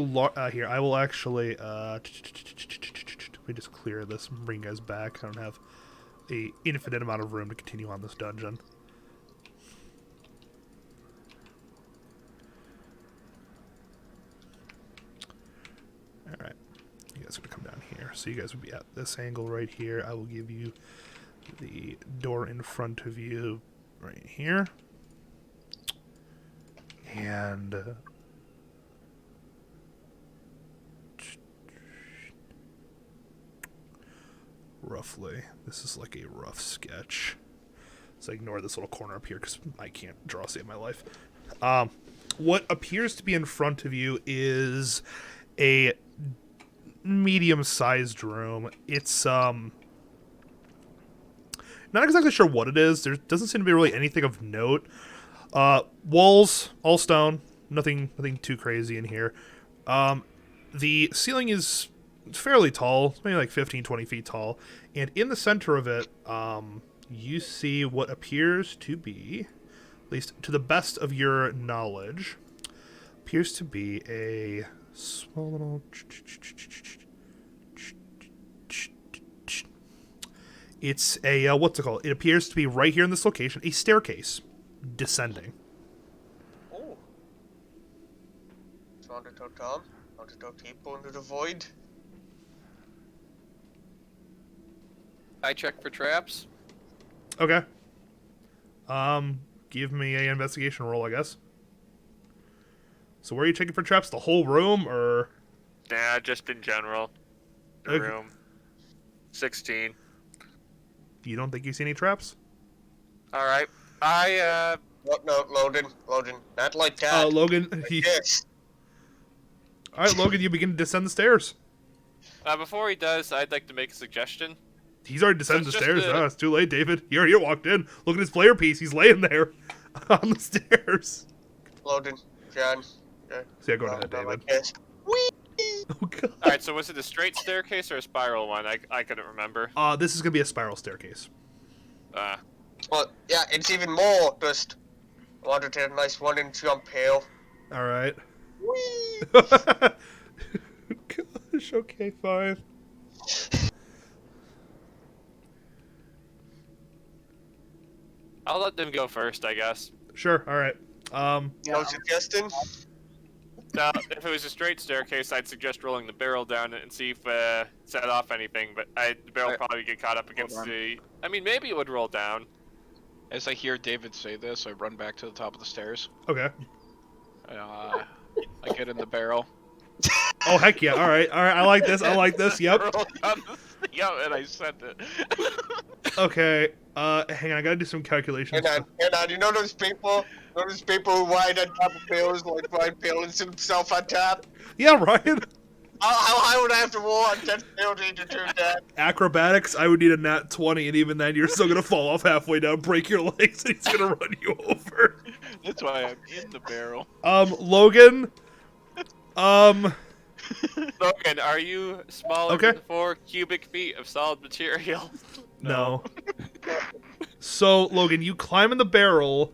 Speaker 1: here. I will actually let me just clear this and bring you guys back. I don't have a infinite amount of room to continue on this dungeon. All right, you guys are gonna come down here. So you guys would be at this angle right here. I will give you the door in front of you right here. And roughly, this is like a rough sketch. So ignore this little corner up here because I can't draw to save my life. What appears to be in front of you is a medium-sized room. It's not exactly sure what it is. There doesn't seem to be really anything of note. Walls, all stone. Nothing too crazy in here. The ceiling is fairly tall. It's maybe like 15, 20 feet tall. And in the center of it, you see what appears to be, at least to the best of your knowledge, appears to be a small little... It's a, what's it called? It appears to be right here in this location, a staircase descending.
Speaker 4: Oh. Want to talk Tom? Want to talk people into the void?
Speaker 2: I check for traps.
Speaker 1: Okay. Give me a investigation roll, I guess. So where are you checking for traps? The whole room, or?
Speaker 2: Nah, just in general. The
Speaker 1: Okay.
Speaker 2: room. 16.
Speaker 1: You don't think you see any traps?
Speaker 2: All right.
Speaker 4: No, Logan, not like that.
Speaker 1: Logan.
Speaker 4: Yes.
Speaker 1: All right, Logan, you begin to descend the stairs.
Speaker 2: Before he does, I'd like to make a suggestion.
Speaker 1: He's already descended the
Speaker 2: Just
Speaker 1: stairs.
Speaker 2: a-
Speaker 1: Oh, it's too late, David. He already walked in. Look at his player piece. He's laying there on the stairs.
Speaker 4: Logan, John.
Speaker 1: So yeah, go ahead, David.
Speaker 4: Yes.
Speaker 1: Oh, God.
Speaker 2: All right. So was it a straight staircase or a spiral one? I couldn't remember.
Speaker 1: This is going to be a spiral staircase.
Speaker 4: Well, yeah, it's even more just. I wanted to have a nice running jump hill.
Speaker 1: All right.
Speaker 4: Whee!
Speaker 1: Gosh, okay, fine.
Speaker 2: I'll let them go first, I guess.
Speaker 1: Sure, all right.
Speaker 4: No suggestion?
Speaker 2: Now, if it was a straight staircase, I'd suggest rolling the barrel down and see if set off anything. But the barrel probably get caught up against the. I mean, maybe it would roll down.
Speaker 6: As I hear David say this, I run back to the top of the stairs.
Speaker 1: Okay.
Speaker 6: I get in the barrel.
Speaker 1: Oh, heck yeah. All right. I like this. Yep.
Speaker 6: Roll down the, yep, and I sent it.
Speaker 1: Okay. Hang on. I got to do some calculations.
Speaker 4: Hang on. You know those people? Who ride on top of pills, like Ryan Palins himself on top?
Speaker 1: Yeah, Ryan.
Speaker 4: How high would I have to roll on dexterity to do that?
Speaker 1: Acrobatics, I would need a nat 20, and even then, you're still going to fall off halfway down, break your legs, and he's going to run you over.
Speaker 6: That's why I'm in the barrel.
Speaker 1: Logan.
Speaker 2: Logan, are you smaller
Speaker 1: Okay.
Speaker 2: than 4 cubic feet of solid material?
Speaker 1: No. So, Logan, you climb in the barrel,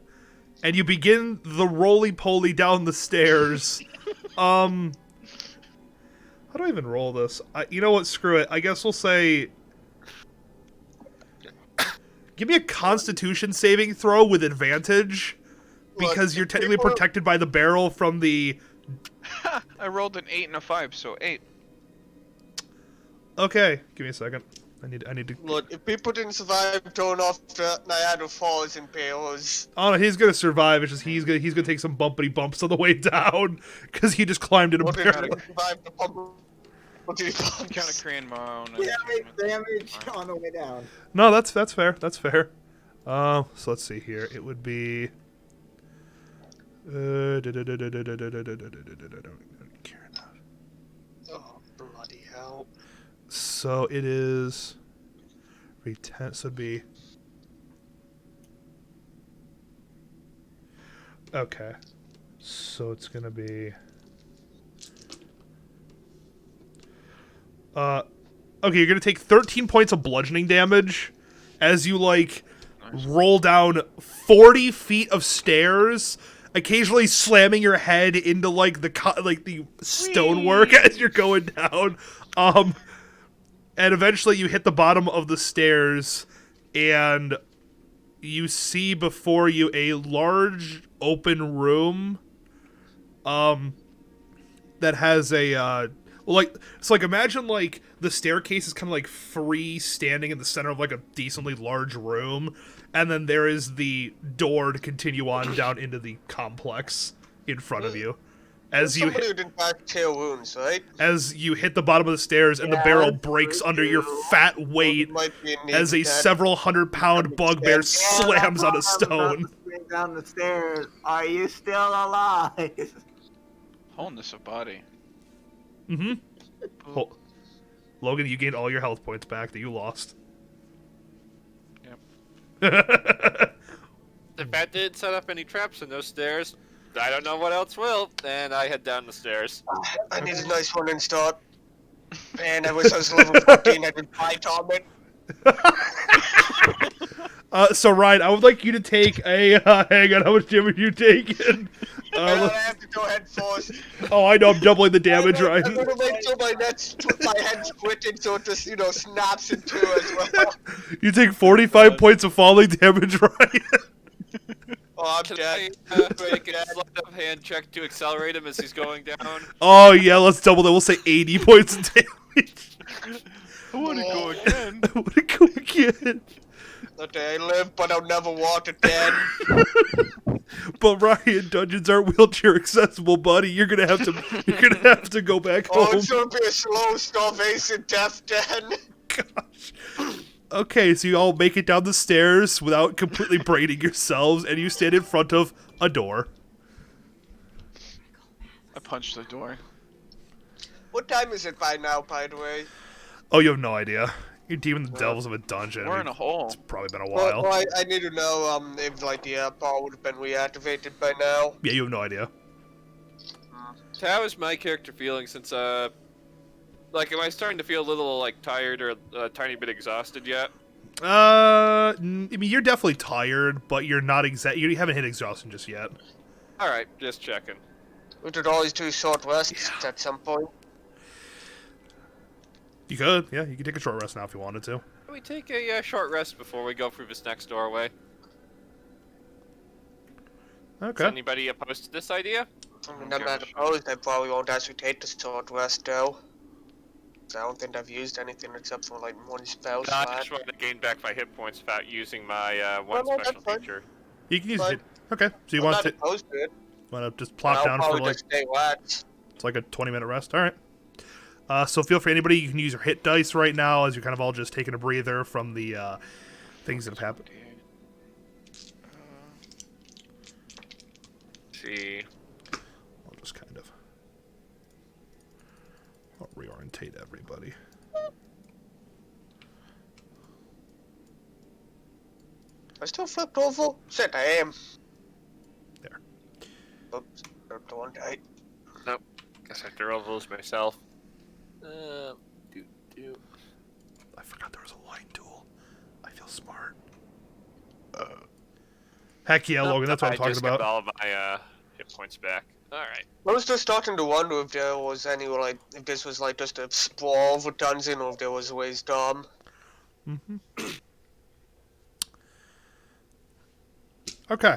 Speaker 1: and you begin the roly-poly down the stairs. How do I even roll this? You know what? Screw it. I guess we'll say... Give me a Constitution saving throw with advantage, because you're technically protected by the barrel from the...
Speaker 6: I rolled an 8 and a 5, so 8.
Speaker 1: Okay, give me a second. I need to...
Speaker 4: Look, if people didn't survive throwing off the Niagara Falls in pills,
Speaker 1: Oh no, he's gonna survive. It's just he's gonna take some bumpity bumps on the way down because he just climbed in a
Speaker 4: what did
Speaker 1: barrel.
Speaker 4: he survive the pump? What did he
Speaker 6: I'm kind of creating my own.
Speaker 8: Damage on the way down.
Speaker 1: No, that's fair. That's fair. So let's see here. It would be. I don't care enough.
Speaker 4: Oh, bloody hell.
Speaker 1: So it is. So it'd be. Okay. So it's gonna be. Okay, you're gonna take 13 points of bludgeoning damage as you roll down 40 feet of stairs, occasionally slamming your head into the stonework as you're going down. And eventually you hit the bottom of the stairs, and you see before you a large open room, that has a imagine the staircase is kind of free standing in the center of a decently large room, and then there is the door to continue on down into the complex in front of you.
Speaker 4: Somebody who didn't back tail wounds, right?
Speaker 1: As you hit the bottom of the stairs and the barrel breaks under your fat weight
Speaker 4: Might be in need
Speaker 1: as a
Speaker 4: of that.
Speaker 1: several 100-pound bugbear slams on a stone.
Speaker 8: Down the stairs. Are you still alive?
Speaker 6: Wholeness of body.
Speaker 1: Mm-hmm. Logan, you gained all your health points back that you lost.
Speaker 6: Yep.
Speaker 2: If that didn't set up any traps in those stairs, I don't know what else will. And I head down the stairs.
Speaker 4: I need a nice running start. Man, I wish I was level 14. I could fight on it.
Speaker 1: So Ryan, I would like you to take a hang on. How much damage are you taking?
Speaker 4: I have to go head first.
Speaker 1: Oh, I know. I'm doubling the damage, Ryan.
Speaker 4: I'm gonna wait till my head splitting so it just, snaps in two as well.
Speaker 1: You take 45 points of falling damage, Ryan.
Speaker 4: Oh, I'm
Speaker 2: Can
Speaker 4: dead.
Speaker 2: I make a sleight of hand check to accelerate him as he's going down?
Speaker 1: Oh yeah, let's double that. We'll say 80 points of damage.
Speaker 6: I want to go again.
Speaker 1: I want to go again.
Speaker 4: That day I live, but I'll never walk again.
Speaker 1: But Ryan, dungeons aren't wheelchair accessible, buddy. You're gonna have to go back
Speaker 4: Oh,
Speaker 1: home.
Speaker 4: it's gonna be a slow starvation death then.
Speaker 1: Gosh. Okay, so you all make it down the stairs without completely braining yourselves, and you stand in front of a door.
Speaker 6: I punched the door.
Speaker 4: What time is it by now, by the way?
Speaker 1: Oh, you have no idea. You're deep in the devils of a dungeon.
Speaker 6: We're in a hole.
Speaker 1: It's probably been a while.
Speaker 4: Well, I need to know if like the power would have been reactivated by now.
Speaker 1: Yeah, you have no idea.
Speaker 2: So how is my character feeling since, like, am I starting to feel a little, like, tired or a tiny bit exhausted yet?
Speaker 1: I mean, you're definitely tired, but you're not you haven't hit exhaustion just yet.
Speaker 2: Alright, just checking.
Speaker 4: We could always do short rests at some point.
Speaker 1: You could, yeah, you could take a short rest now if you wanted to.
Speaker 2: Can we take a short rest before we go through this next doorway?
Speaker 1: Okay.
Speaker 2: Is anybody opposed to this idea?
Speaker 4: I mean, I'm not opposed. I probably won't actually take the short rest though. I don't think I've used anything except for like one spell
Speaker 2: I
Speaker 4: slot.
Speaker 2: just wanted to gain back my hit points without using my one
Speaker 4: No,
Speaker 2: special
Speaker 4: that's fine.
Speaker 2: feature.
Speaker 1: You can use
Speaker 4: Fine.
Speaker 1: it. Okay, so you
Speaker 4: I'm
Speaker 1: want
Speaker 4: not
Speaker 1: to
Speaker 4: opposed to it.
Speaker 1: just plop down
Speaker 4: I'll
Speaker 1: for
Speaker 4: probably
Speaker 1: like
Speaker 4: just stay relaxed.
Speaker 1: it's like a 20-minute rest. All right. So feel free, anybody, you can use your hit dice right now as you're kind of all just taking a breather from the things that have happened.
Speaker 2: See.
Speaker 1: I'll just kind of reorientate everybody.
Speaker 4: I still flipped over? Shit, I am.
Speaker 1: There.
Speaker 4: Oops, flipped one die.
Speaker 2: Nope. Guess I threw all those myself.
Speaker 1: I forgot there was a line tool. I feel smart. Heck yeah, Logan, that's what I'm talking
Speaker 2: I just got
Speaker 1: about.
Speaker 2: all of my hit points back. Alright.
Speaker 4: I was just starting to wonder if there was any, like, if this was like just a sprawl of a dungeon or if there was wisdom.
Speaker 1: Okay.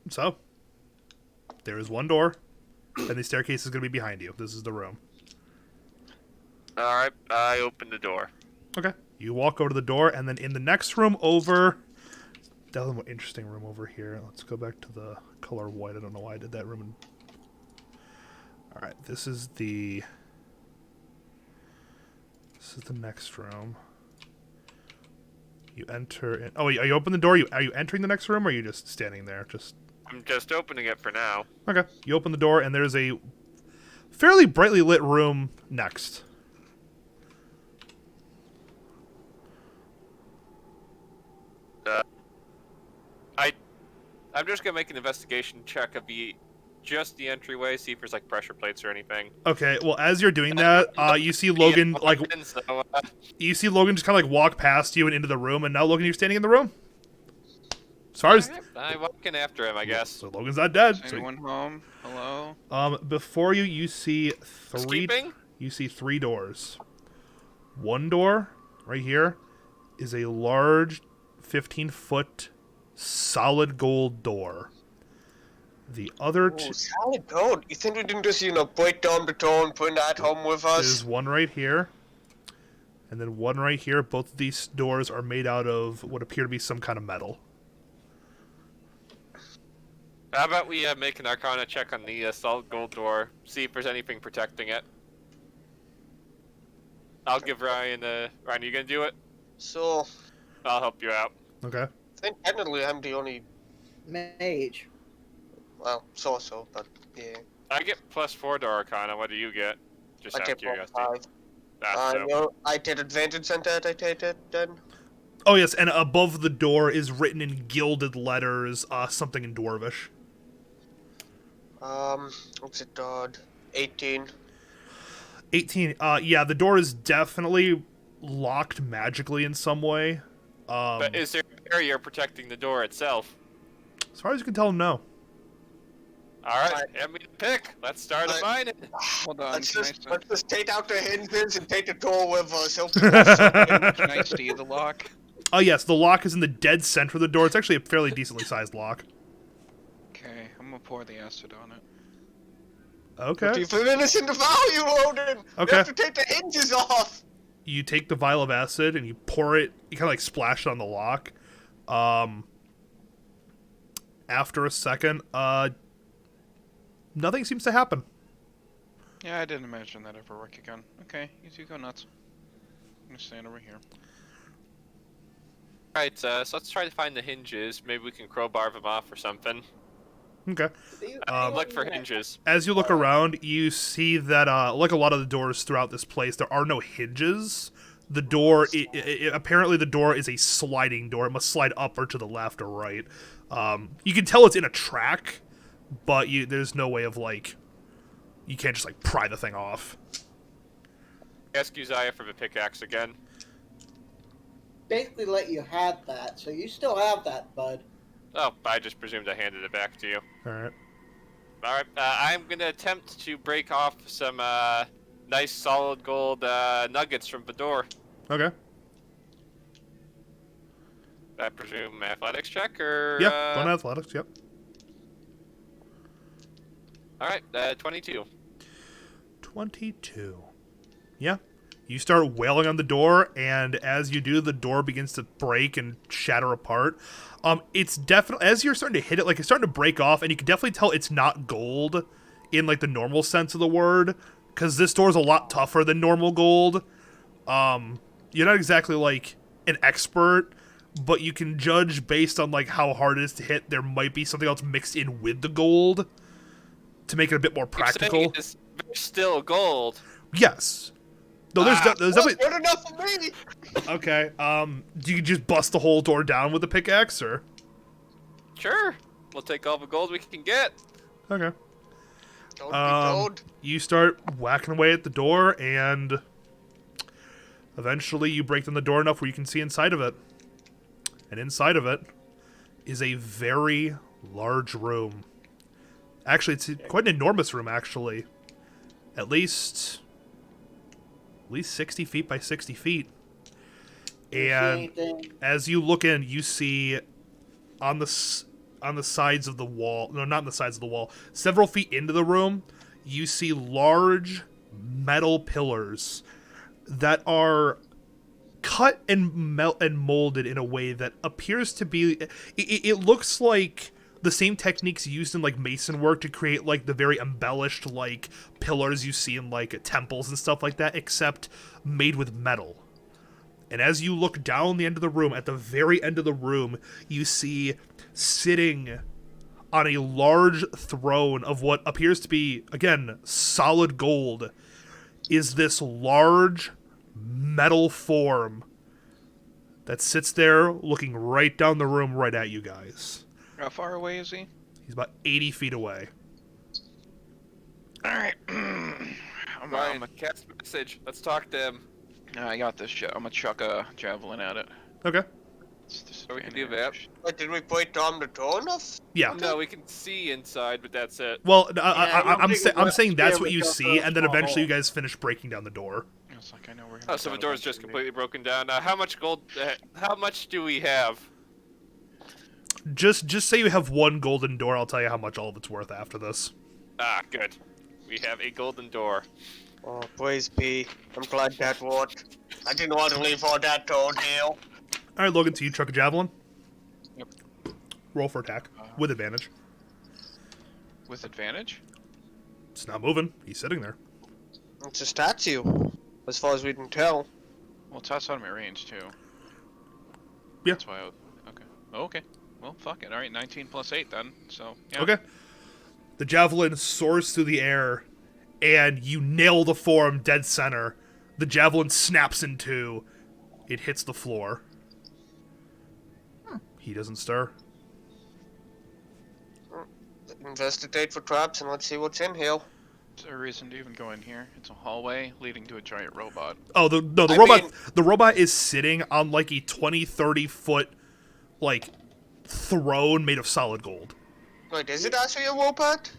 Speaker 1: So, there is one door, and the staircase is going to be behind you. This is the room.
Speaker 2: Alright, I opened the door.
Speaker 1: Okay. You walk over to the door, and then in the next room over... That was an interesting room over here. Let's go back to the color white. I don't know why I did that room. Alright, this is the next room. You enter in... Oh, you open the door? Are you entering the next room, or are you just standing there?
Speaker 2: I'm just opening it for now.
Speaker 1: Okay. You open the door, and there's a fairly brightly lit room next.
Speaker 2: I'm just gonna make an investigation check of just the entryway, see if there's like pressure plates or anything.
Speaker 1: Okay, well, as you're doing that, you see Logan, you see Logan just kind of like walk past you and into the room, and now Logan, you're standing in the room. As far as
Speaker 2: I'm walking after him, I guess.
Speaker 1: so, Logan's not dead.
Speaker 6: Is anyone home? Hello?
Speaker 1: Before you, you see
Speaker 2: Housekeeping?
Speaker 1: three doors. One door right here is a large 15-foot solid gold door. The other two...
Speaker 4: Oh, solid gold. You think we didn't just, break down the door and bring that home with us?
Speaker 1: There's one right here. And then one right here. Both of these doors are made out of what appear to be some kind of metal.
Speaker 2: How about we make an Arcana check on the solid gold door, see if there's anything protecting it. I'll give Ryan, Ryan, you gonna do it?
Speaker 4: So,
Speaker 2: I'll help you out.
Speaker 1: Okay.
Speaker 4: I think technically I'm the only,
Speaker 8: Mage.
Speaker 4: well, so, but yeah.
Speaker 2: I get +4 to Arcana, what do you get? Just
Speaker 4: I
Speaker 2: out of
Speaker 4: get
Speaker 2: curiosity.
Speaker 4: 5.
Speaker 2: So.
Speaker 4: Well, I did advantage on that, I take it then.
Speaker 1: Oh, yes, and above the door is written in gilded letters, something in Dwarvish.
Speaker 4: What's it, 18.
Speaker 1: 18. Yeah, the door is definitely locked magically in some way.
Speaker 2: But is there a barrier protecting the door itself?
Speaker 1: As far as you can tell, no.
Speaker 2: Alright, hand me the pick. Let's start a mining.
Speaker 6: Hold on.
Speaker 4: Let's
Speaker 6: Can
Speaker 4: just take out the hinges and take the door with us.
Speaker 6: can I see the lock?
Speaker 1: Oh, yes, the lock is in the dead center of the door. It's actually a fairly decently sized lock.
Speaker 6: Okay, I'm gonna pour the acid on it.
Speaker 1: Okay.
Speaker 4: Motif of innocent value, Odin.
Speaker 1: Okay.
Speaker 4: You have to take the hinges off.
Speaker 1: You take the vial of acid and you pour it. You kind of like splash it on the lock. After a second, nothing seems to happen.
Speaker 6: Yeah, I didn't imagine that ever work again. Okay, you two go nuts. I'm gonna stand over here.
Speaker 2: Alright, so let's try to find the hinges. Maybe we can crowbar them off or something.
Speaker 1: Okay.
Speaker 2: Look for hinges.
Speaker 1: As you look around, you see that, like a lot of the doors throughout this place, there are no hinges. The door, apparently the door is a sliding door. It must slide up or to the left or right. You can tell it's in a track, but there's no way of, like, you can't just, like, pry the thing off.
Speaker 2: Ask Uzziah for the pickaxe again.
Speaker 8: Basically let you have that, so you still have that, bud.
Speaker 2: Oh, I just presumed I handed it back to you.
Speaker 1: Alright.
Speaker 2: Alright, I'm gonna attempt to break off some, nice solid gold, nuggets from the door.
Speaker 1: Okay.
Speaker 2: I presume athletics check, or...
Speaker 1: Yeah, go on athletics, yep.
Speaker 2: Alright, 22.
Speaker 1: 22. Yeah. You start wailing on the door, and as you do, the door begins to break and shatter apart. It's definitely, as you're starting to hit it, like, it's starting to break off, and you can definitely tell it's not gold in, like, the normal sense of the word, because this door is a lot tougher than normal gold. You're not exactly, like, an expert, but you can judge based on, like, how hard it is to hit. There might be something else mixed in with the gold to make it a bit more practical.
Speaker 2: It's still gold.
Speaker 1: Yes. No, there's definitely...
Speaker 4: Good enough for me.
Speaker 1: Okay, do you just bust the whole door down with the pickaxe, or?
Speaker 2: Sure. We'll take all the gold we can get.
Speaker 1: Okay.
Speaker 4: Don't be told.
Speaker 1: You start whacking away at the door, and eventually you break down the door enough where you can see inside of it. And inside of it is a very large room. Actually, it's quite an enormous room, actually. At least 60 feet by 60 feet. And as you look in, you see on the sides of the wall, no, not on the sides of the wall, several feet into the room, you see large metal pillars that are cut and molded in a way that appears to be, it looks like the same techniques used in, like, mason work to create, like, the very embellished, like, pillars you see in, like, temples and stuff like that, except made with metal. And as you look down the end of the room, at the very end of the room, you see sitting on a large throne of what appears to be, again, solid gold, is this large metal form that sits there looking right down the room right at you guys.
Speaker 6: How far away is he?
Speaker 1: He's about 80 feet away.
Speaker 6: Alright.
Speaker 2: Ryan, cast message. Let's talk to him.
Speaker 6: I got this shit. I'm gonna chuck a javelin at it.
Speaker 1: Okay.
Speaker 2: So we can do that.
Speaker 4: Wait, did we break down the door enough?
Speaker 1: Yeah.
Speaker 2: No, we can see inside, but that's it.
Speaker 1: Well,
Speaker 8: I
Speaker 1: I'm
Speaker 8: think
Speaker 1: saying that's what
Speaker 8: we
Speaker 1: you
Speaker 8: got
Speaker 1: see,
Speaker 8: the
Speaker 1: and then
Speaker 8: small
Speaker 1: eventually you
Speaker 8: hole.
Speaker 1: guys finish breaking down the door.
Speaker 6: It's like I know we're gonna
Speaker 2: Oh, so the door's just completely broken down. How much gold? How much do we have?
Speaker 1: Just say you have one golden door. I'll tell you how much all of it's worth after this.
Speaker 2: Ah, good. We have a golden door.
Speaker 4: Oh, praise be. I'm glad that worked. I didn't want to leave all that to O'Neill.
Speaker 1: All right, Logan, so you chuck a javelin.
Speaker 6: Yep.
Speaker 1: Roll for attack with advantage.
Speaker 6: With advantage?
Speaker 1: It's not moving. He's sitting there.
Speaker 4: It's a statue, as far as we can tell.
Speaker 6: Well, it's outside of my range too.
Speaker 1: Yeah.
Speaker 6: That's why I was... Okay. Oh, okay. Well, fuck it. Alright, 19 plus 8 then. So, yeah.
Speaker 1: Okay. The javelin soars through the air, and you nail the form dead center. The javelin snaps in two. It hits the floor. He doesn't stir.
Speaker 4: Investigate for traps and let's see what's in here.
Speaker 6: Is there a reason to even go in here? It's a hallway leading to a giant robot.
Speaker 1: Oh, the
Speaker 4: I
Speaker 1: robot.
Speaker 4: mean-
Speaker 1: The robot is sitting on like a 20-30 foot, like, throne made of solid gold.
Speaker 4: Wait, is it actually a robot?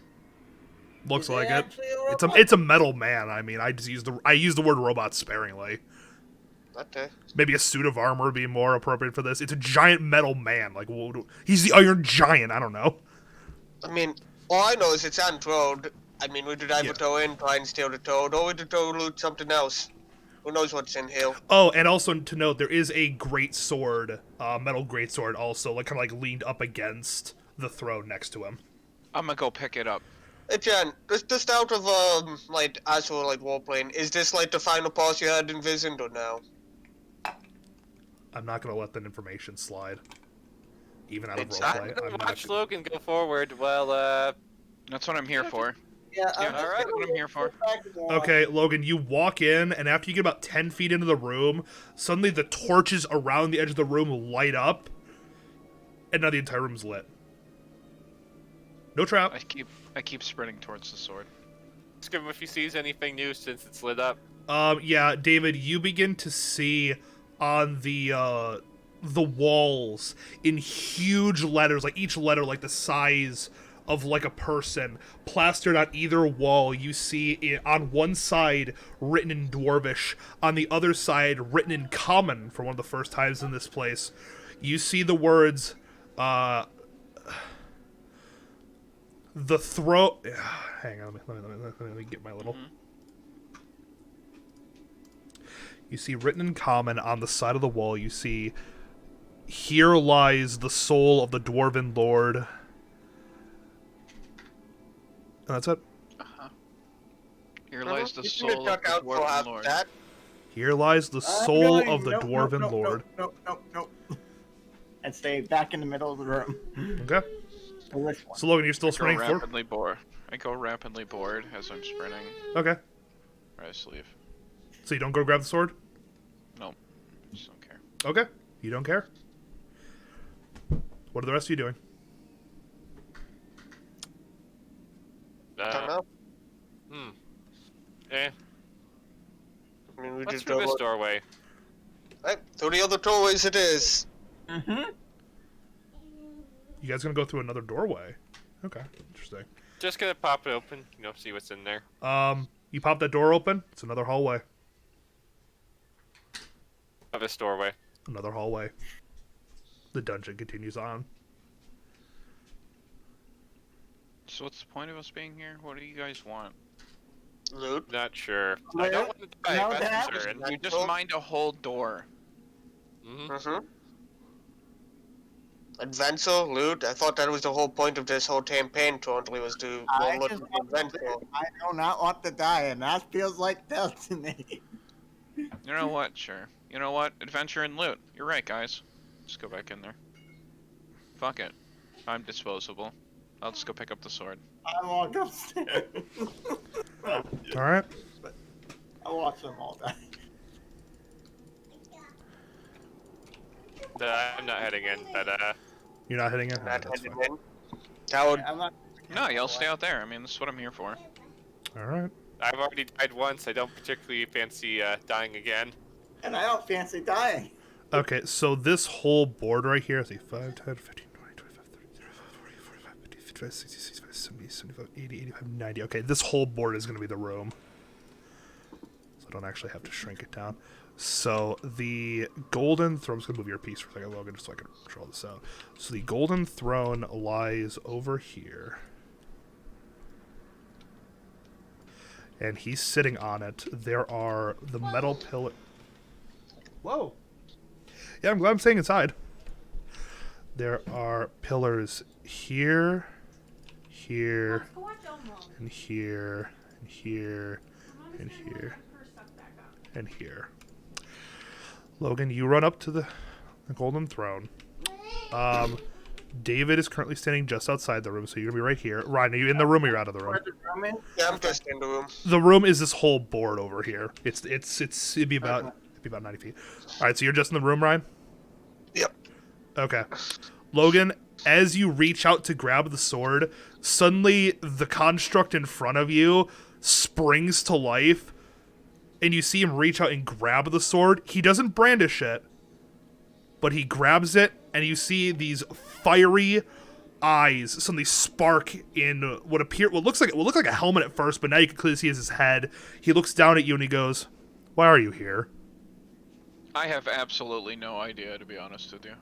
Speaker 1: Looks
Speaker 8: Is it
Speaker 1: like it.
Speaker 8: actually a
Speaker 1: It's a
Speaker 8: robot?
Speaker 1: it's a metal man. I mean, I use the word robot sparingly.
Speaker 4: Okay.
Speaker 1: Maybe a suit of armor would be more appropriate for this. It's a giant metal man. Like, he's the Iron Giant. I don't know.
Speaker 4: I mean, all I know is it's enthroned I mean, we could either go in, try and steal the toad, or we could go loot something else. Who knows what's in here?
Speaker 1: Oh, and also to note, there is a great sword, metal great sword, also like kind of like leaned up against the throne next to him.
Speaker 6: I'm gonna go pick it up.
Speaker 4: Hey, Jen, just out of, like, actual, like, role-playing, is this, like, the final boss you had envisioned, or no?
Speaker 1: I'm not gonna let that information slide. Even out of
Speaker 4: It's
Speaker 1: roleplay.
Speaker 2: I'm
Speaker 1: I'm
Speaker 2: gonna
Speaker 1: not.
Speaker 2: watch Logan go forward. Well,
Speaker 6: That's what I'm here for.
Speaker 8: Yeah,
Speaker 6: Yeah,
Speaker 2: all right.
Speaker 6: that's what I'm here for.
Speaker 1: Okay, Logan, you walk in, and after you get about 10 feet into the room, suddenly the torches around the edge of the room light up, and now the entire room's lit. No trap.
Speaker 6: I keep sprinting towards the sword.
Speaker 2: ask him if he sees anything new since it's lit up.
Speaker 1: Yeah, David, you begin to see on the walls in huge letters, like each letter like the size of like a person, plastered on either wall. You see it on one side written in Dwarvish, on the other side written in Common for one of the first times in this place. You see the words, the throat. Hang on, let me get my little. You see written in Common on the side of the wall. You see, "Here lies the soul of the Dwarven Lord." And that's it.
Speaker 6: Here lies the
Speaker 4: You
Speaker 6: soul
Speaker 4: can
Speaker 6: of
Speaker 4: check
Speaker 6: the
Speaker 4: out for
Speaker 6: Dwarven Lord.
Speaker 4: that.
Speaker 1: Here lies the soul of the Dwarven Lord.
Speaker 8: No. And stay back in the middle of the room.
Speaker 1: Okay.
Speaker 8: For this one.
Speaker 1: So Logan, you're still
Speaker 6: I go
Speaker 1: sprinting forward?
Speaker 6: rapidly bored. I go rapidly bored as I'm sprinting.
Speaker 1: Okay.
Speaker 6: Or I just leave.
Speaker 1: So you don't go grab the sword?
Speaker 6: Nope. Just don't care.
Speaker 1: Okay. You don't care? What are the rest of you doing?
Speaker 4: Don't know.
Speaker 2: Eh.
Speaker 4: I mean, we
Speaker 2: What's
Speaker 4: just
Speaker 2: through
Speaker 4: go.
Speaker 2: this doorway?
Speaker 4: Right, through the other doorways it is.
Speaker 8: Mm-hmm.
Speaker 1: You guys gonna go through another doorway? Okay. Interesting.
Speaker 2: Just gonna pop it open, see what's in there.
Speaker 1: You pop that door open, it's another hallway.
Speaker 2: Of this doorway.
Speaker 1: Another hallway. The dungeon continues on.
Speaker 6: So what's the point of us being here? What do you guys want?
Speaker 4: Loot.
Speaker 2: Not sure. I
Speaker 8: Well,
Speaker 2: don't want to die.
Speaker 8: no,
Speaker 2: That's
Speaker 8: that
Speaker 2: for
Speaker 8: was-
Speaker 2: certain.
Speaker 6: You just mind a whole door.
Speaker 2: Mm-hmm.
Speaker 4: Adventure, loot. I thought that was the whole point of this whole campaign currently, was to
Speaker 8: I
Speaker 4: go look
Speaker 8: just
Speaker 4: at
Speaker 8: want to
Speaker 4: adventure.
Speaker 8: I do not want to die, and that feels like death to me.
Speaker 6: You know what? Sure. You know what? Adventure and loot. You're right, guys. Just go back in there. Fuck it. I'm disposable. I'll just go pick up the sword.
Speaker 8: I walk upstairs.
Speaker 1: Alright.
Speaker 8: I watch them all die.
Speaker 2: I'm not heading in, but
Speaker 1: You're not hitting it?
Speaker 4: Not
Speaker 1: Alright, that's
Speaker 4: headed
Speaker 1: fine.
Speaker 4: in. That would,
Speaker 8: I'm not.
Speaker 6: No, y'all stay out there. I mean, this is what I'm here for.
Speaker 1: Alright.
Speaker 2: I've already died once. I don't particularly fancy dying again.
Speaker 8: And I don't fancy dying.
Speaker 1: Okay, so this whole board right here, let's see, 5, 10, 15, 20, 25, 30, 35, 40, 45, 50, 55, 60, 65, 70, 75, 80, 85, 90. Okay, this whole board is going to be the room. So I don't actually have to shrink it down. So the golden throne, I'm just going to move your piece for a second, Logan, just so I can draw this out. So the golden throne lies over here. And he's sitting on it. There are the metal pillar. Whoa. Yeah, I'm glad I'm staying inside. There are pillars here, here, and here, and here, and here, and here. Logan, you run up to the golden throne. David is currently standing just outside the room, so you're gonna be right here. Ryan, are you in the room or you're out of the room?
Speaker 8: Where the room is?
Speaker 4: yeah, I'm just in the room.
Speaker 1: The room is this whole board over here. It'd be about 90 feet. All right, so you're just in the room, Ryan?
Speaker 4: Yep.
Speaker 1: Okay. Logan, as you reach out to grab the sword, suddenly the construct in front of you springs to life, and you see him reach out and grab the sword. He doesn't brandish it, but he grabs it, and you see these fiery eyes suddenly spark in what looks like a helmet at first, but now you can clearly see is his head. He looks down at you and he goes, "Why are you here?"
Speaker 6: I have absolutely no idea, to be honest with you.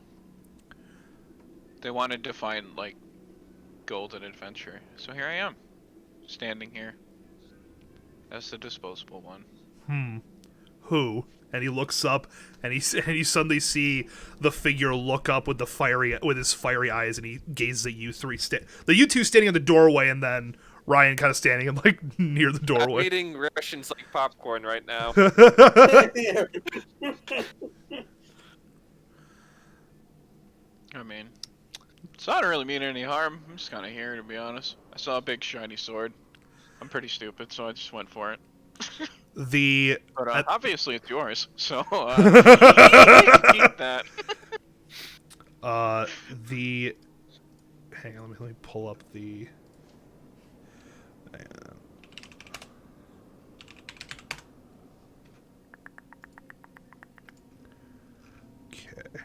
Speaker 6: They wanted to find, like, golden adventure, so here I am. standing here. That's the disposable one.
Speaker 1: Who? And he looks up, and you suddenly see the figure look up with his fiery eyes, and he gazes at you two standing in the doorway, and then Ryan kind of standing like near the
Speaker 2: I'm
Speaker 1: doorway.
Speaker 2: eating rations like popcorn right now.
Speaker 6: I mean, it's not really mean any harm. I'm just kind of here, to be honest. I saw a big shiny sword. I'm pretty stupid, so I just went for it. But obviously it's yours, so keep that.
Speaker 1: Hang on, let me pull up the. Okay.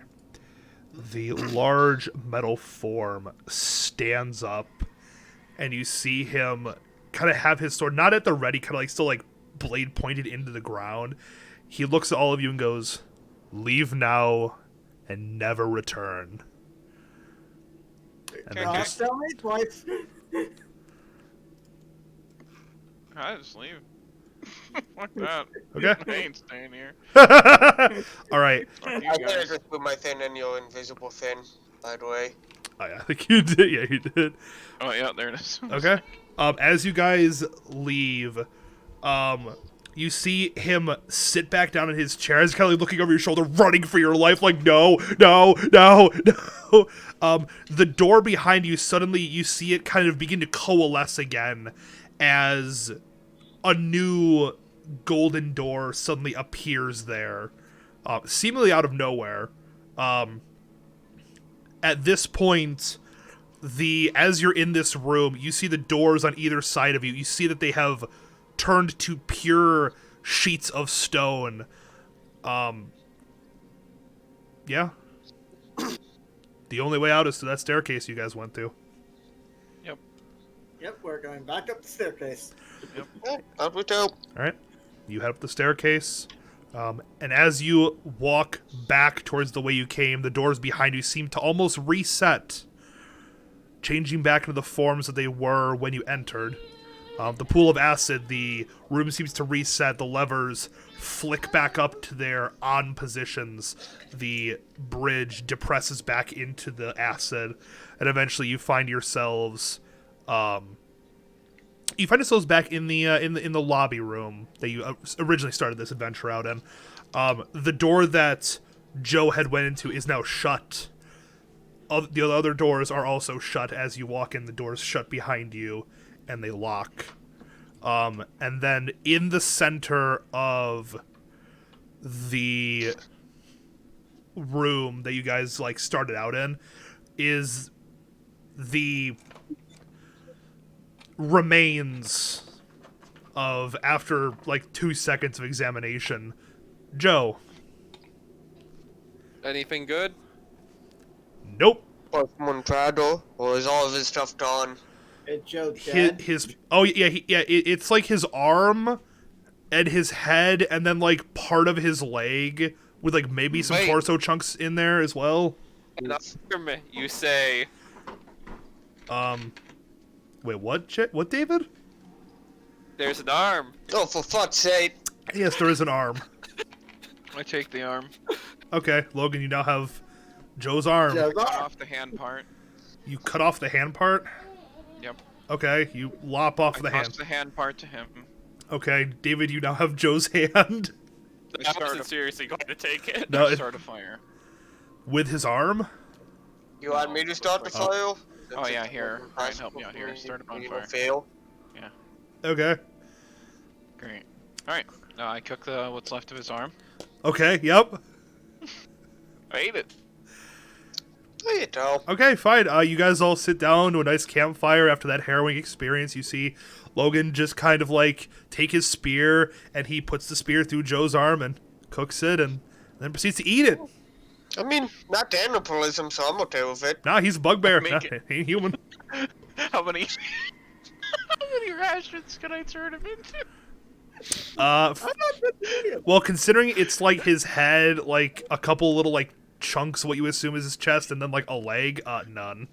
Speaker 1: The large metal form stands up, and you see him kind of have his sword not at the ready, kind of like still like blade pointed into the ground. He looks at all of you and goes, "Leave now and never return." And then just,
Speaker 8: Tell me twice.
Speaker 6: I just leave. Fuck that.
Speaker 1: Okay.
Speaker 6: I ain't staying here.
Speaker 1: all right.
Speaker 6: Fuck you
Speaker 4: I think I
Speaker 6: guys.
Speaker 4: just put my thing in your invisible thing, by the way.
Speaker 1: Oh, yeah, I think you did. Yeah, you did.
Speaker 6: Oh yeah, there it is.
Speaker 1: Okay. As you guys leave, you see him sit back down in his chair. He's kind of like looking over your shoulder, running for your life, like, no. The door behind you, suddenly you see it kind of begin to coalesce again as a new golden door suddenly appears there, seemingly out of nowhere. At this point, as you're in this room, you see the doors on either side of you. You see that they have turned to pure sheets of stone. Yeah. The only way out is to that staircase you guys went to.
Speaker 8: Yep, we're going back up the staircase.
Speaker 4: Yeah, out we go.
Speaker 1: Alright. You head up the staircase. And as you walk back towards the way you came, the doors behind you seem to almost reset, changing back into the forms that they were when you entered. The pool of acid, the room seems to reset, the levers flick back up to their on positions, the bridge depresses back into the acid, and eventually you find yourselves back in the lobby room that you originally started this adventure out in. The door that Joe had went into is now shut. The other doors are also shut as you walk in. The doors shut behind you, and they lock. And then in the center of the room that you guys like started out in is the remains of, after like 2 seconds of examination, Joe.
Speaker 2: Anything good?
Speaker 1: Nope.
Speaker 4: Or Montrado, or is all of his stuff gone?
Speaker 8: Is Joe dead?
Speaker 1: It's like his arm and his head and then like part of his leg with like maybe some
Speaker 2: Wait.
Speaker 1: torso chunks in there as well.
Speaker 2: An arm, you say?
Speaker 1: Wait, what, David?
Speaker 2: There's an arm.
Speaker 4: Oh, for fuck's sake.
Speaker 1: Yes, there is an arm.
Speaker 6: I take the arm.
Speaker 1: Okay, Logan, you now have Joe's arm.
Speaker 8: Joe's
Speaker 6: Cut
Speaker 8: arm.
Speaker 6: off the hand part.
Speaker 1: You cut off the hand part?
Speaker 6: Yep.
Speaker 1: Okay, you lop off the
Speaker 6: I
Speaker 1: hand.
Speaker 6: tossed the hand part to him.
Speaker 1: Okay, David, you now have Joe's hand
Speaker 2: I wasn't seriously going to take it.
Speaker 1: No,
Speaker 6: I start a fire.
Speaker 1: with his arm.
Speaker 4: You want me to start the fire?
Speaker 6: Oh yeah, here. Ryan, help me out here. Start a bonfire.
Speaker 4: Fail.
Speaker 1: Okay.
Speaker 6: Great. Alright. Now I cook what's left of his arm.
Speaker 1: Okay, yep.
Speaker 2: I ate it.
Speaker 4: There you go.
Speaker 1: Okay, fine. You guys all sit down to a nice campfire after that harrowing experience. You see Logan just kind of like take his spear, and he puts the spear through Joe's arm and cooks it, and then proceeds to eat it.
Speaker 4: I mean, not cannibalism, so I'm okay with it.
Speaker 1: Nah, he's a bugbear.
Speaker 6: Make
Speaker 1: Nah,
Speaker 6: it.
Speaker 1: he ain't human.
Speaker 6: How many rations can I turn him into?
Speaker 1: Well, considering it's like his head, like a couple little like chunks of what you assume is his chest, and then like a leg, none.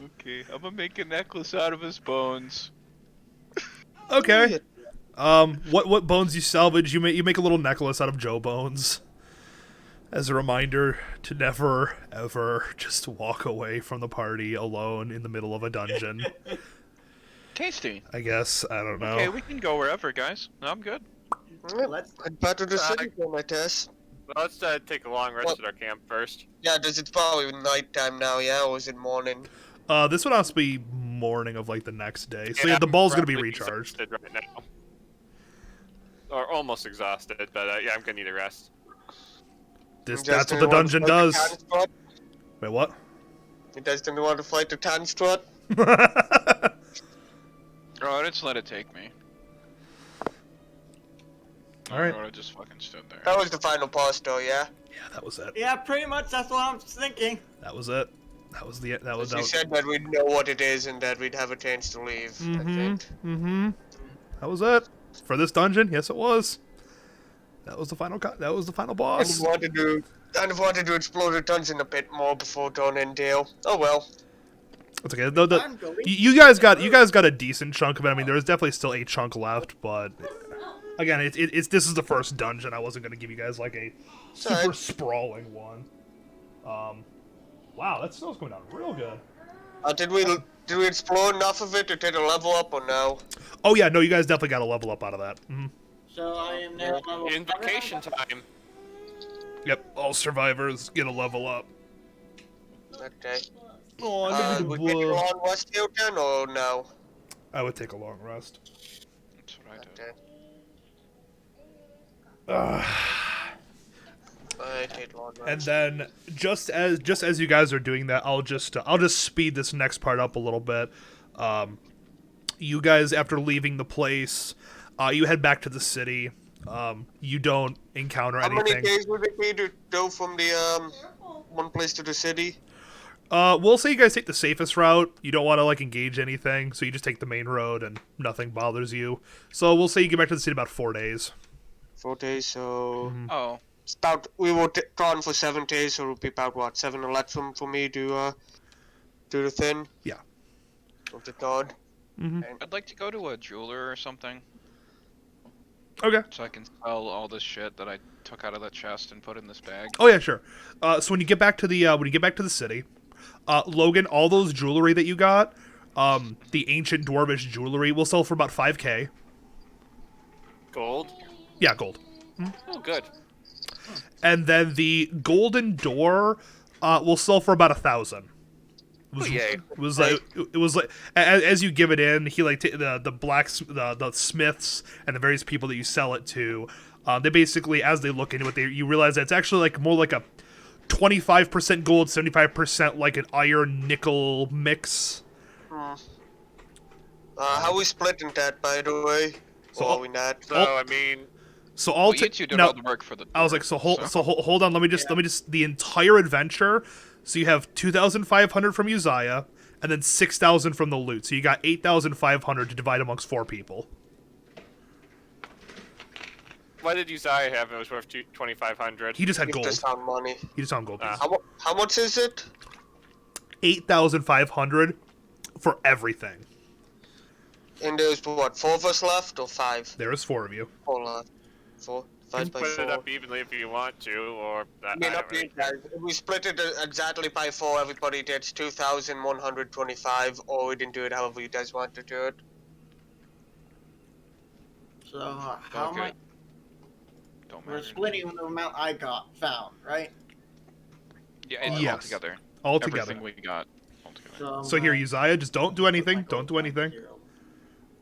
Speaker 6: Okay, I'm gonna make a necklace out of his bones.
Speaker 1: Okay. What bones you salvage? You make a little necklace out of Joe bones, as a reminder to never ever just walk away from the party alone in the middle of a dungeon.
Speaker 6: Tasty.
Speaker 1: I guess I don't know.
Speaker 6: Okay, we can go wherever, guys. No, I'm good.
Speaker 8: Let's
Speaker 4: Head back to the city for, I guess.
Speaker 2: Let's take a long rest at our camp first.
Speaker 4: Yeah, it's probably nighttime now, yeah, or is it morning?
Speaker 1: This would also be morning of like the next day, so yeah, the ball's gonna be
Speaker 2: probably
Speaker 1: recharged.
Speaker 2: exhausted right now. Or almost exhausted, but yeah, I'm gonna need a rest.
Speaker 1: That's what the dungeon does. Wait, what?
Speaker 4: You guys didn't want to fight the Tanstrut?
Speaker 6: Oh, just let it take me.
Speaker 1: Alright.
Speaker 6: I would have just fucking stood there.
Speaker 4: That was the final boss, though, yeah?
Speaker 1: Yeah, that was it.
Speaker 5: Yeah, pretty much. That's what I'm thinking.
Speaker 1: That was it. That was the. That was.
Speaker 4: You said that we'd know what it is and that we'd have a chance to leave, I think.
Speaker 1: Mm-hmm. That was it for this dungeon. Yes, it was. That was the final. That was the final boss.
Speaker 4: I kind of wanted to explore the dungeon a bit more before dawn and Dale. Oh well.
Speaker 1: It's okay.
Speaker 8: I'm going.
Speaker 1: You guys got a decent chunk of it. I mean, there is definitely still a chunk left, but again, it's this is the first dungeon. I wasn't gonna give you guys like a super
Speaker 4: Alright.
Speaker 1: sprawling one. Wow, that snow's going down real good.
Speaker 4: Did we explore enough of it to take a level up or no?
Speaker 1: Oh yeah, no, you guys definitely got a level up out of that. Mm-hmm.
Speaker 5: So I am now level
Speaker 2: In
Speaker 5: 7.
Speaker 2: vacation time.
Speaker 1: Yep, all survivors get a level up.
Speaker 4: Okay.
Speaker 1: Oh,
Speaker 4: Would we take a long rest here then, or no?
Speaker 1: I would take a long rest.
Speaker 6: That's what I do.
Speaker 4: Okay.
Speaker 1: Ugh.
Speaker 4: I take a long rest.
Speaker 1: And then just as you guys are doing that, I'll just speed this next part up a little bit. You guys, after leaving the place, you head back to the city. You don't encounter
Speaker 4: How
Speaker 1: anything.
Speaker 4: many days would it be to go from the one place to the city?
Speaker 1: We'll say you guys take the safest route. You don't want to like engage anything, so you just take the main road and nothing bothers you. So we'll say you get back to the city about 4 days.
Speaker 4: 4 days, so
Speaker 6: Oh,
Speaker 4: it's about we were gone for 7 days, so it'll be about what 7 or less for me to do the thing.
Speaker 1: Yeah.
Speaker 4: Of the god.
Speaker 6: I'd like to go to a jeweler or something,
Speaker 1: Okay.
Speaker 6: so I can sell all this shit that I took out of that chest and put in this bag.
Speaker 1: Oh yeah, sure. So when you get back to the city, Logan, all those jewelry that you got, the ancient dwarvish jewelry will sell for about 5K.
Speaker 2: Gold.
Speaker 1: Yeah, gold.
Speaker 2: Oh, good.
Speaker 1: And then the golden door will sell for about 1,000.
Speaker 2: Oh, yay.
Speaker 1: It was like as you give it in, he like the smiths and the various people that you sell it to, they basically, as they look into it, you realize that it's actually like more like a 25% gold, 75% like an iron nickel mix.
Speaker 4: How we splitting that, by the way?
Speaker 1: So-
Speaker 4: or are we not?
Speaker 2: So, I mean,
Speaker 1: So all
Speaker 6: Well, you two did
Speaker 1: now,
Speaker 6: all the work for the.
Speaker 1: I was like, so hold on, let me just the entire adventure. So you have 2,500 from Uzziah, and then 6,000 from the loot. So you got 8,500 to divide amongst 4 people.
Speaker 2: what did Uzziah have? It was worth 2,500.
Speaker 1: He just had
Speaker 4: He
Speaker 1: gold.
Speaker 4: just found money.
Speaker 1: He just found gold.
Speaker 2: Ah.
Speaker 4: How much is it?
Speaker 1: 8,500 for everything.
Speaker 4: And there's what, 4 of us left or 5?
Speaker 1: There is 4 of you.
Speaker 4: 4 left. 4. 5 by
Speaker 2: Split
Speaker 4: 4.
Speaker 2: it up evenly if you want to, or
Speaker 4: I mean, up to you guys. If we split it exactly by 4, everybody gets 2,125, or we didn't do it however you guys want to do it.
Speaker 5: So how
Speaker 6: Okay.
Speaker 5: much?
Speaker 6: Don't
Speaker 5: We're
Speaker 6: matter.
Speaker 5: splitting the amount I found, right?
Speaker 6: Yeah, it's
Speaker 1: Yes.
Speaker 6: all together.
Speaker 1: All together.
Speaker 6: Everything we got. All together.
Speaker 1: So here, Uzziah, just don't do anything.
Speaker 5: Like,
Speaker 1: Don't do anything.
Speaker 5: 0.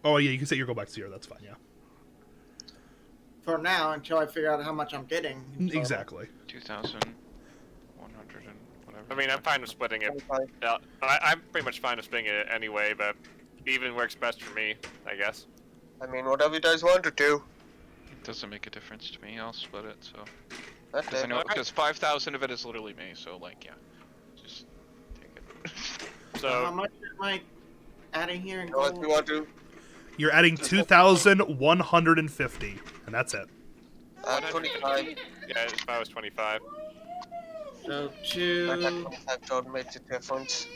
Speaker 1: Oh yeah, you can say you go back to 0. That's fine. Yeah.
Speaker 5: For now, until I figure out how much I'm getting. So-
Speaker 1: Exactly.
Speaker 6: 2,100 and whatever.
Speaker 2: I mean, I'm fine with splitting it. Yeah, I'm pretty much fine with splitting it anyway, but even works best for me, I guess.
Speaker 4: I mean, whatever you guys want to do.
Speaker 6: It doesn't make a difference to me. I'll split it. So
Speaker 4: That's
Speaker 6: because I
Speaker 4: it.
Speaker 6: know because 5,000 of it is literally me. So like, yeah, just take it.
Speaker 5: So how
Speaker 2: So,
Speaker 5: much am I adding here in
Speaker 4: You know what
Speaker 5: gold?
Speaker 4: you want to?
Speaker 1: You're adding 2,150, and that's it.
Speaker 4: 25.
Speaker 2: yeah, if I was 25.
Speaker 5: So
Speaker 4: That
Speaker 5: 2,
Speaker 4: 25 total makes a difference.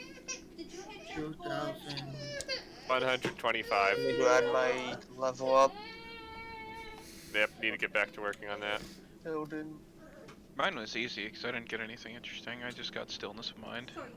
Speaker 5: 2,000.
Speaker 2: 125.
Speaker 4: Need to add my level up.
Speaker 2: Yep, need to get back to working on that.
Speaker 4: Building.
Speaker 6: Mine was easy because I didn't get anything interesting. I just got stillness of mind.
Speaker 7: Sorry,